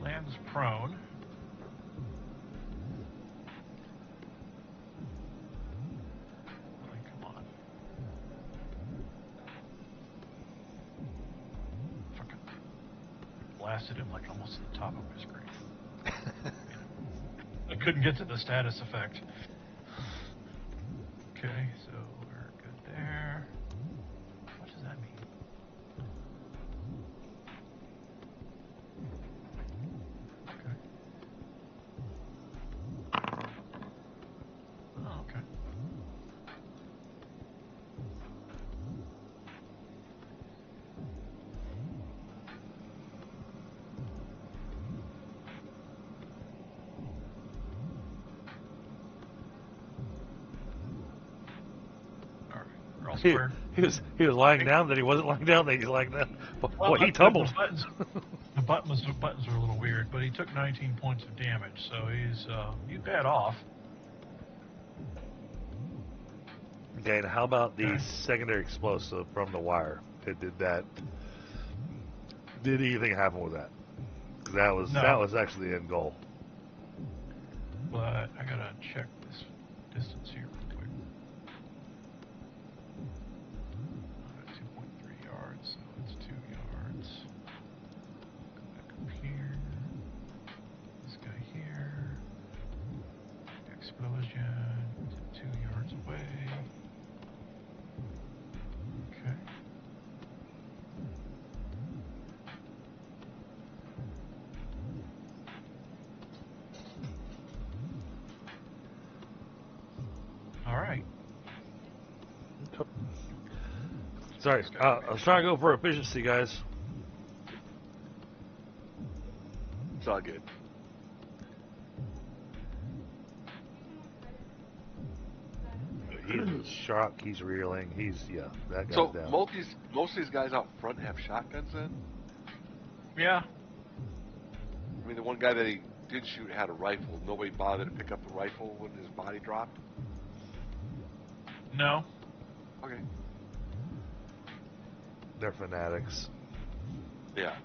Lands prone. Come on. Fucking blasted him like almost to the top of my screen. I couldn't get to the status effect. Okay, so we're good there. What does that mean? Okay. Oh, okay. He was lying down, then he wasn't lying down, then he's lying down. Boy, he tumbled. The buttons were a little weird, but he took 19 points of damage, so he's bad off. Okay, and how about the secondary explosive from the wire? Did that did anything happen with that? 'Cause that was actually the end goal. But I gotta check this distance here real quick. 2.3 yards, so it's 2 yards. Go back up here. This guy here. Explosion. 2 yards away. Okay. All right. Sorry, I was trying to go for efficiency, guys. It's all good. He's shocked. He's reeling. That guy's So down. most of these guys out front have shotguns then? Yeah. I mean, the one guy that he did shoot had a rifle. Nobody bothered to pick up the rifle when his body dropped? No. Okay. They're fanatics. Yeah.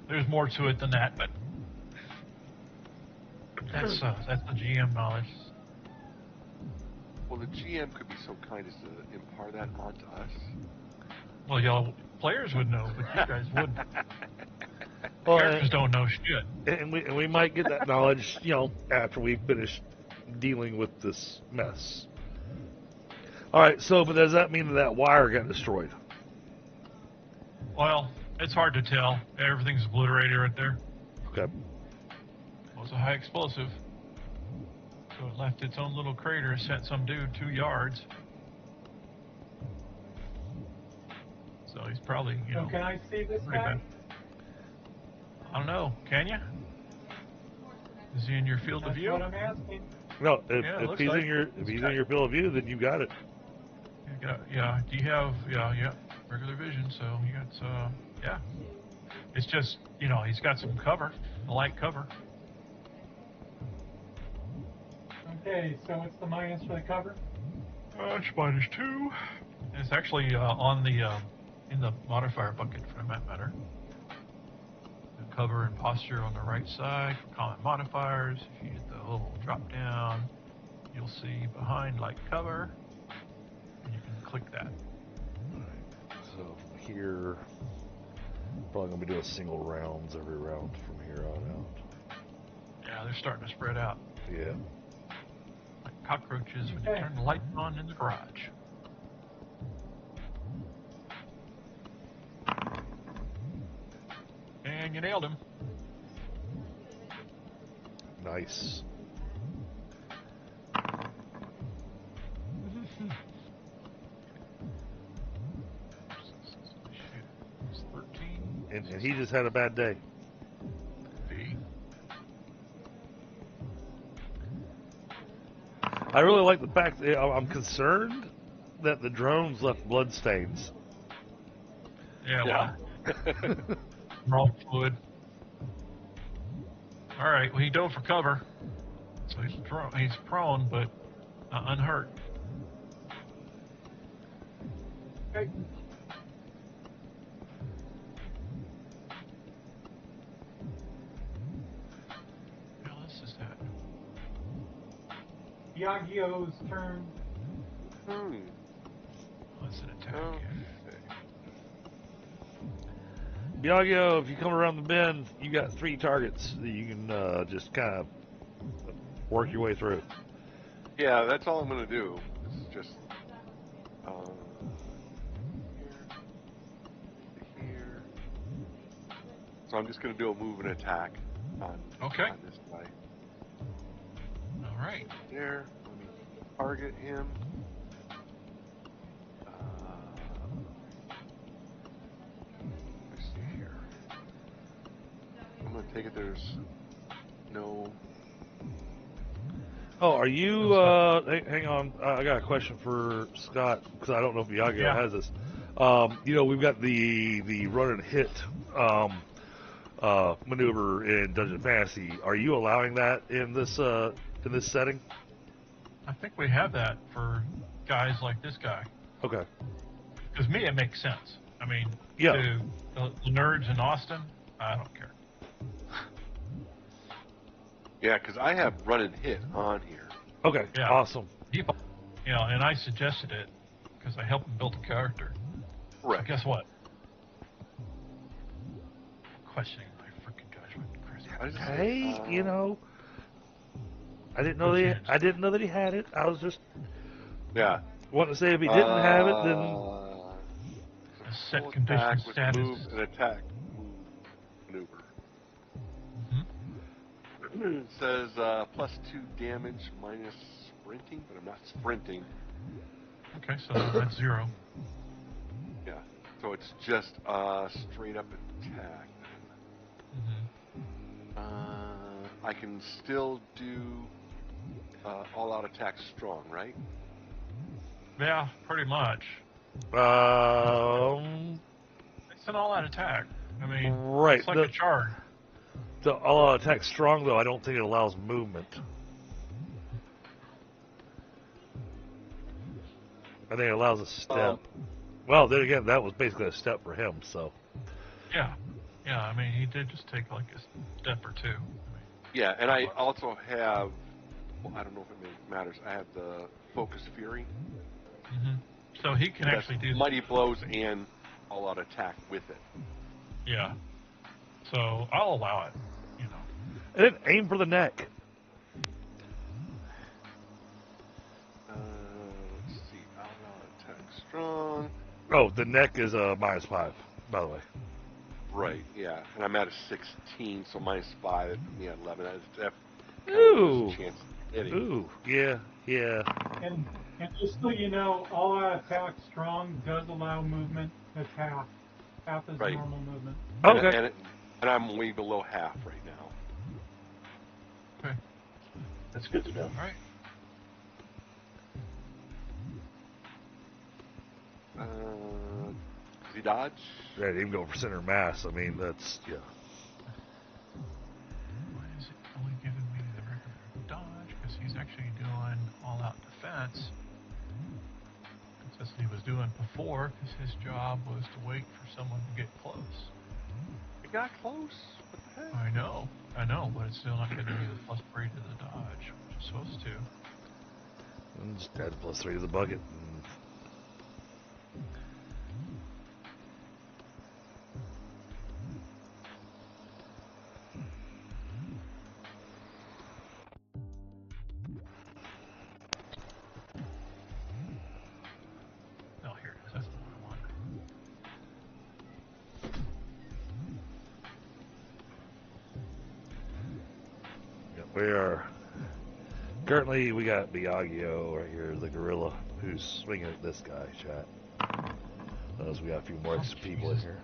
There's more to it than that, but that's the GM knowledge. Well, the GM could be so kind as to impart that onto us. Well, y'all players would know, but you guys wouldn't. Well, Characters don't know shit. and we might get that knowledge, after we finish dealing with this mess. All right. So, but does that mean that wire got destroyed? Well, it's hard to tell. Everything's obliterated right there. Okay. It was a high explosive. So it left its own little crater, sent some dude 2 yards. So he's probably, So can I see this pretty guy? bad. I don't know. Can you? Is he in your field of That's view? what I'm asking. No, Yeah, it if looks he's like in your field of view, then you got it. Yeah. Do you have regular vision? So you got yeah. It's just he's got some cover, a light cover. Okay, so what's the minus for the cover? It's -2. It's actually on the in the modifier bucket for that matter. The cover and posture on the right side for common modifiers. If you hit the little drop down, you'll see behind light cover, and you can click that. So from here, probably gonna be doing single rounds every round from here on out. Yeah, they're starting to spread out Yeah. like cockroaches when you Okay. turn the light on in the garage. And you nailed him. Nice. It's 13. And he just had a bad day. B. I really like the fact that I'm concerned that the drones left bloodstains. Yeah, Yeah. well, raw fluid. All right, well, he dove for cover, so he's prone, but unhurt. Okay. What else is that? Biaggio's turn. What's an attack? Okay. Biaggio, if you come around the bend, you got 3 targets that you can just kind of work your way through. Yeah, that's all I'm going to do. It's just here. So I'm just going to do a move and attack on this guy. All right. There. Let me target him. Let's see here. I'm going to take it there's no... Oh, are you? Hang on. I got a question for Scott because I don't know if Biaggio has this. We've got the run and hit maneuver in Dungeon Fantasy. Are you allowing that in this setting? I think we have that for guys like this guy. Okay. Because me, it makes sense. I mean, Yeah. to The nerds in Austin, I don't care. Yeah, because I have run and hit on here. Okay, Yeah. awesome. People, and I suggested it because I helped him build a character. Right. So guess what? Questioning my freaking judgment, Chris. I was just Hey, saying, I didn't know that he had it. I was just Yeah. wanting to say if he didn't have it, then A set full condition attack with status. move and attack maneuver. Mhm. It says +2 damage minus sprinting, but I'm not sprinting. Okay, so that's 0. Yeah. So it's just straight up attack. Mm-hmm. I can still do all-out attack strong, right? Yeah, pretty much. It's an all-out attack. I mean, right. it's like a charge. The all-out attack strong, though, I don't think it allows movement. I think it allows a step. Well, then again, that was basically a step for him, so. Yeah. Yeah, I mean, he did just take like a step or two. Yeah, and I also have, well, I don't know if it matters, I have the Focus Fury. Mm-hmm. So he can That's actually do Mighty Blows and all-out attack with it. Yeah. So I'll allow it, And then aim for the neck. Let's see, all-out attack strong. Oh, the neck is -5, by the way. Right, yeah. And I'm at a 16, so -5, it put me at 11. That's Ooh. a chance of hitting. Ooh, yeah. And just so you know, all-out attack strong does allow movement that's half. Half is Right. normal movement. Okay. And I'm way below half right now. Okay. That's good to know. All right. Does he dodge? Yeah, even go for center mass. I mean, that's, yeah. Why is it only giving me the regular dodge? Because he's actually doing all-out defense. That's what he was doing before, because his job was to wait for someone to get close. He got close. What the heck? I know, but it's still not giving me the +3 to the dodge, which it's supposed to. And just add +3 to the bucket. Oh, here it is. That's the one I want. Yeah, we are. Currently, we got Biaggio right here, the gorilla, who's swinging at this guy, chat. Notice we got a few more extra people in here.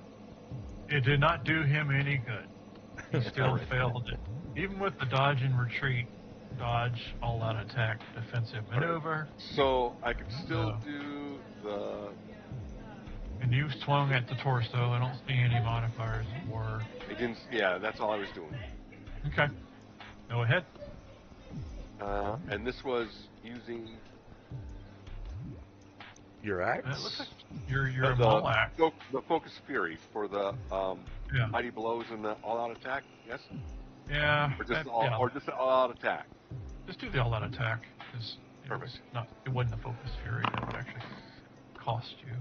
It did not do him any good. He still failed it. Even with the dodge and retreat, dodge, all-out attack, defensive maneuver. So I could still do the... And you swung at the torso. I don't see any modifiers or... It didn't, yeah, that's all I was doing. Okay. Go ahead. And this was using... Your It axe? looks like you're a the, mall act. the Focus Fury for the Yeah. Mighty Blows and the all-out attack, yes? Yeah. Or just, yeah. or just the all-out attack? Just do the all-out attack. Because Perfect. It wasn't the Focus Fury that would actually cost you.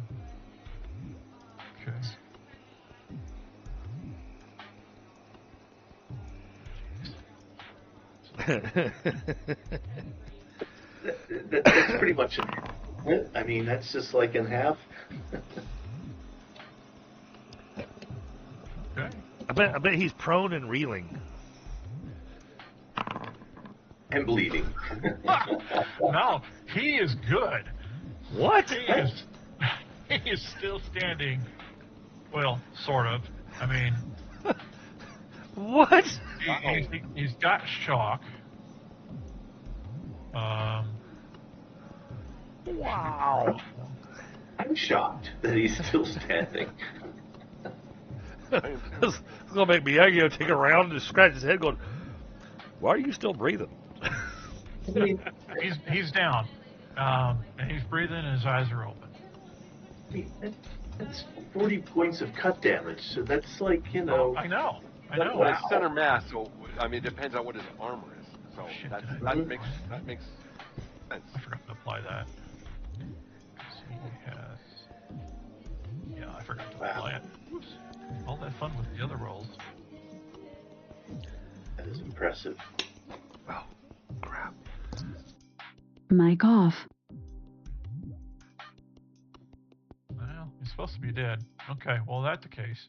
Okay. That's pretty much it. I mean, that's just like in half. Okay. I bet he's prone and reeling. And bleeding. No, he is good. What? He is still standing. Well, sort of. I mean, What? he's got shock. Wow. I'm shocked that he's still standing. This is going to make Biaggio take a round and scratch his head going, why are you still breathing? I mean, He's down. And he's breathing and his eyes are open. That's 40 points of cut damage. So that's like, you know. Oh, I know. Well, Wow. it's center mass, so I mean, it depends on what his armor is. So Shit, that did I- makes sense. I forgot to apply that. 'Cause he has. Yeah, I forgot to apply it. Whoops. All that fun with the other rolls. That is impressive. Oh, crap. Mic off. Well, he's supposed to be dead. Okay, well, that's the case.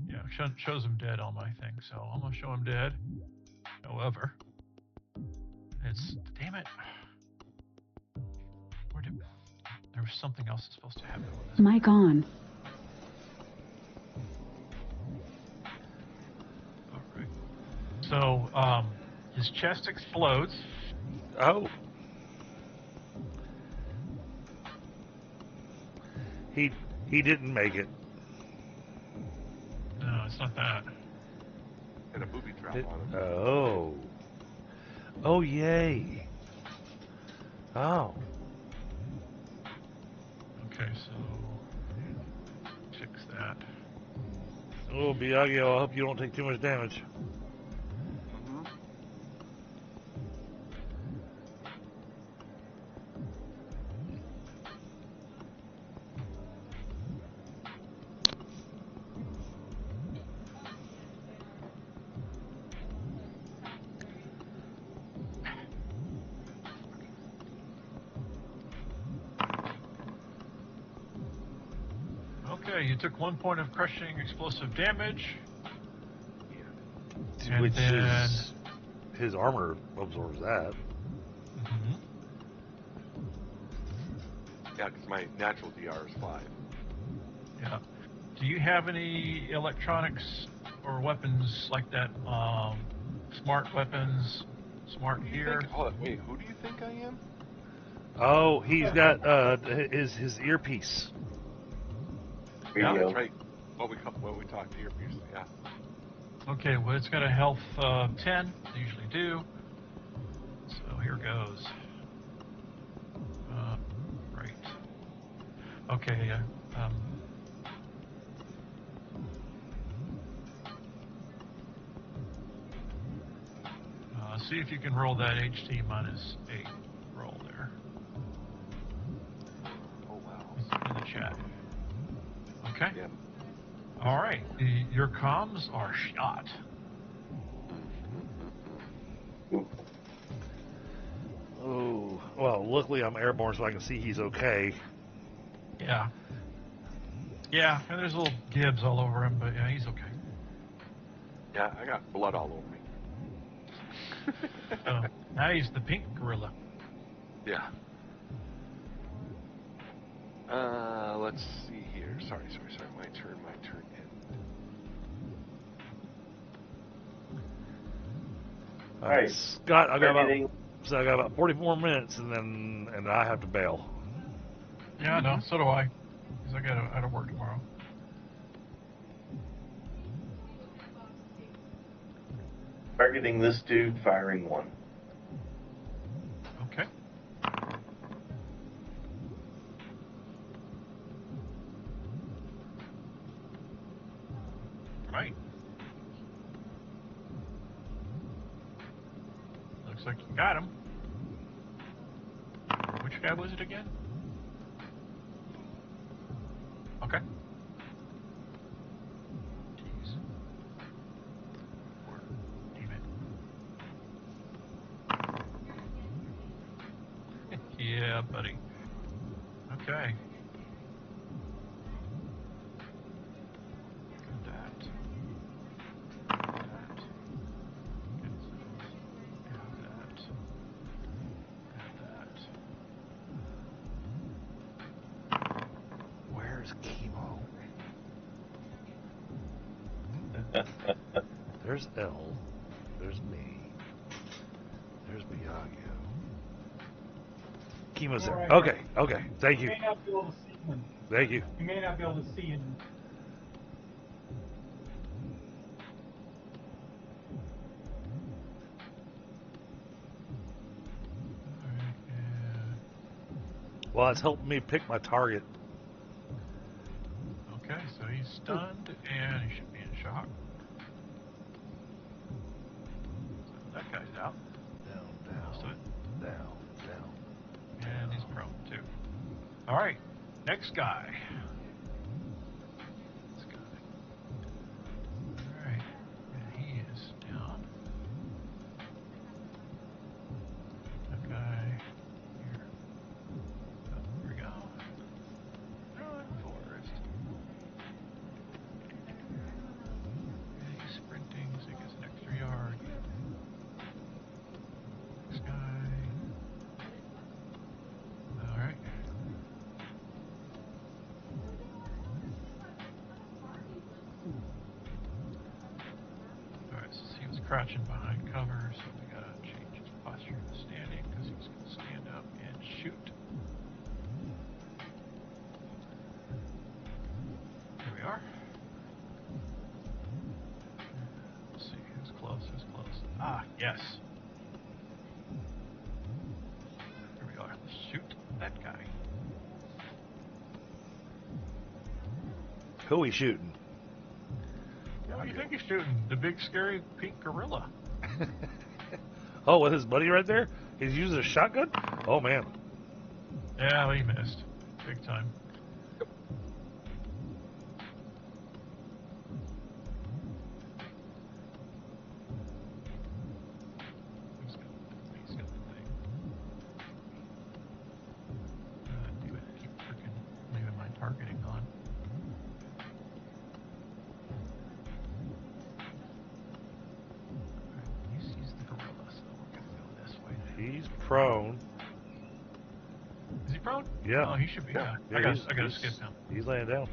Yeah, shows him dead on my thing, so I'm gonna show him dead. However, it's damn it. There was something else that's supposed to happen with this. Mic on. All right. So, his chest explodes. Oh. He didn't make it. No, it's not that. And a booby trap It- on him. oh. Oh, yay. Oh. Okay, so fix that. Oh, Biaggio, I hope you don't take too much damage. Mm-hmm. Okay, you took 1 point of crushing explosive damage. And Which then is his armor absorbs that. Mhm. Yeah, because my natural DR is 5. Yeah. Do you have any electronics or weapons like that? Smart weapons, smart gear. Hold on, wait, who do you think I am? Oh, he's got his earpiece. Yeah, Radio. That's right. What we talked to earpiece. Yeah. Okay, well, it's got a health 10. They usually do. So here goes. Right. Okay. See if you can roll that HT -8 roll there. Oh wow. It's in the chat. Okay. Yeah. All right. Your comms are shot. Oh, well, luckily I'm airborne so I can see he's okay. Yeah. Yeah, and there's little gibs all over him, but yeah, he's okay. Yeah, I got blood all over me. So now he's the pink gorilla. Yeah. Let's see here. Sorry. My turn. All right, Scott, I got Targeting. about 44 minutes, and I have to bail. Yeah, I know. So do I. Because I gotta work tomorrow. Targeting this dude, firing 1. Okay. Right. Looks like you got him. Which guy was it again? Okay. Jeez. Damn it. Yeah, buddy. Okay. Got that. Got that. Got that. Where's Kemo? There's L. There's me. There's Biaggio. Kemo's there. Alright. Okay. Thank You you. may not be able to see him. Thank you. You may not be able to see him. Well, it's helping me pick my target. stunned, and he should be in shock. So that guy's out. Most of it. Down. And he's prone too. Alright, next guy. Alright, and he is down. That guy here. Oh, here we go. Run, Forrest. And he's sprinting, so he gets an extra yard. Next guy. Alright. Alright, so he was crouching behind cover, so we gotta change his posture to standing, because he was gonna stand up and shoot. Here we are. Let's see, who's close, Ah, yes. Here we are, let's shoot that guy. Who we shooting? What do you think he's shooting? The big scary pink gorilla. Oh, with his buddy right there? He's using a shotgun? Oh, man. Yeah, he missed. Big time. He's got the thing. Do it. Keep freaking leaving my targeting on. He sees the gorilla, so we're gonna go this way. He's prone. Is he prone? Yeah. Oh, he should be. Yeah. Yeah, I gotta skip him. He's laying down.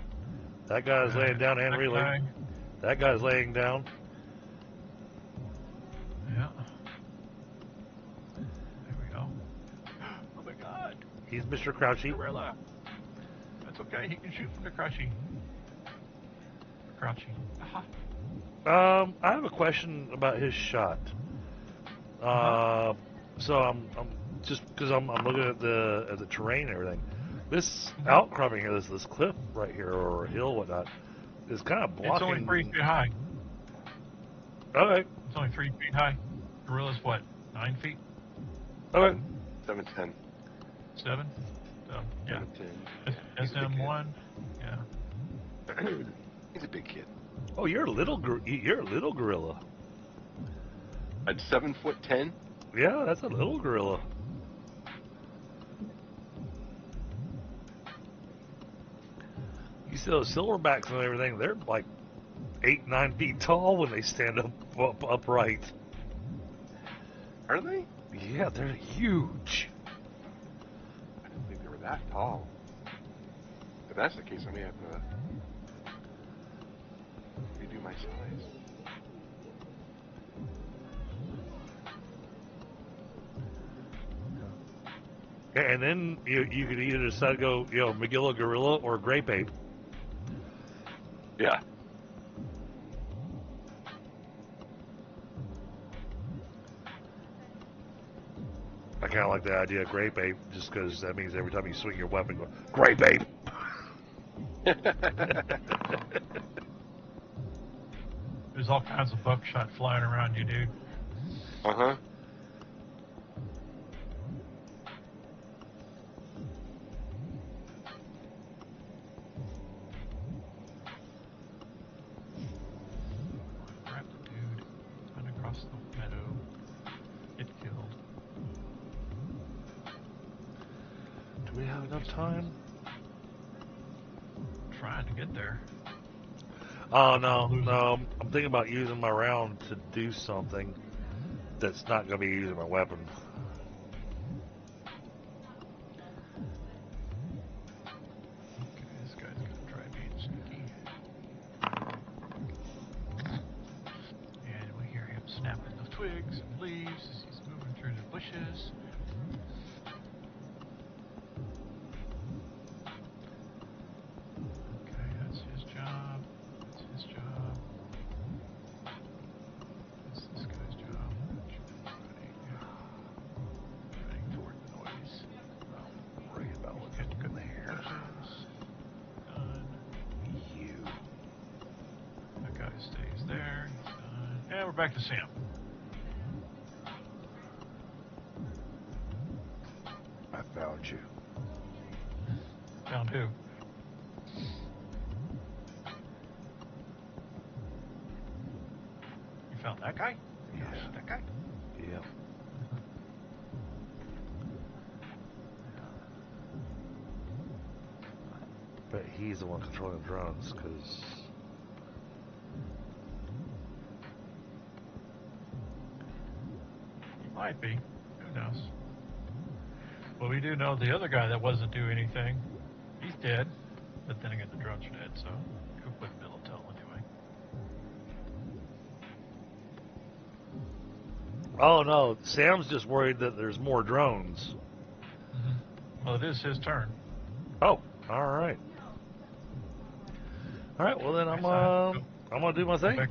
That guy's laying down and That reeling. guy. That guy's laying down. Yeah. There we go. Oh my god. He's Mr. Crouchy. Gorilla. That's okay. He can shoot from the crouchy. Crouchy. Aha. I have a question about his shot. So I'm just because I'm looking at the terrain and everything. This outcropping here, this cliff right here or hill, whatnot, is kind of blocking. It's only 3 feet high. Okay. It's only 3 feet high. Gorilla's what? 9 feet? Okay. 7'10". 7? So, yeah. 7'10". SM1. Yeah. He's a big kid. Oh, you're a little gorilla. At 7'10". Yeah, that's a little gorilla. You see those silverbacks and everything, they're like 8-9 feet tall when they stand upright. Are they? Yeah, they're huge. I didn't think they were that tall. If that's the case, I may have to redo my size. And then you could either decide to go, Magilla Gorilla or Grape Ape. Yeah. I kind of like the idea of Grape Ape, just because that means every time you swing your weapon, go, Grape Ape! There's all kinds of buckshot flying around you, dude. Uh-huh. Grab the dude. Run across the meadow. Get killed. Do we have enough time? Trying to get there. Oh, no. I'm thinking about using my round to do something that's not going to be using my weapon. Okay, this guy's gonna try being sneaky. And we hear him snapping the twigs and leaves as he's moving through the bushes. Okay, that's his job. That's his job. That's this guy's job. Running toward the noise. I'm worried about looking good there. Done. You. stays there. He's done. And we're back to Sam. I found you. Found who? You found that guy? Yes. That guy? Yeah. But he's the one controlling the drones, because... He might be. Who knows? Well, we do know the other guy that wasn't doing anything. He's dead. But then again, the drones are dead, so who wouldn't be able to tell anyway? Oh no, Sam's just worried that there's more drones. Well, it is his turn. Oh, all right. All right, well then I'm gonna do my thing. Let's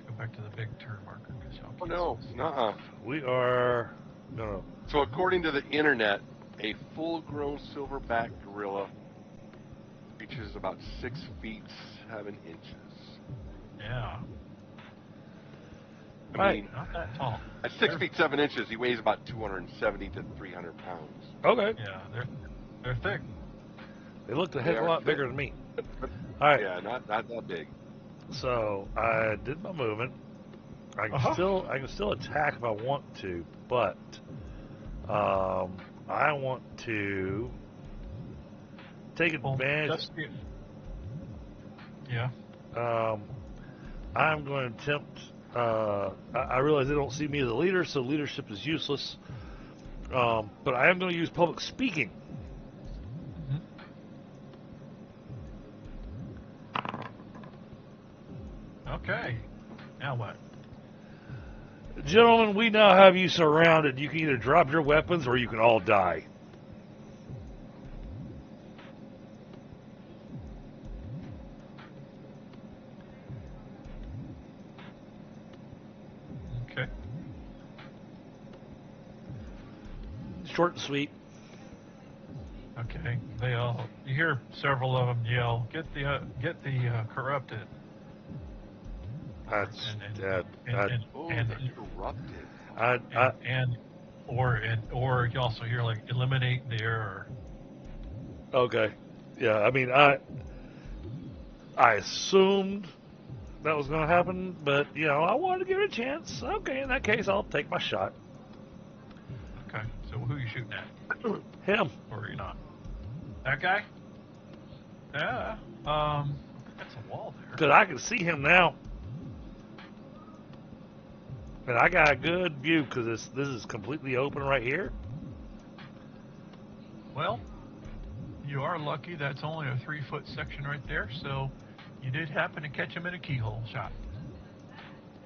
go back to the big turn marker. Oh no, nuh-uh. We are gonna. So according to the internet, a full-grown silverback gorilla reaches about 6 feet 7 inches. Yeah. I mean, Not that tall. at 6 feet 7 inches, he weighs about 270 to 300 pounds. Okay. Yeah, they're thick. They looked a heck of a They are lot thick. bigger than me. All right. Yeah, not that big. So I did my movement. I can still attack if I want to, but I want to take advantage. Yeah. I'm going to attempt. I realize they don't see me as a leader, so leadership is useless. But I am going to use public speaking. Okay. Now what? Gentlemen, we now have you surrounded. You can either drop your weapons or you can all die. Okay. Short and sweet. Okay. You hear several of them yell, "Get the corrupted." That's Or you also hear like eliminate the error. Okay. Yeah, I mean, I assumed that was going to happen, but, I wanted to give it a chance. Okay, in that case, I'll take my shot. Okay, so who are you shooting at? Him. Or are you not? That guy? Yeah. That's a wall there. Because I can see him now. And I got a good view because this is completely open right here. Well, you are lucky. That's only a 3-foot section right there, so you did happen to catch him in a keyhole shot.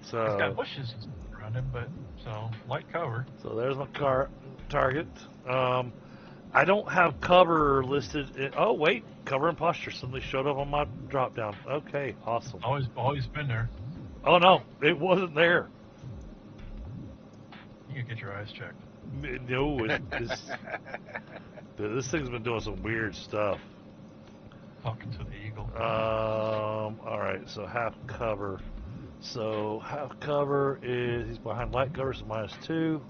So He's got bushes around him, but so light cover. So there's my target. I don't have cover listed. Oh wait, cover and posture suddenly showed up on my drop down. Okay, awesome. Always been there. Oh no, it wasn't there. You can get your eyes checked. No, this thing's been doing some weird stuff. Talking to the eagle. All right, so half cover. So half cover is he's behind light cover, so -2.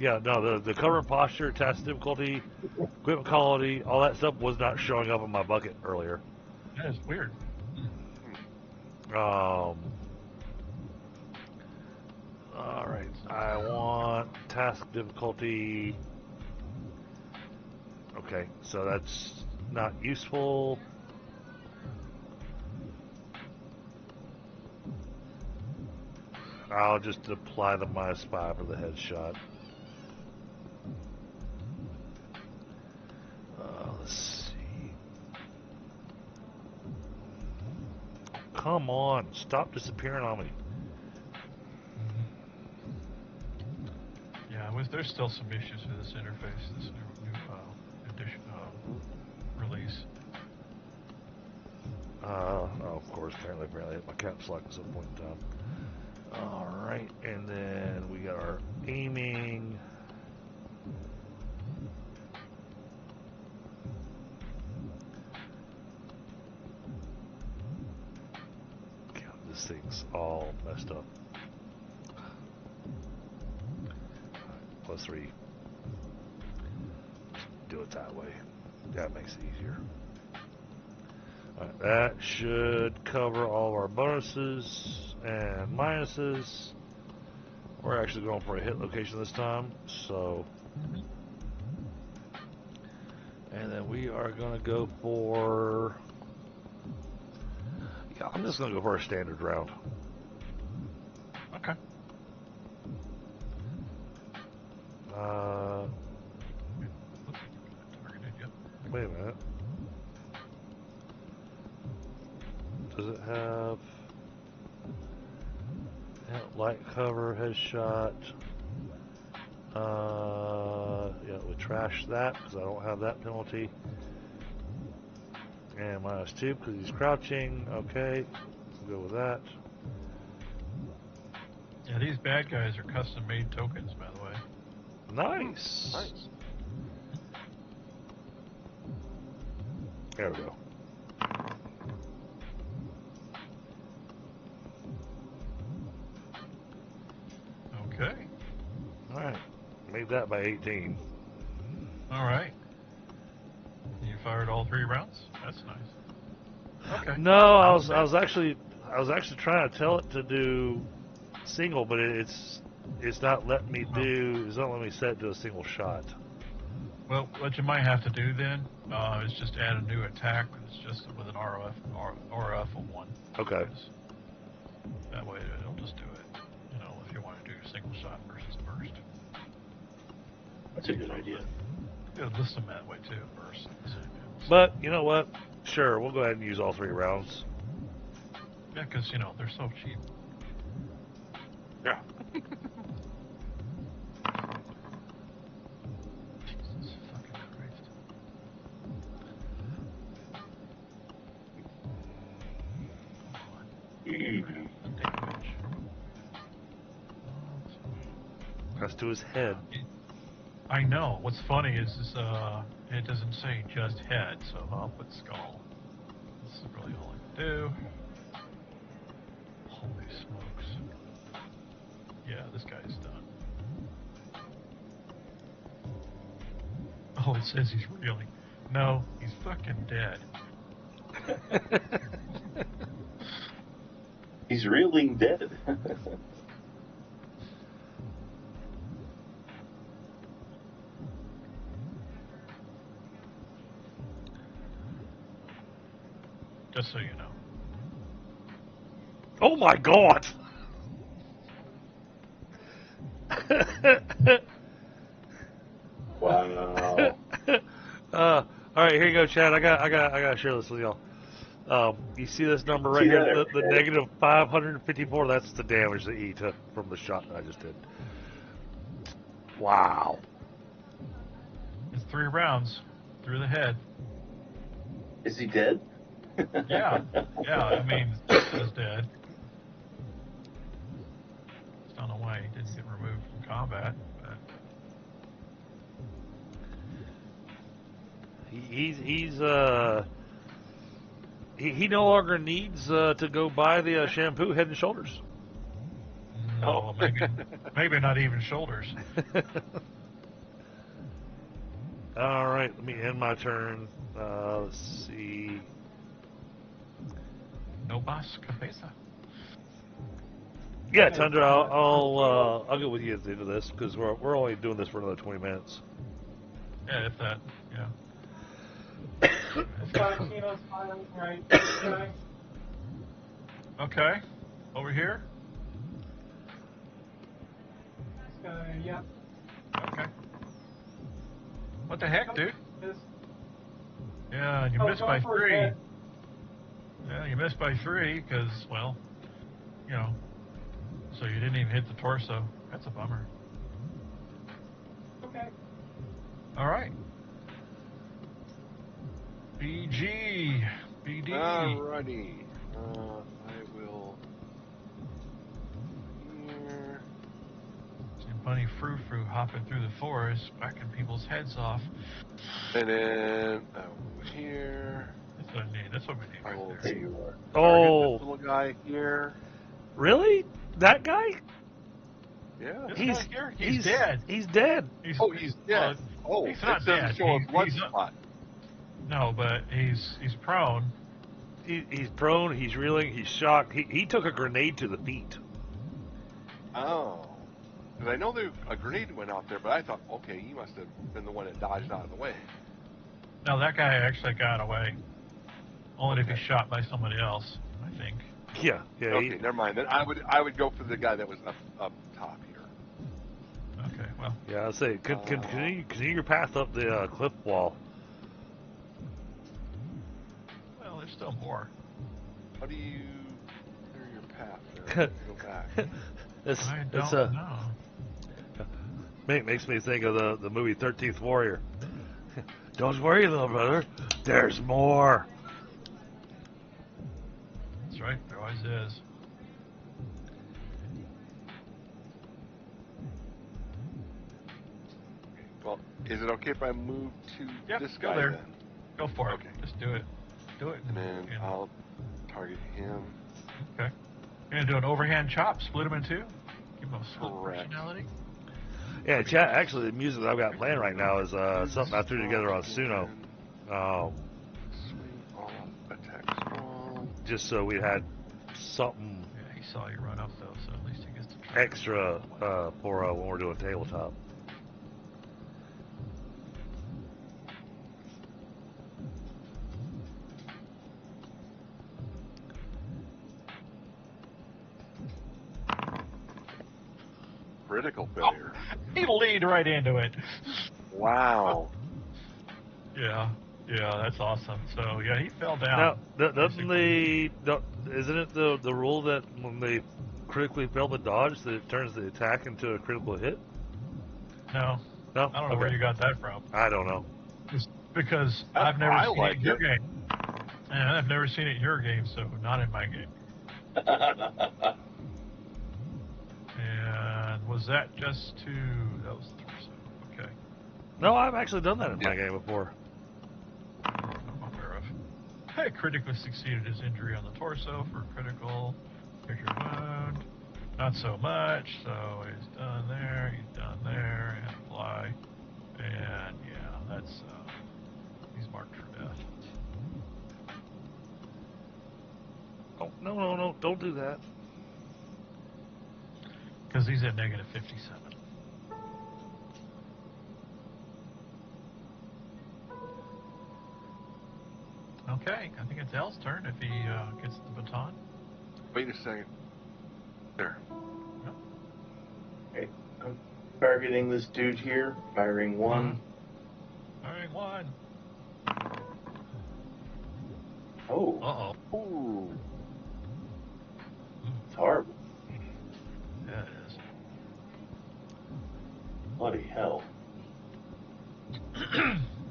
Yeah, no, the cover and posture, task difficulty, equipment quality, all that stuff was not showing up in my bucket earlier. That is weird. Alright, I want task difficulty. Okay, so that's not useful. I'll just apply the -5 for the headshot. Let's see. Come on, stop disappearing on me. Yeah, there's still some issues with this interface, this new edition release. Of course, apparently I hit my caps lock at some point in time. Alright, and then we got our aiming. This thing's all messed up. +3. Do it that way. That makes it easier. Alright, that should cover all of our bonuses and minuses. We're actually going for a hit location this time, so. And then we are going to go for. Yeah, I'm just going to go for a standard round. Okay. Wait a minute. Does it have light cover, headshot? Yeah, we trash that because I don't have that penalty. And -2 because he's crouching. Okay, we'll go with that. Yeah, these bad guys are custom-made tokens, by the way. Nice. Nice. There we go. Okay. All right, made that by 18. All right. You fired all 3 rounds? That's nice. Okay. No, I was actually trying to tell it to do single, but it's not letting me do. It's not letting me set it to a single shot. Well, what you might have to do then is just add a new attack. It's just with an RF of 1. Okay. That way it'll just do it. You know, if you want to do single shot versus burst. That's a good idea. It'll list them that way too, burst. But you know what? Sure, we'll go ahead and use all 3 rounds. Yeah, because you know they're so cheap. Yeah. Jesus fucking Christ. That's to his head. I know. What's funny is it doesn't say just head, so I'll put skull. This is really all I can do. Holy smokes. Yeah, this guy's done. Oh, it says he's reeling. No, he's fucking dead. He's reeling dead. Just so you know. Oh my God! Wow. All right, here you go, Chad. I gotta share this with y'all. You see this number right See here, that? the negative 554. That's the damage that he took from the shot that I just did. Wow. It's 3 rounds through the head. Is he dead? Yeah, I mean, this is dead. Just don't know why he didn't get removed from combat. But he no longer needs to go buy the shampoo Head and Shoulders. no, maybe not even shoulders. All right, let me end my turn. Let's see. No más cabeza. Yeah, Tundra, I'll get with you at the end of this because we're only doing this for another 20 minutes. Yeah, if that, yeah. Valentino's smiling right. This guy. Okay, over here. This guy, yeah. Okay. What the heck, dude? This- Yeah, you Oh, missed going by for his 3. head. Yeah, you missed by 3 because, well, you know, so you didn't even hit the torso. That's a bummer. Okay. All right. BG. BD. Alrighty. I will. Here. Seen Bunny Frou Frou hopping through the forest, whacking people's heads off. And then over here. I That's what I need. That's what we need I will right There there. you are. Oh, Target this little guy here. really? That guy? Yeah. This He's guy here, he's dead. He's dead. Oh, he's dead. Well, Oh, he's it not doesn't dead. show a blood He's not- spot. No, but he's prone. He's prone. He's reeling. He's shocked. He took a grenade to the feet. Oh. Because I know a grenade went out there, but I thought, okay, he must have been the one that dodged out of the way. No, that guy actually got away. Only if Okay. he's shot by somebody else, I think. Yeah. Yeah. Okay, never mind. Then I would go for the guy that was up top here. Okay, well, Yeah. I'll say continue your path up the cliff wall. well, there's still more. How do you clear your path there? Go back. It's I it's don't know. makes me think of the movie 13th Warrior. Don't worry, little brother. There's more. That's right, there always is. Well, is it okay if I move to Yep, this go guy there. then? Go for Okay. it. Just do it. Do it. And then and- I'll target him. Okay. You're gonna do an overhand chop, split him in two, give him a split Correct. personality. Yeah, chat. Actually, the music that I've got playing right now is something I threw together on Suno. Swing off, attack strong. Just so we had something Yeah, he saw you run up though, so at least he gets to try. extra for when we're doing tabletop. Critical failure. He leaned right into it. Wow. Yeah, that's awesome. So yeah, he fell down. Now, isn't it the rule that when they critically fail the dodge, that it turns the attack into a critical hit? No, No, I don't know where you got that from. I don't know. Just because I I've never seen like it in your it. game. And I've never seen it in your game, so not in my game. And was that just to... That was the torso. Okay. No, I've actually done that in my Yeah. game before. I'm aware of. Hey, critically succeeded his injury on the torso for critical. Here's your wound. Not so much, so he's done there, and fly. And yeah, that's... he's marked for death. Oh, no, don't do that. Because he's at negative 57. Okay, I think it's El's turn if he gets the baton. Wait a second. There. Okay, I'm targeting this dude here, firing one. All right, one. Oh, Uh-oh. Ooh. it's horrible. Yeah, it is. Bloody hell.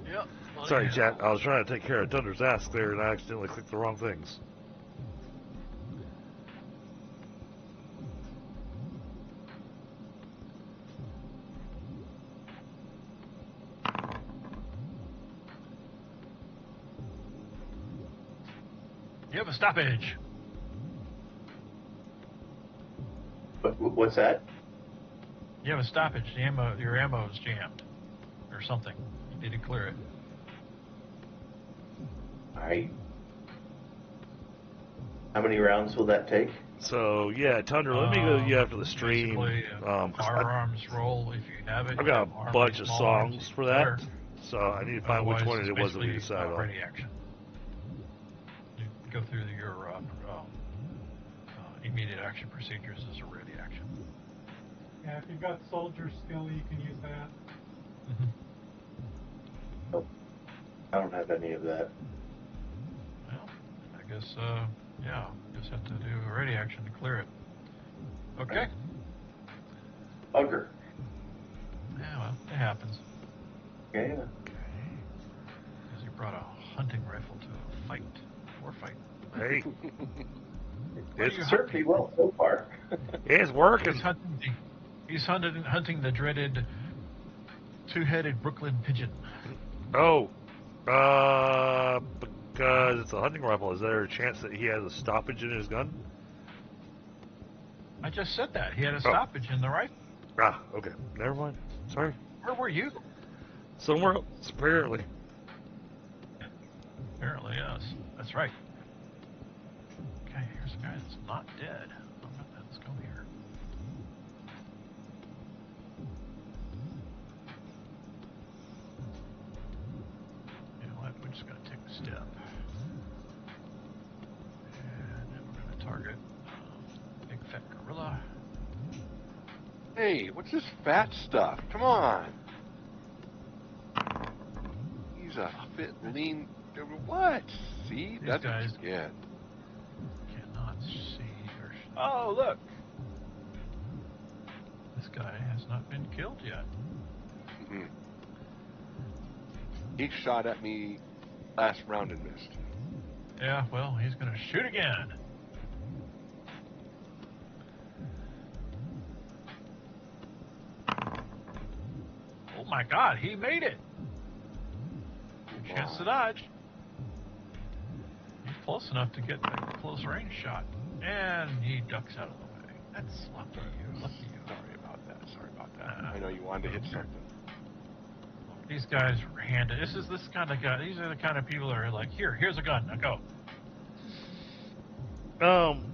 Yep. Sorry, chat. I was trying to take care of Thunder's ass there, and I accidentally clicked the wrong things. You have a stoppage. What's that? You have a stoppage. Your ammo is jammed. Or something. You need to clear it. Alright. How many rounds will that take? So, yeah, Thunder, let me go to you after the stream. Basically, a 'cause firearms roll, if you have it. I've you got have a army, bunch of small songs arms, for that, there. so I need to find which Otherwise, one it it's was that we basically, decided on. ready action. You go through your immediate action procedures as a ready action. Yeah, if you've got soldier skill, you can use that. I don't have any of that. Well, I guess, yeah, just have to do a ready action to clear it. Okay. Bugger. Yeah, well, it happens. Yeah. Because you brought a hunting rifle to a fight. War fight. Hey, What are you it's, Served me well so far. it's working. He's hunting the dreaded two-headed Brooklyn pigeon. Oh, because it's a hunting rifle, is there a chance that he has a stoppage in his gun? I just said that. He had a stoppage in the rifle. Ah, okay. Never mind. Sorry. Where were you? Somewhere else, apparently. Apparently, yes. That's right. Okay, here's a guy that's not dead. Let's go here. You know what? We're just going to take a step. And then we're going to target big fat gorilla. Hey, what's this fat stuff? Come on. He's a fit, lean. What? See? These That's guys yeah. cannot see or. Oh, look! This guy has not been killed yet. Mm-hmm. He shot at me last round and missed. Yeah, well, he's going to shoot again. Oh my God, he made it! Chance to dodge. He's close enough to get a close range shot. And he ducks out of the way. That's lucky you. Lucky you. Sorry about that. Sorry about that. I know you wanted to hit something. These guys are handed. This kind of guy. These are the kind of people that are like, here's a gun. Now go.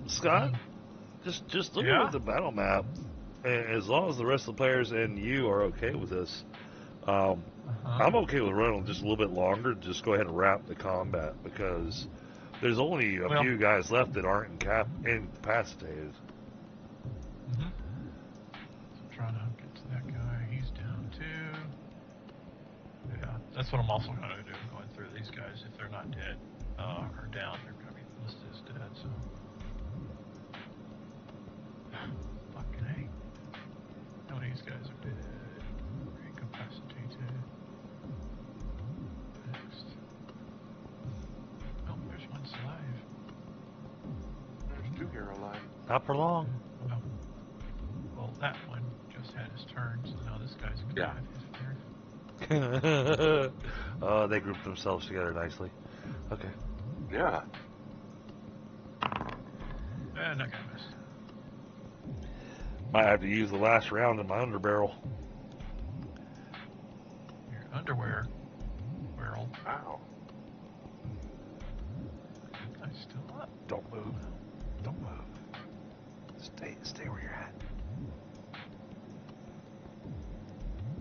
Scott, just looking at the battle map, and as long as the rest of the players and you are okay with this, I'm okay with running just a little bit longer. Just go ahead and wrap the combat because there's only a few guys left that aren't incapacitated. Mm-hmm. So I'm trying to get to that guy. He's down too. Yeah, that's what I'm also going to do. Going through these guys if they're not dead or down, they're going to be listed as dead. So fucking hey, how many of these guys are dead? Incapacitated. Next. Oh, there's one alive. There's two here alive. Not for long. Well, that one just had his turn, so now this guy's going to have his turn. They grouped themselves together nicely. Okay. Yeah. And that guy missed. Might have to use the last round in my underbarrel. Your underwear barrel. Wow. Guy's still up. Don't move. Don't move. Stay where you're at.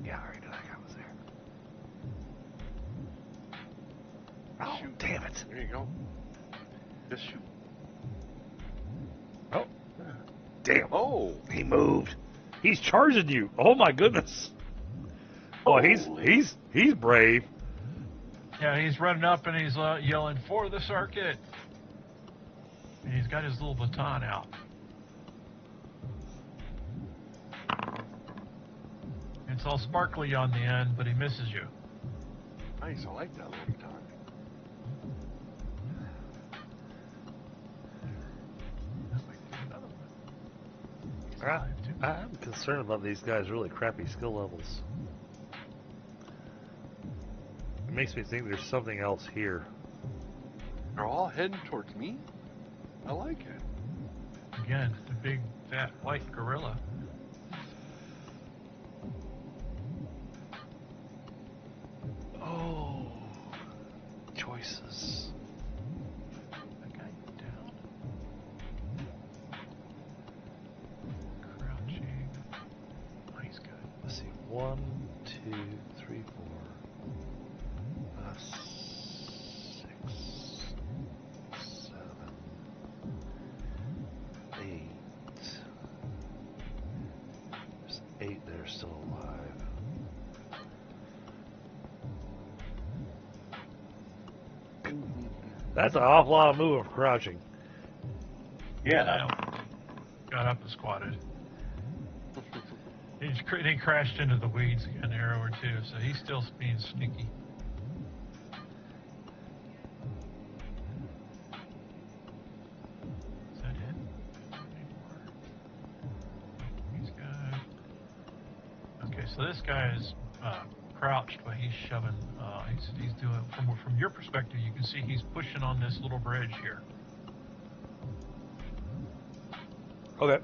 Yeah, I already knew that guy was there. Oh, Shoot. damn it. There you go. Just shoot. Oh. Damn. Oh. He moved. He's charging you. Oh my goodness. Oh, he's brave. Yeah, he's running up and he's yelling for the circuit. And he's got his little baton out. It's all sparkly on the end, but he misses you. Nice. I like that little baton. I'm concerned about these guys' really crappy skill levels. It makes me think there's something else here. They're all heading towards me? I like it. Again, the big, fat, white gorilla. Oh, choices. That guy down. Crouching. Oh, he's good. Let's see. 1, 2, 3, 4, 5, 6, 7, 8. There's 8 that are still alive. That's an awful lot of movement for crouching. Yeah. Got up and squatted. He crashed into the weeds an arrow or two, so he's still being sneaky. Is that it? Anymore? He's good. Okay, so this guy is crouched, but he's shoving he's doing from your perspective. You can see he's pushing on this little bridge here. Okay.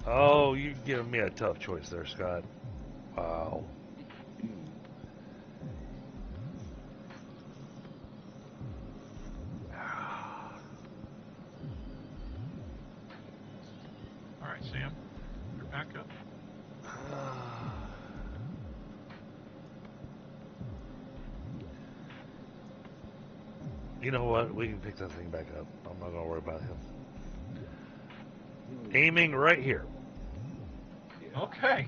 Oh, you're giving me a tough choice there, Scott. Wow. All right, Sam, you're back up. You know what? We can pick that thing back up. I'm not going to worry about him. Aiming right here. Okay.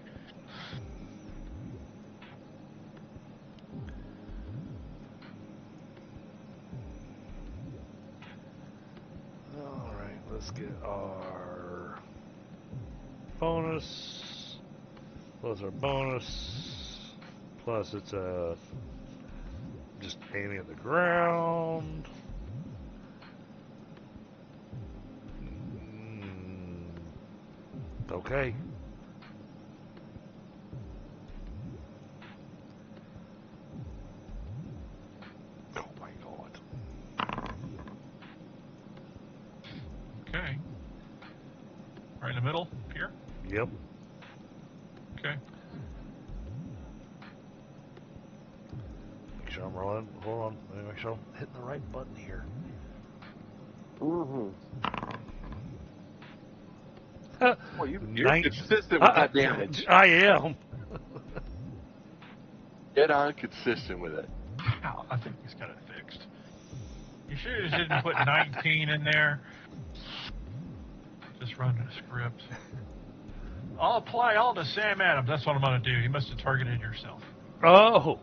All right, let's get our bonus. Plus our bonus. Plus it's just aiming at the ground. Okay. Oh my god. Okay. Right in the middle here. Yep. Okay. Make sure I'm rolling. Hold on. Let me make sure I'm hitting the right button here. Mm-hmm. Well, you're consistent with that damage. I am. Dead on consistent with it. Wow, I think he's got it fixed. You sure you didn't put 19 in there? Just running a script. I'll apply all to Sam Adams. That's what I'm going to do. You must have targeted yourself. Oh.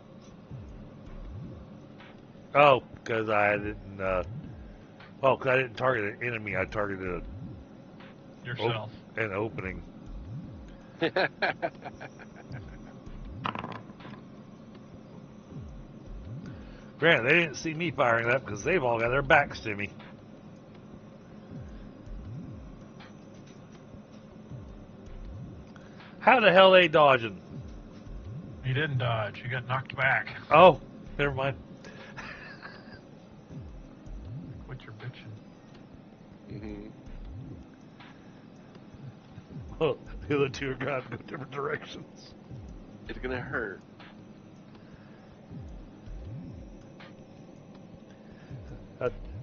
Oh, because I didn't. Well, because I didn't target an enemy. I targeted Yourself. an opening. Granted, they didn't see me firing that because they've all got their backs to me. How the hell they dodging? He didn't dodge. He got knocked back. Oh, never mind. Quit your bitching. Mm-hmm. Well, the other two are going to go different directions. It's gonna hurt.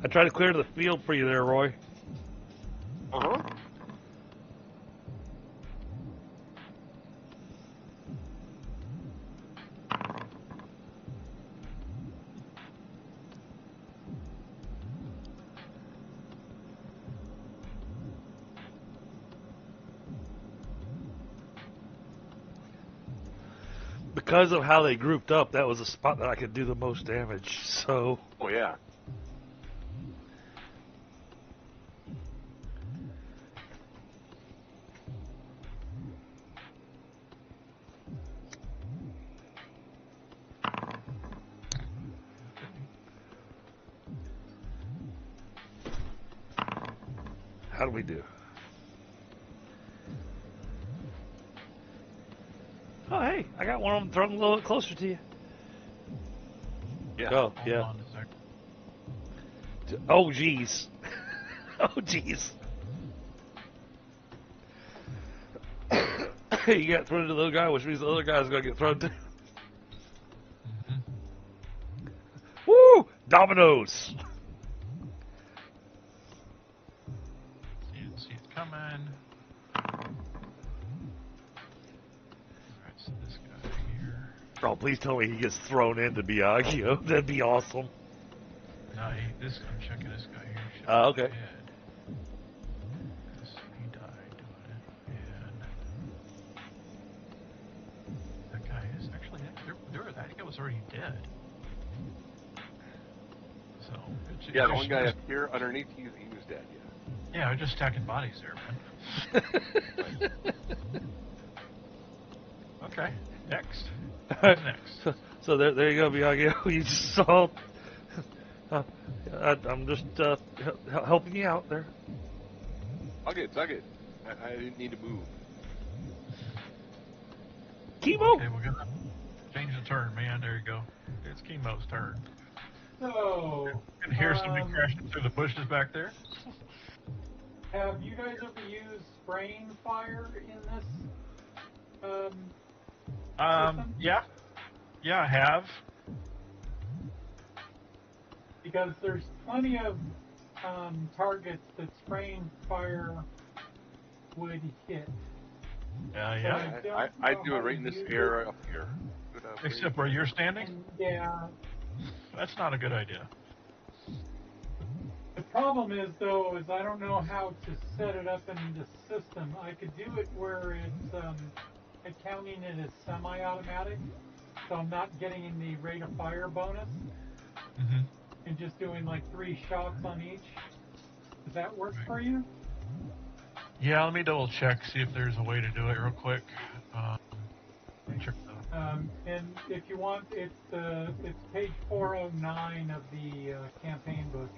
I tried to clear the field for you there, Roy. Uh-huh. Because of how they grouped up, that was the spot that I could do the most damage. So, Oh, yeah. how do we do? Oh, hey, I got one of them thrown a little bit closer to you. Yeah. Oh, Hold yeah. on a sec. Oh, jeez. Oh, jeez. You got thrown to the other guy, which means the other guy's going to get thrown too. Woo! Dominoes! You didn't see it coming. Alright, so this guy here. Oh, please tell me he gets thrown into Biaggio. That'd be awesome. No, I'm checking this guy here. Okay. He died doing it. Yeah. already dead. So Yeah, the one guy up here underneath you, he was dead. Yeah, we're just stacking bodies there, man. Okay, next. Next. So there you go, Biaggio. You just saw. I'm just helping you out there. Tug it. I didn't need to move. Kemo. Okay, we're gonna change the turn, man. There you go. It's Chemo's turn. So, You can hear somebody crashing through the bushes back there. have you guys ever used spraying fire in this? System? Yeah, I have. Because there's plenty of targets that spraying fire would hit. Yeah. I do it right in this area up here. Except where you're standing? Yeah. That's not a good idea. The problem is, though, is I don't know how to set it up in the system. I could do it where it's accounting it as semi-automatic, so I'm not getting in the rate of fire bonus, and just doing like 3 shots on each. Does that work for you? Yeah, let me double check, see if there's a way to do it real quick. Check And if you want, it's page 409 of the campaign book.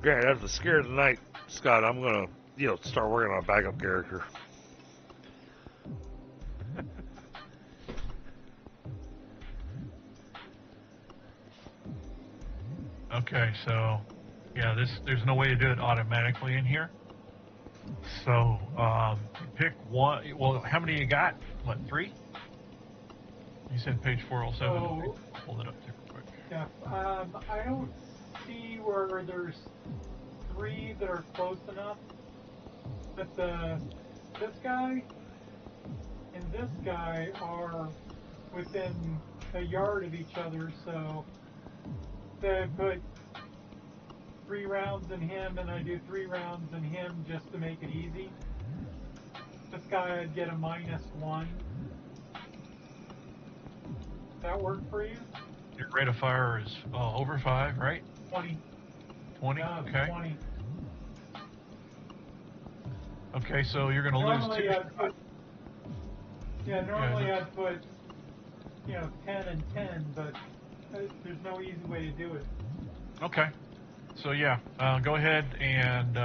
Grant, after the scare tonight, Scott, I'm gonna start working on a backup character. Okay, so yeah, there's no way to do it automatically in here. So pick one. Well, how many you got? What, 3? You said page 407. So, I'll hold it up too quick. Yeah, I don't see where there's 3 that are close enough. But this guy and this guy are within a yard of each other, so they put 3 rounds in him, and I do 3 rounds in him just to make it easy. This guy I'd get a -1. That work for you? Your rate of fire is over 5, right? 20. 20. No, Okay. 20. Okay, so you're going to lose 2. Normally I'd put 10 and 10, but there's no easy way to do it. Okay. So yeah, go ahead and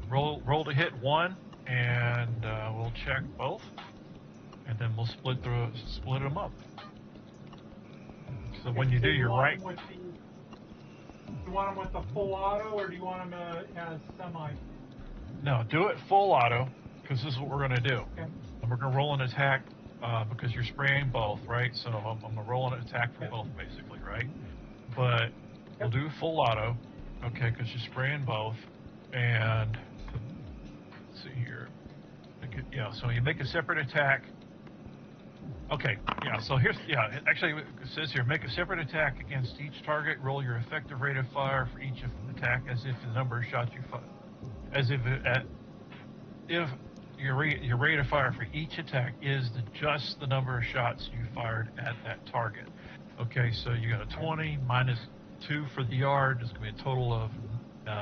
roll to hit 1, and we'll check both, and then we'll split them up. So when you do, you're right. Do you want them with the full auto, or do you want them as semi? No, do it full auto, because this is what we're going to do. Okay. And we're going to roll an attack because you're spraying both, right? So I'm going to roll an attack for both, basically, right? But we'll do full auto, okay, because you're spraying both. And let's see here. So you make a separate attack. Okay, yeah, so actually it says here, make a separate attack against each target, roll your effective rate of fire for each attack as if the number of shots you fire, as if your rate of fire for each attack is just the number of shots you fired at that target. Okay, so you got a 20 minus 2 for the yard, it's going to be a total of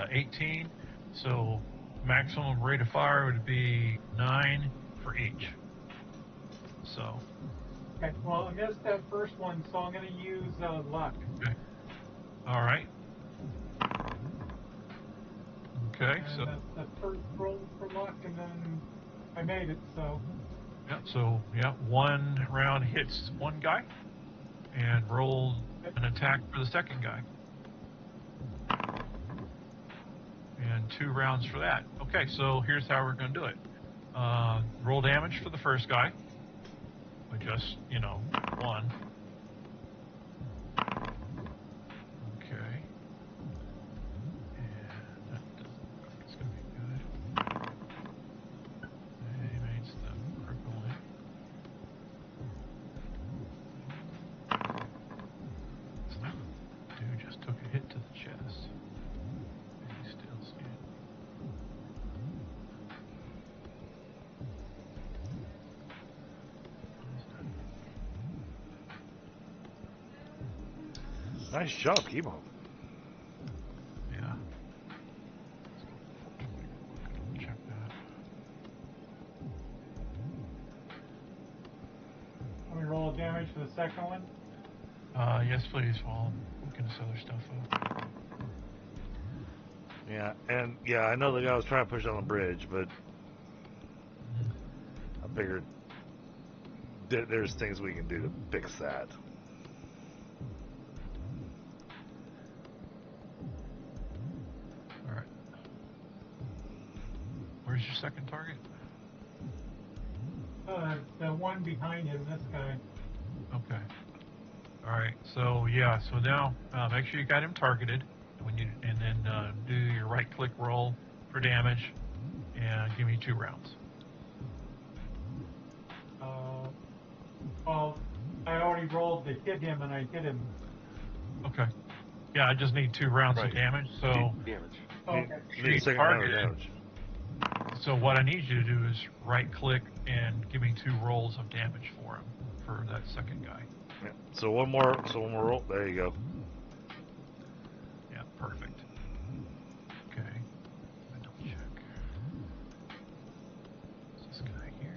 18, so maximum rate of fire would be 9 for each. So. Okay, well, I missed that first one, so I'm going to use luck. Okay. All right. Okay, and so. That's the first roll for luck, and then I made it, so. Yeah, so, 1 round hits one guy, and roll an attack for the second guy. And 2 rounds for that. Okay, so here's how we're going to do it. Roll damage for the first guy. With just, 1. Okay. And that doesn't look like it's going to be good. He makes the crippling. So that dude just took a hit to the chest. And he's still standing. Nice job, Kemo. Yeah. Check that. Let me roll damage for the second one. Yes, please, while I'm looking this other stuff up. Yeah, and yeah, I know the guy was trying to push on the bridge, but I figured there's things we can do to fix that. Alright. Where's your second target? The one behind him, this guy. Okay. Alright, so yeah, so now make sure you got him targeted and then do your right click roll for damage and give me 2 rounds. Well, I already rolled to hit him and I hit him. Okay. Yeah, I just need 2 rounds Right. of damage, so Damage. Okay. You need a second round of targeted. damage. So what I need you to do is right click and give me 2 rolls of damage for him, for that second guy. Yeah. So one more roll. There you go. Yeah, perfect. Okay. Let me double check. Is this guy here?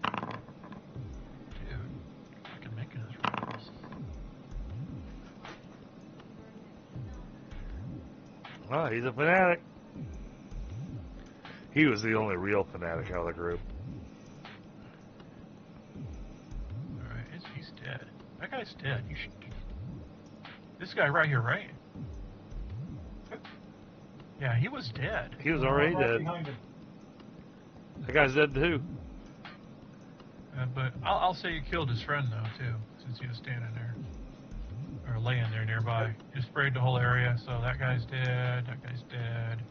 Dude, I can make his rolls. Oh, he's a fanatic. He was the only real fanatic out of the group. Alright, he's dead. That guy's dead. You should. This guy right here, right? Yeah, he was dead. He was already Right dead. behind him. That guy's dead too. But I'll say you killed his friend though too, since he was standing there or laying there nearby. You sprayed the whole area, so that guy's dead. That guy's dead.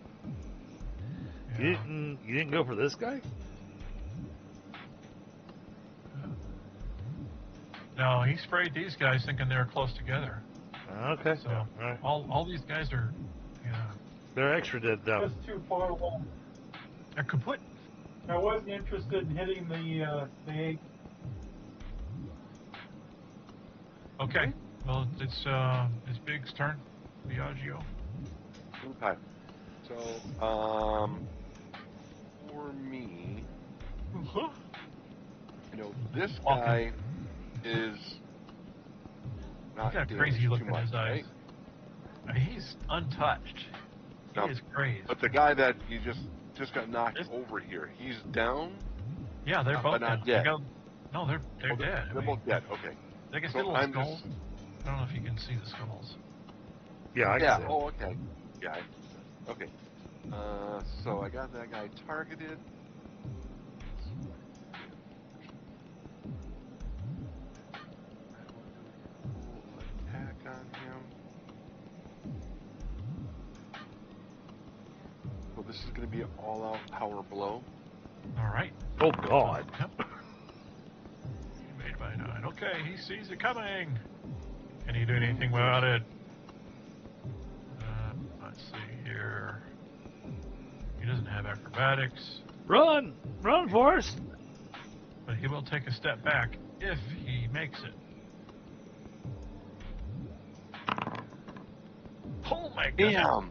Yeah. You didn't go for this guy? No, he sprayed these guys thinking they were close together. Okay. So All right. all these guys are, yeah, They're extra dead though. Just too far away. they're kaput. I wasn't interested in hitting the egg. Okay, well it's Big's turn. Biaggio. Okay. So, for me, you know, this guy is not He's got damaged crazy look too in much, his eyes. right? He's untouched. He No. is crazy. But the guy that you just got knocked over here, he's down. Yeah, they're both but not dead. dead. No, they're Oh, dead. They're both dead. Okay. They can see So little I'm skulls. just. I don't know if you can see the skulls. Yeah, I Yeah. can see Oh, okay. Yeah. Okay. So I got that guy targeted. Attack on him. So this is going to be an all-out power blow. All right. Oh God. Yep. He made by 9. Okay, he sees it coming. Can he do anything about it? Let's see here. He doesn't have acrobatics, Run, Forrest. but he will take a step back if he makes it. Oh my goodness. Damn.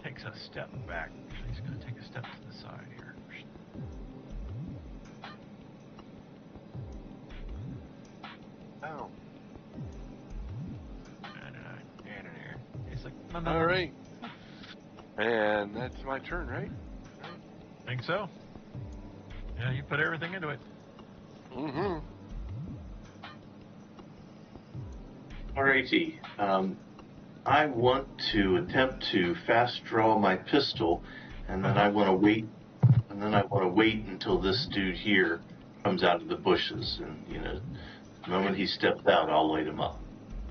Takes a step back. He's going to take a step to the side here. Ow. He's like, no. All right. And that's my turn, right? Think so? Yeah, you put everything into it. Mm-hmm. Alrighty. I want to attempt to fast draw my pistol, and then I want to wait. And then I want to wait until this dude here comes out of the bushes, and the moment he steps out, I'll light him up.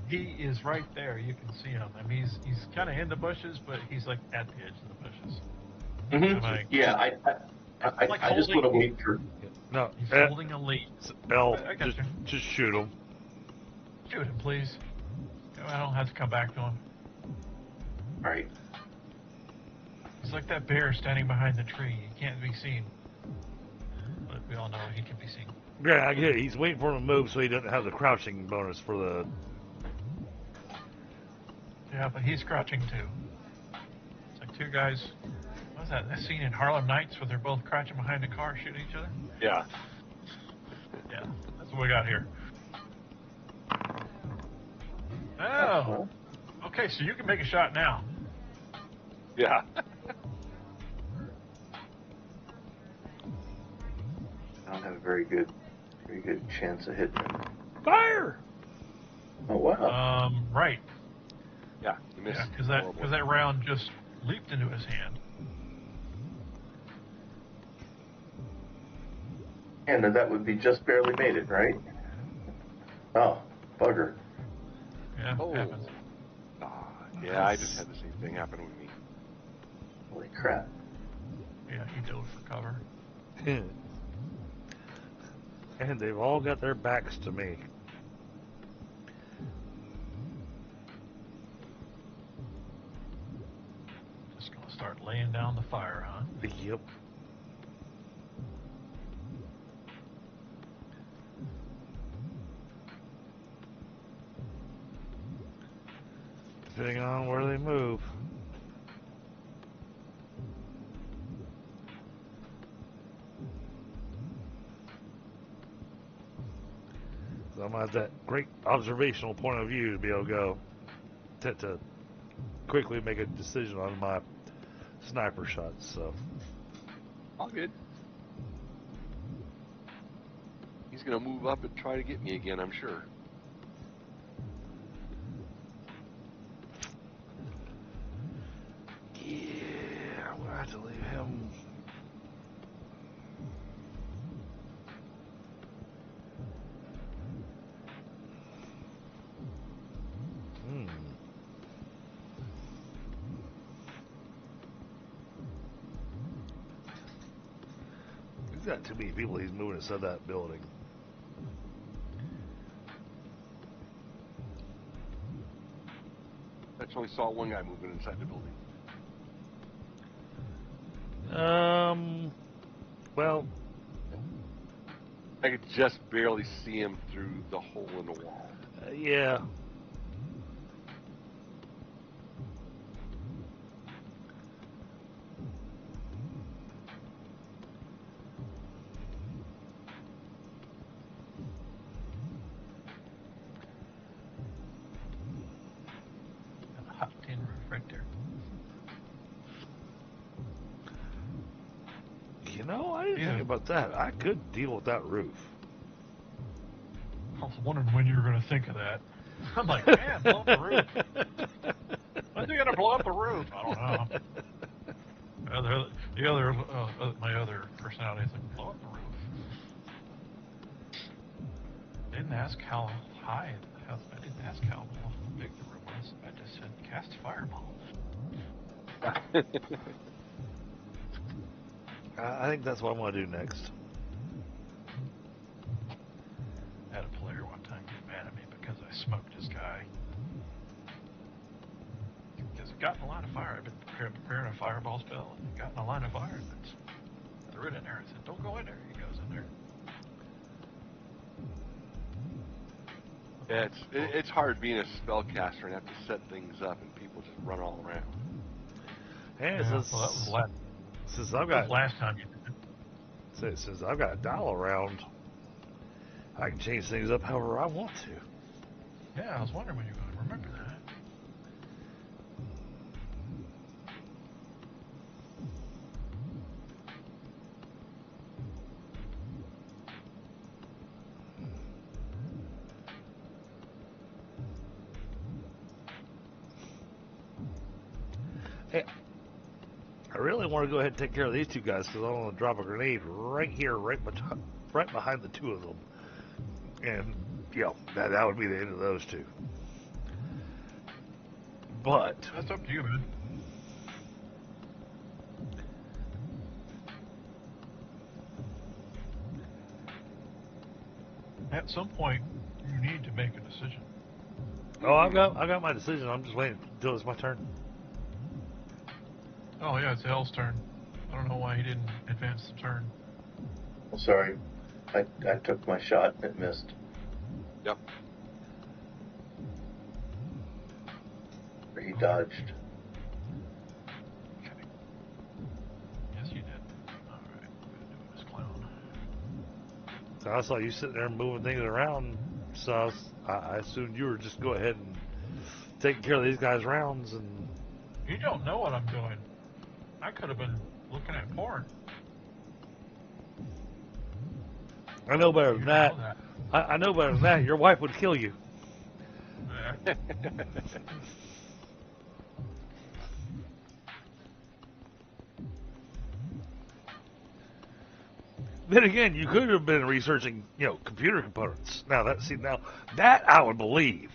He is right there. You can see him. I mean, he's kind of in the bushes, but he's like at the edge of the bushes. Mm-hmm. Like, Yeah, I just want to wait for. No, He's holding a lead. L, I got you. just shoot him. Shoot him, please. I don't have to come back to him. All right. He's like that bear standing behind the tree. He can't be seen. But we all know he can be seen. Yeah, I get it. He's waiting for him to move so he doesn't have the crouching bonus for the... Yeah, but he's crouching too. It's like two guys. What was that scene in Harlem Nights where they're both crouching behind a car shooting each other? Yeah. Yeah, that's what we got here. Oh. Okay, so you can make a shot now. Yeah. I don't have a very good chance of hitting him. Fire! Oh wow! Right. Yeah, you missed. Yeah, because that round just leaped into his hand. And that would be just barely made it, right? Oh, bugger! Yeah, Oh. happens. Yeah, I just had the same thing happen with me. Holy crap! Yeah, he dove for cover. And they've all got their backs to me. Just gonna start laying down the fire, huh? Yep. Depending on where they move. So I'm at that great observational point of view to be able to go to quickly make a decision on my sniper shots. So All good. He's gonna move up and try to get me again, I'm sure. yeah, I'm gonna have to leave him. He's got too many people he's moving inside that building. I actually saw one guy moving inside the building. Well, I could just barely see him through the hole in the wall. yeah. Got a hot tin roof right there. You know, I didn't think about that. I could deal with that roof. I was wondering when you were going to think of that. I'm like, man, blow up the roof. When's he going to blow up the roof? I don't know. My other personality is like, blow up the roof. Didn't ask how high. I didn't ask how big the room was. I just said cast fireball. I think that's what I'm going to do next. I had a player one time get mad at me because I smoked his guy. Because it got in a line of fire. I've been preparing a fireball spell, and it got in a line of fire. And I threw it in there. I said, don't go in there. He goes in there. Yeah, it's hard being a spellcaster and have to set things up and people just run all around. And Yeah, well, that was last. since I've That got was last time you did it. since I've got a dial around, I can change things up however I want to. Yeah, I was wondering when you were going to remember that. Hey, I really want to go ahead and take care of these two guys because I want to drop a grenade right here, right behind the two of them. And, that would be the end of those two. But That's up to you, man. At some point, you need to make a decision. I got my decision. I'm just waiting until it's my turn. Oh yeah, it's L's turn. I don't know why he didn't advance the turn. Oh, sorry. I took my shot and it missed. Yep. Or he dodged. Okay. Yes, you did. All right, I'm gonna do this clown. So I saw you sitting there moving things around, so I assumed you were just go ahead and taking care of these guys' rounds. And You don't know what I'm doing. I could have been looking at porn. I know better You than don't that. know that. I know better than that. Your wife would kill you. Yeah. Then again, you could have been researching, computer components. Now that I would believe.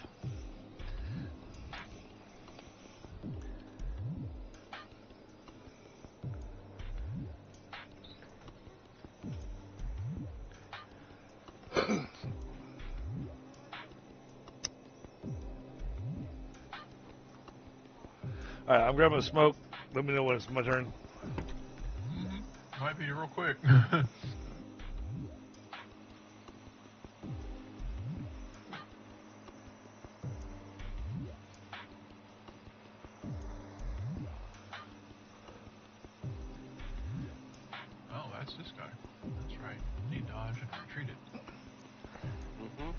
All right, I'm grabbing a smoke. Let me know when it's my turn. Might be real quick. Oh, that's this guy. That's right. He dodged and retreated. Mm-hmm.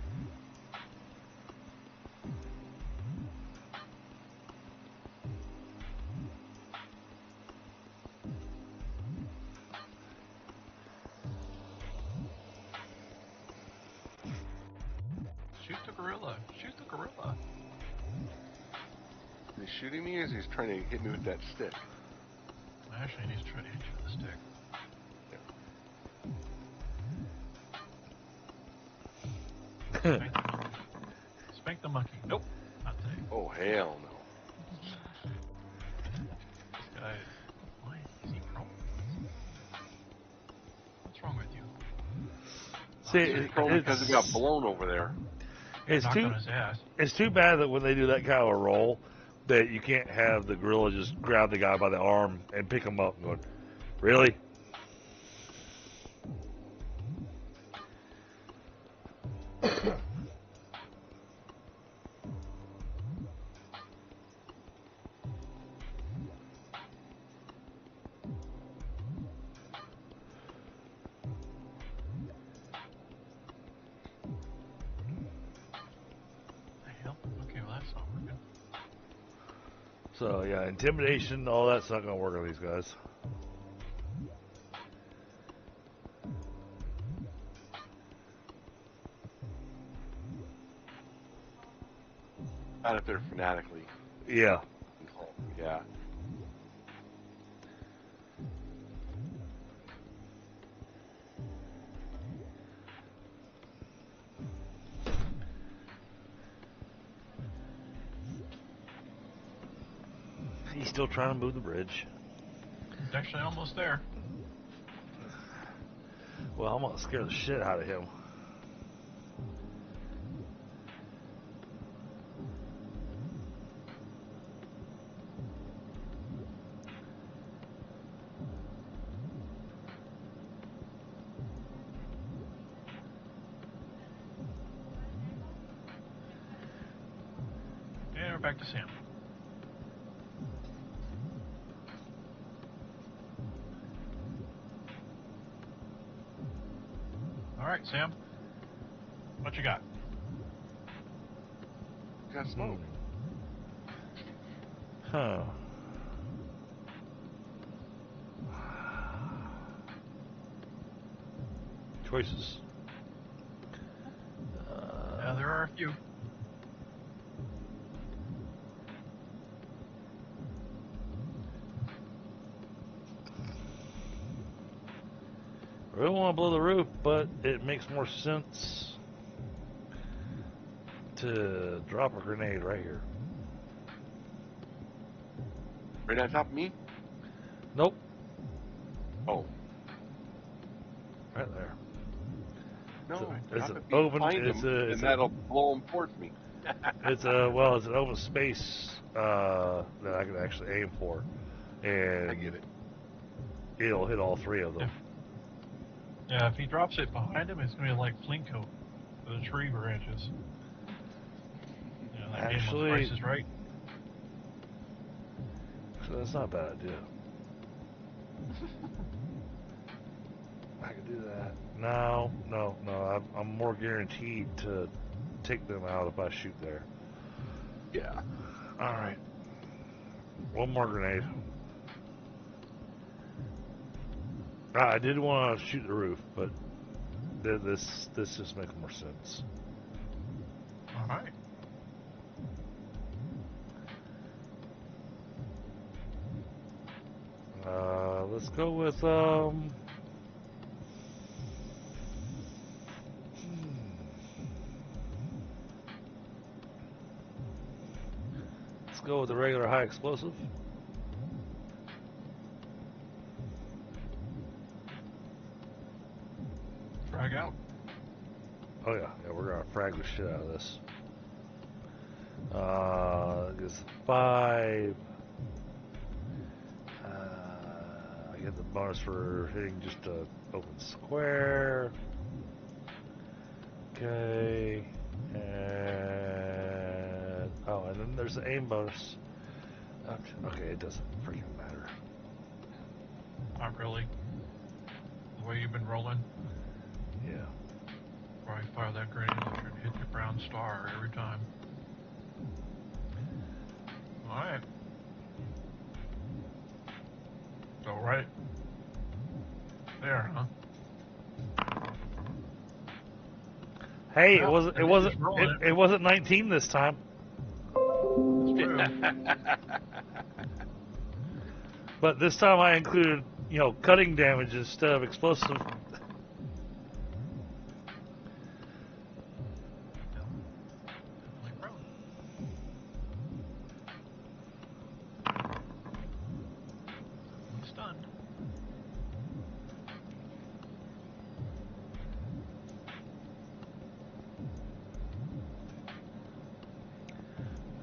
Shoot the gorilla. Shoot the gorilla. Is he shooting me or is he trying to hit me with that stick? Actually, he's trying to hit you with a stick. Spank the monkey. Spank the monkey. Nope. Not today. Oh, hell no. This guy is... Why is he prone? What's wrong with you? See, He's probably because he got blown over there. It's Knocked too on his ass. it's too bad that when they do that kind of a roll, that you can't have the gorilla just grab the guy by the arm and pick him up and go, really? The hell? Okay, well that's not working. So yeah, intimidation, all that's not gonna work on these guys. Not if they're fanatically. Yeah. Yeah. He's still trying to move the bridge. He's actually almost there. Well, I'm gonna scare the shit out of him. And we're back to Sam. Alright, Sam. What you got? Got smoke. Huh. Choices. Yeah, there are a few. I really want to blow the roof, but it makes more sense to drop a grenade right here. Right on top of me? Nope. Oh. Right there. No. It's drop an it open. behind It's him, a. and that'll blow him towards me. It's an open space that I can actually aim for. and I get it. it'll hit all three of them. Yeah, if he drops it behind him, it's going to be like Plinko, the tree branches. You know, that Actually- game was Price is Right. So that's not a bad idea. I can do that. No. I'm more guaranteed to take them out if I shoot there. Yeah. All right. One more grenade. I did want to shoot the roof, but this just makes more sense. All right. Let's go with let's go with the regular high explosive. Frag out. Oh yeah, we're gonna frag the shit out of this. It's 5. I get the bonus for hitting just a open square. Okay, and then there's the aim bonus. Okay, it doesn't freaking matter. Not really. The way you've been rolling, Yeah. probably fire that grenade launcher and hit the brown star every time. All right. So right there, huh? Hey, Well, it wasn't just rolling it wasn't 19 this time. It's true. But this time I included, cutting damage instead of explosive. Like brown. I'm stunned.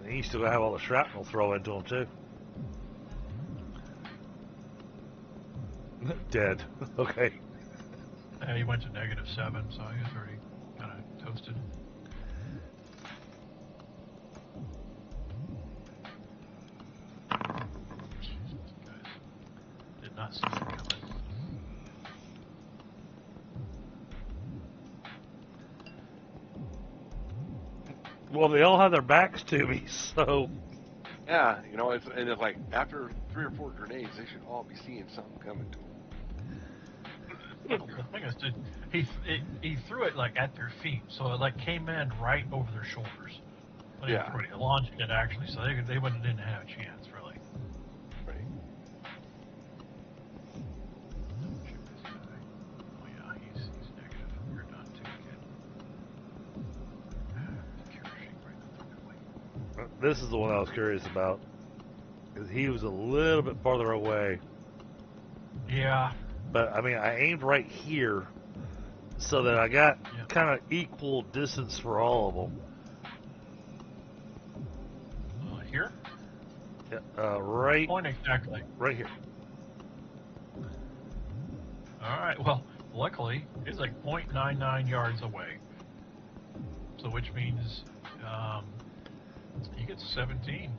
And you still have all the shrapnel throw into them too. Dead. Okay. Yeah, he went to -7, so he was already kind of toasted. Jesus, guys. Did not see that coming. Well, they all have their backs to me, so Yeah, it's like after 3 or 4 grenades, they should all be seeing something coming to them. Well, the thing is, he threw it like at their feet, so it like came in right over their shoulders. When Yeah. he threw it, he launched it actually, so they didn't have a chance really. Right. Shoot this guy. Oh yeah, he's negative. You're done too, kid. Cure sheet right there. this is the one I was curious about. Because he was a little bit farther away. Yeah. But, I mean, I aimed right here so that I got kind of equal distance for all of them. Here? Yeah, right, Point exactly. right here. All right. Well, luckily, it's like 0.99 yards away. So, which means he gets 17.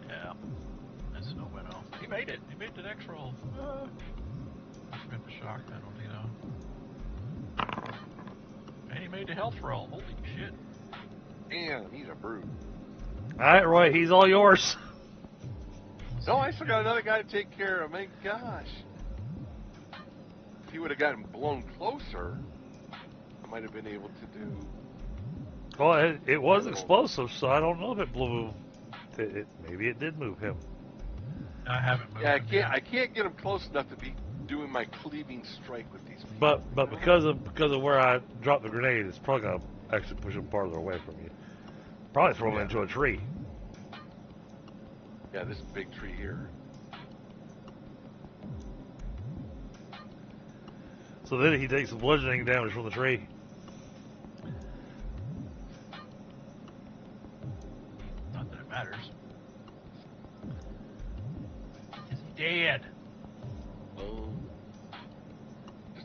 Yeah, that's no bueno. He made it. He made the next roll. Must have been the shock penalty, though. And he made the health roll. Holy shit. Damn, he's a brute. All right, Roy, he's all yours. No, I still got another guy to take care of. My gosh. If he would have gotten blown closer, I might have been able to do... Well, it was explosive, so I don't know if it blew. Maybe it did move him. I haven't moved. Yeah, him yet. I can't get him close enough to be doing my cleaving strike with these people. But because of where I dropped the grenade, it's probably gonna actually push him farther away from you. Probably throw him into a tree. Yeah, this big tree here. So then he takes some bludgeoning damage from the tree.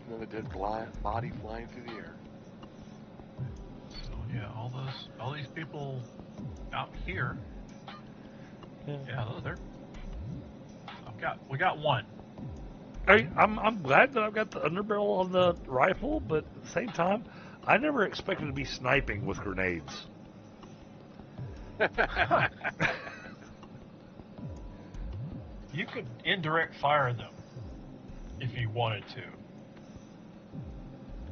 Another dead body flying through the air. So yeah, all these people out here. Yeah, they're. We got one. I'm glad that I've got the underbarrel on the rifle, but at the same time, I never expected to be sniping with grenades. You could indirect fire them if you wanted to.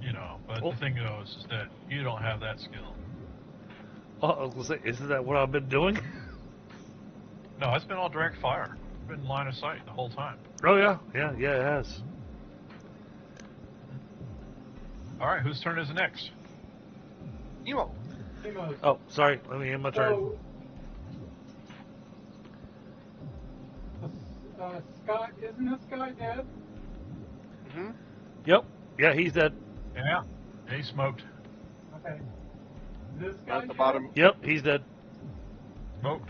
You know, but the thing is that you don't have that skill. Oh, I was gonna say, isn't that what I've been doing? No, it's been all direct fire. It's been line of sight the whole time. Oh yeah, it has. All right, whose turn is it next? Emo. Oh, sorry. Let me end my turn. Scott, isn't this guy dead? Mm-hmm. Yep. Yeah, he's dead. Yeah, he smoked. Okay. This guy At the bottom. Yep, he's dead. Smoked.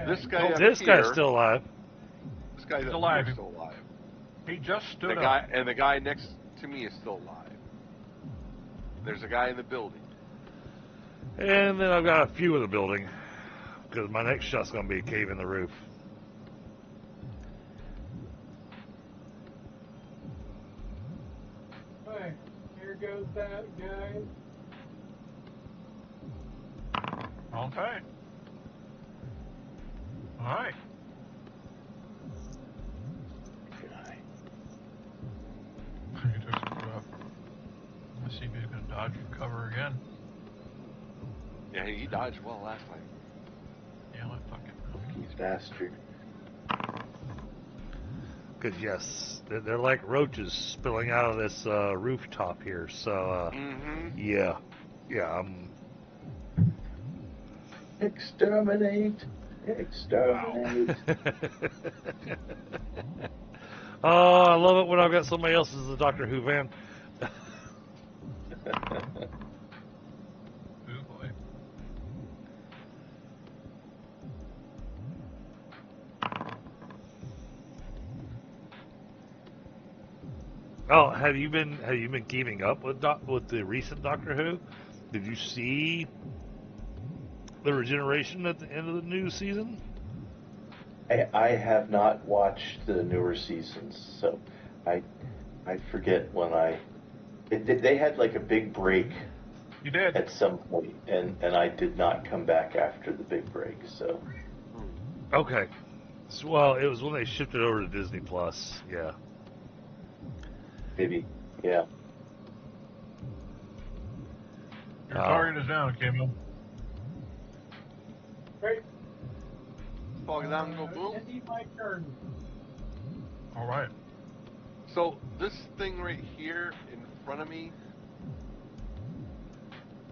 This guy. This guy's still alive. This guy's Still up alive. here, still alive. He just stood The up. guy and the guy next to me is still alive. There's a guy in the building. And then I've got a few in the building. Because my next shot's going to be a cave in the roof. Hey, here goes that guy. Okay. All right. He took some stuff. Let's see if he's going to dodge and cover again. Yeah, he dodged well last time. Yeah, what fucking. You bastard. Because, yes, they're like roaches spilling out of this rooftop here. So, yeah. Yeah, I'm... Exterminate! Exterminate! Oh, I love it when I've got somebody else as the Doctor Who van. Oh boy. Oh, have you been keeping up with the recent Doctor Who? Did you see the regeneration at the end of the new season? I have not watched the newer seasons, so I forget when they had like a big break. You did. At some point, and I did not come back after the big break, so. Okay. Well, it was when they shifted over to Disney Plus. Yeah. Maybe, yeah. Your target is down, Kemo. Great. Fall down and go boom. Indeed, my turn. All right. So this thing right here in front of me.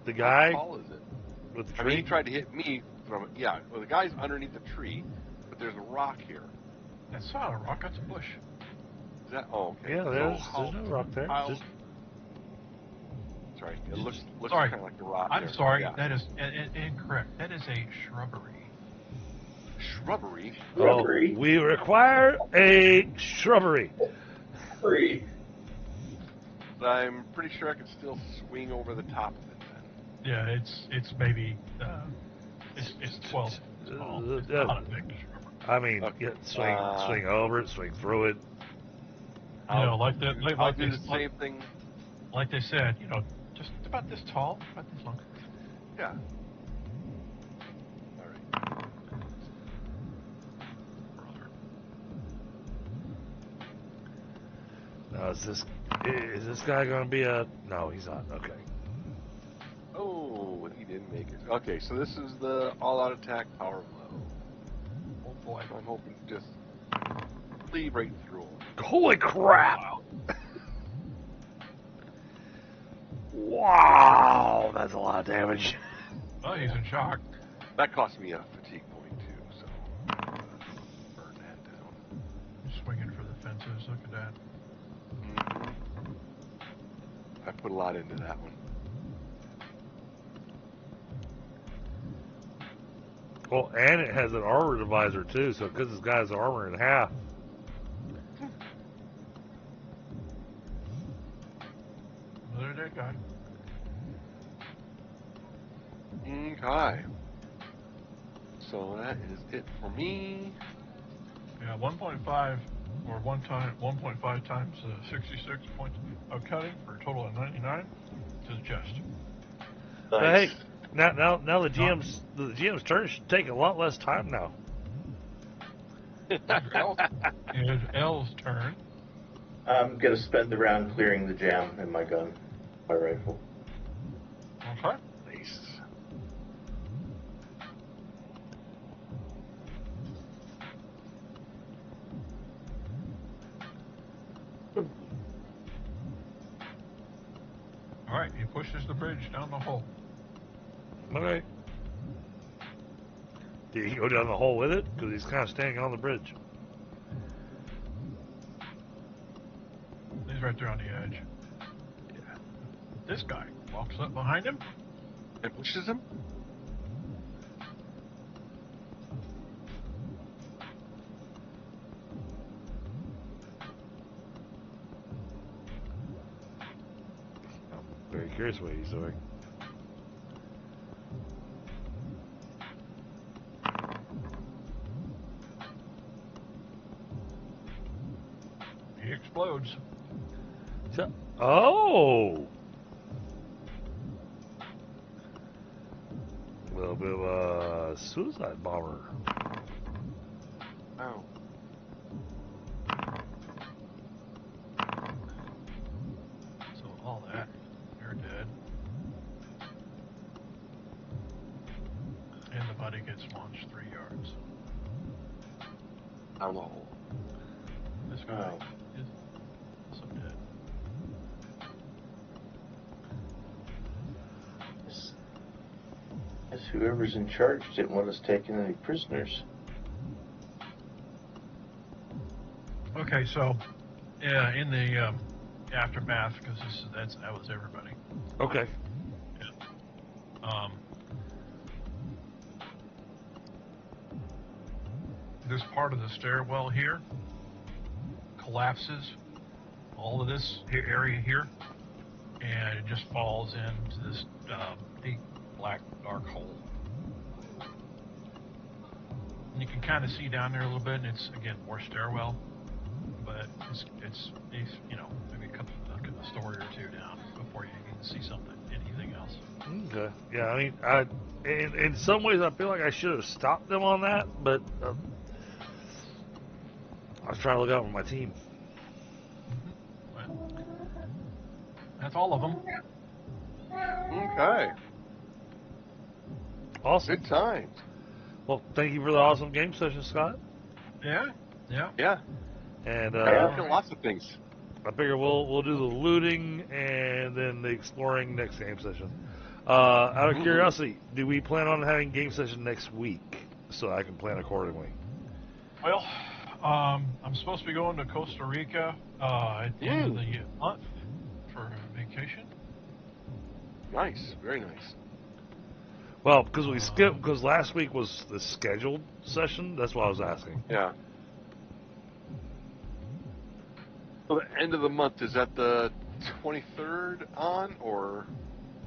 The guy How tall is it? with the I tree. mean, he tried to hit me from it. Yeah, well, the guy's underneath the tree, but there's a rock here. That's not a rock. That's a bush. Is that? Oh, okay. Yeah, So there's how- no rock there. how- Just, Sorry, it looks Sorry. kind of like the rock. I'm there. sorry. Yeah. That is incorrect. That is a shrubbery. Shrubbery. Shrubbery. we require a shrubbery. Free. But I'm pretty sure I can still swing over the top of it then. Yeah, it's maybe it's 12 inches tall. It's not a big shrubbery. I mean, Okay. yeah, swing over it, swing through it. You know, like the I'll like do they the same thing. like they said, you know, just about this tall, about this long. Yeah. All right. Brother. Now, is this guy going to be a? No, he's not. Okay. Oh, he didn't make it. Okay, so this is the all-out attack power blow. Oh boy. I'm hoping to just cleave right through him. Holy crap! Wow, that's a lot of damage. Oh, he's in shock. That cost me a fatigue point too, so burn that down. He's swinging for the fences. Look at that. I put a lot into that one. Well, and it has an armor divisor too, so because this guy's armor in half. bad guy. Okay. So that is it for me. Yeah, 1.5 or 1.5 times 66 points of cutting for a total of 99 to the chest. But Nice. hey, now the GM's turn should take a lot less time now. It is L's turn. I'm gonna spend the round clearing the jam in my gun, my rifle. Okay. Nice. All right, he pushes the bridge down the hole. Okay. Did he go down the hole with it? Because he's kind of standing on the bridge. He's right there on the edge. Yeah. This guy walks up behind him. And pushes him. I'm very curious what he's doing. He explodes. Oh! A little bit of a suicide bomber. Oh. So all that, you're dead. And the body gets launched 3 yards. Down the hole. This guy Oh. is also dead. Guess whoever's in charge didn't want us taking any prisoners. Okay, so yeah, in the aftermath, because that was everybody. Okay. This part of the stairwell here collapses, all of this area here, and it just falls into this deep black dark hole. And you can kind of see down there a little bit, and it's again more stairwell, but it's you know, maybe a story or two down before you can see anything else. Okay. Yeah, I mean, in some ways I feel like I should have stopped them on that, but I was trying to look out for my team. Well, that's all of them. Okay. Awesome. Good times. Well, thank you for the awesome game session, Scott. Yeah. Yeah. And I feel lots of things. I figure we'll do the looting and then the exploring next game session. Out of curiosity, do we plan on having game session next week so I can plan accordingly? Well, I'm supposed to be going to Costa Rica at the end of the month for vacation. Nice. Very nice. Well, because we skipped, because last week was the scheduled session. That's why I was asking. Yeah. So the end of the month, is that the 23rd on, or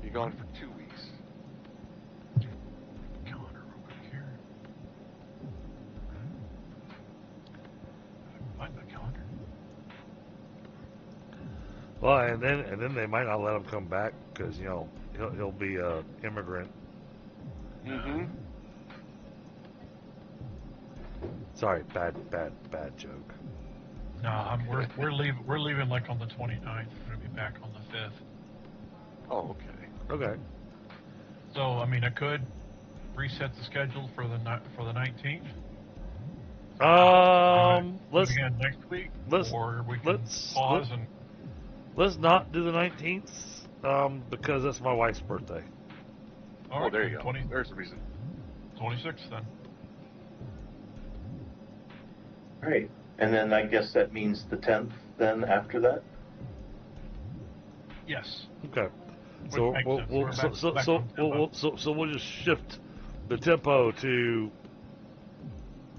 you gone for 2 weeks? Calendar real quick here. Find my calendar. Well, and then they might not let him come back because he'll be a immigrant. Mm-hmm. Sorry, bad joke. No, we're leaving like on the 29th. We're gonna be back on the 5th. Oh, okay. Okay. So I mean, I could reset the schedule for the 19th. Let's again next week, or we can pause and. Let's not do the 19th because that's my wife's birthday. All right, There you go. 20, There's the reason. 26th then. Right. And then I guess that means the 10th then after that? Yes. Okay. Which So makes we'll sense. We're back on tempo. so we'll just shift the tempo to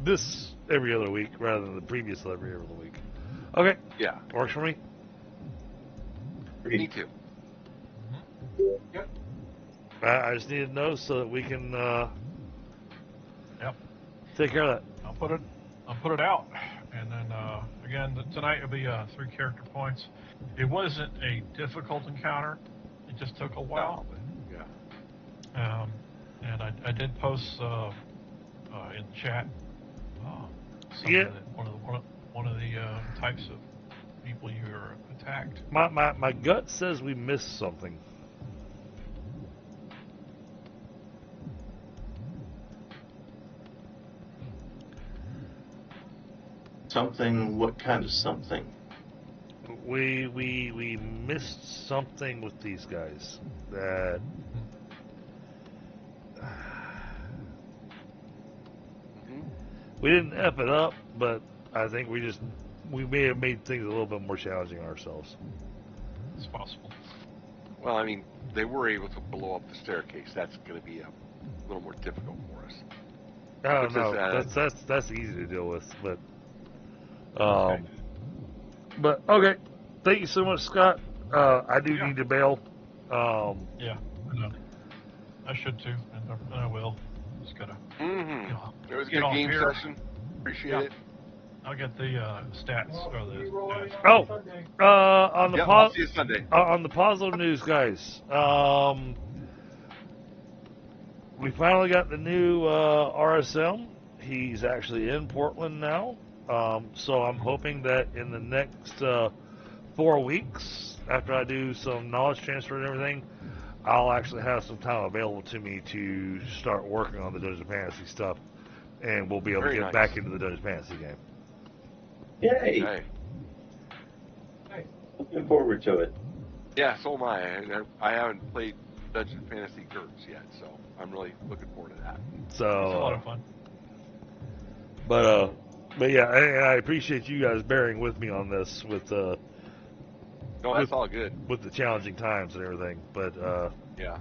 this every other week rather than the previous every other week. Okay. Yeah. Works for me. Me too. Yep. I just need to know so that we can Yep. take care of that. I'll put it out, and then again tonight it'll be 3 character points. It wasn't a difficult encounter. It just took a while. Yeah. And I did post in the chat. Yeah. One of the types of people you were attacked. My gut says we missed something. Something? What kind of something? We missed something with these guys that we didn't F it up, but I think we may have made things a little bit more challenging ourselves. It's possible. Well, I mean, they were able to blow up the staircase. That's going to be a little more difficult for us. Oh Because, no, that's easy to deal with, but Okay. but okay. Thank you so much, Scott. I do Yeah. need to bail. Yeah, I know. I should too, and I will. Just gotta. Mm-hmm. It was a Get good off game here. session. Appreciate Yeah. it. I'll get the stats or the. Oh, on the Yep, I'll see you Sunday. on the positive news, guys. We finally got the new RSM. He's actually in Portland now. So I'm hoping that in the next 4 weeks, after I do some knowledge transfer and everything, I'll actually have some time available to me to start working on the Dungeon Fantasy stuff, and we'll be able Very to get nice. back into the Dungeon Fantasy game. Yay! Hey. Looking forward to it. Yeah, so am I. I haven't played Dungeon Fantasy GURPS yet, so I'm really looking forward to that. So, It's a lot of fun. but yeah, I appreciate you guys bearing with me on this with No, that's all good. with the challenging times and everything. But Yeah.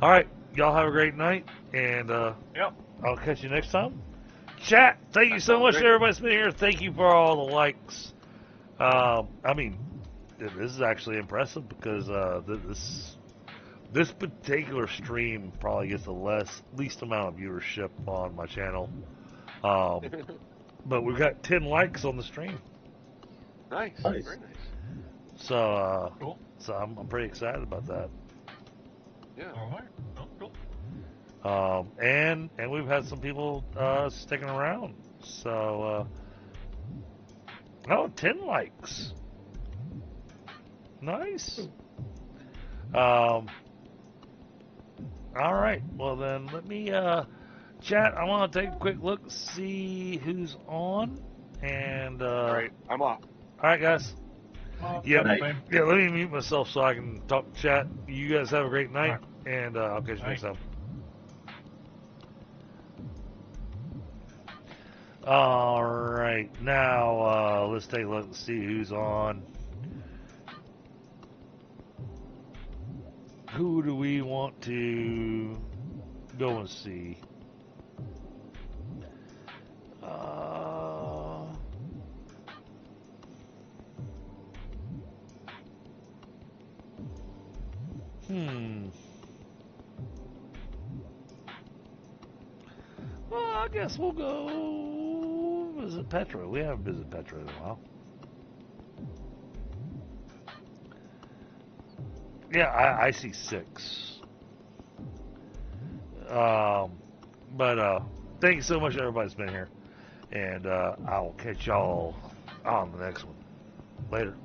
all right, y'all have a great night, and Yep. I'll catch you next time. Chat, thank you That so sounds much great. to everybody that's been here. Thank you for all the likes. I mean, this is actually impressive because this particular stream probably gets the least amount of viewership on my channel. But we've got 10 likes on the stream, Nice. Nice. Very nice. so Cool. so I'm pretty excited about that. Yeah. All right. Oh, cool. And we've had some people sticking around. So 10 likes. Nice. All right. Well then, let me chat. I want to take a quick look, see who's on, and All right. I'm off. All right, guys. Yeah, Night. Same. yeah. Let me mute myself so I can talk to chat. You guys have a great night, All and I'll catch you next time. All right, now let's take a look and see who's on. Who do we want to go and see? Well, I guess we'll go visit Petra. We haven't visited Petra in a while. Yeah, I see 6. But thank you so much, everybody that's been here. And I'll catch y'all on the next one. Later.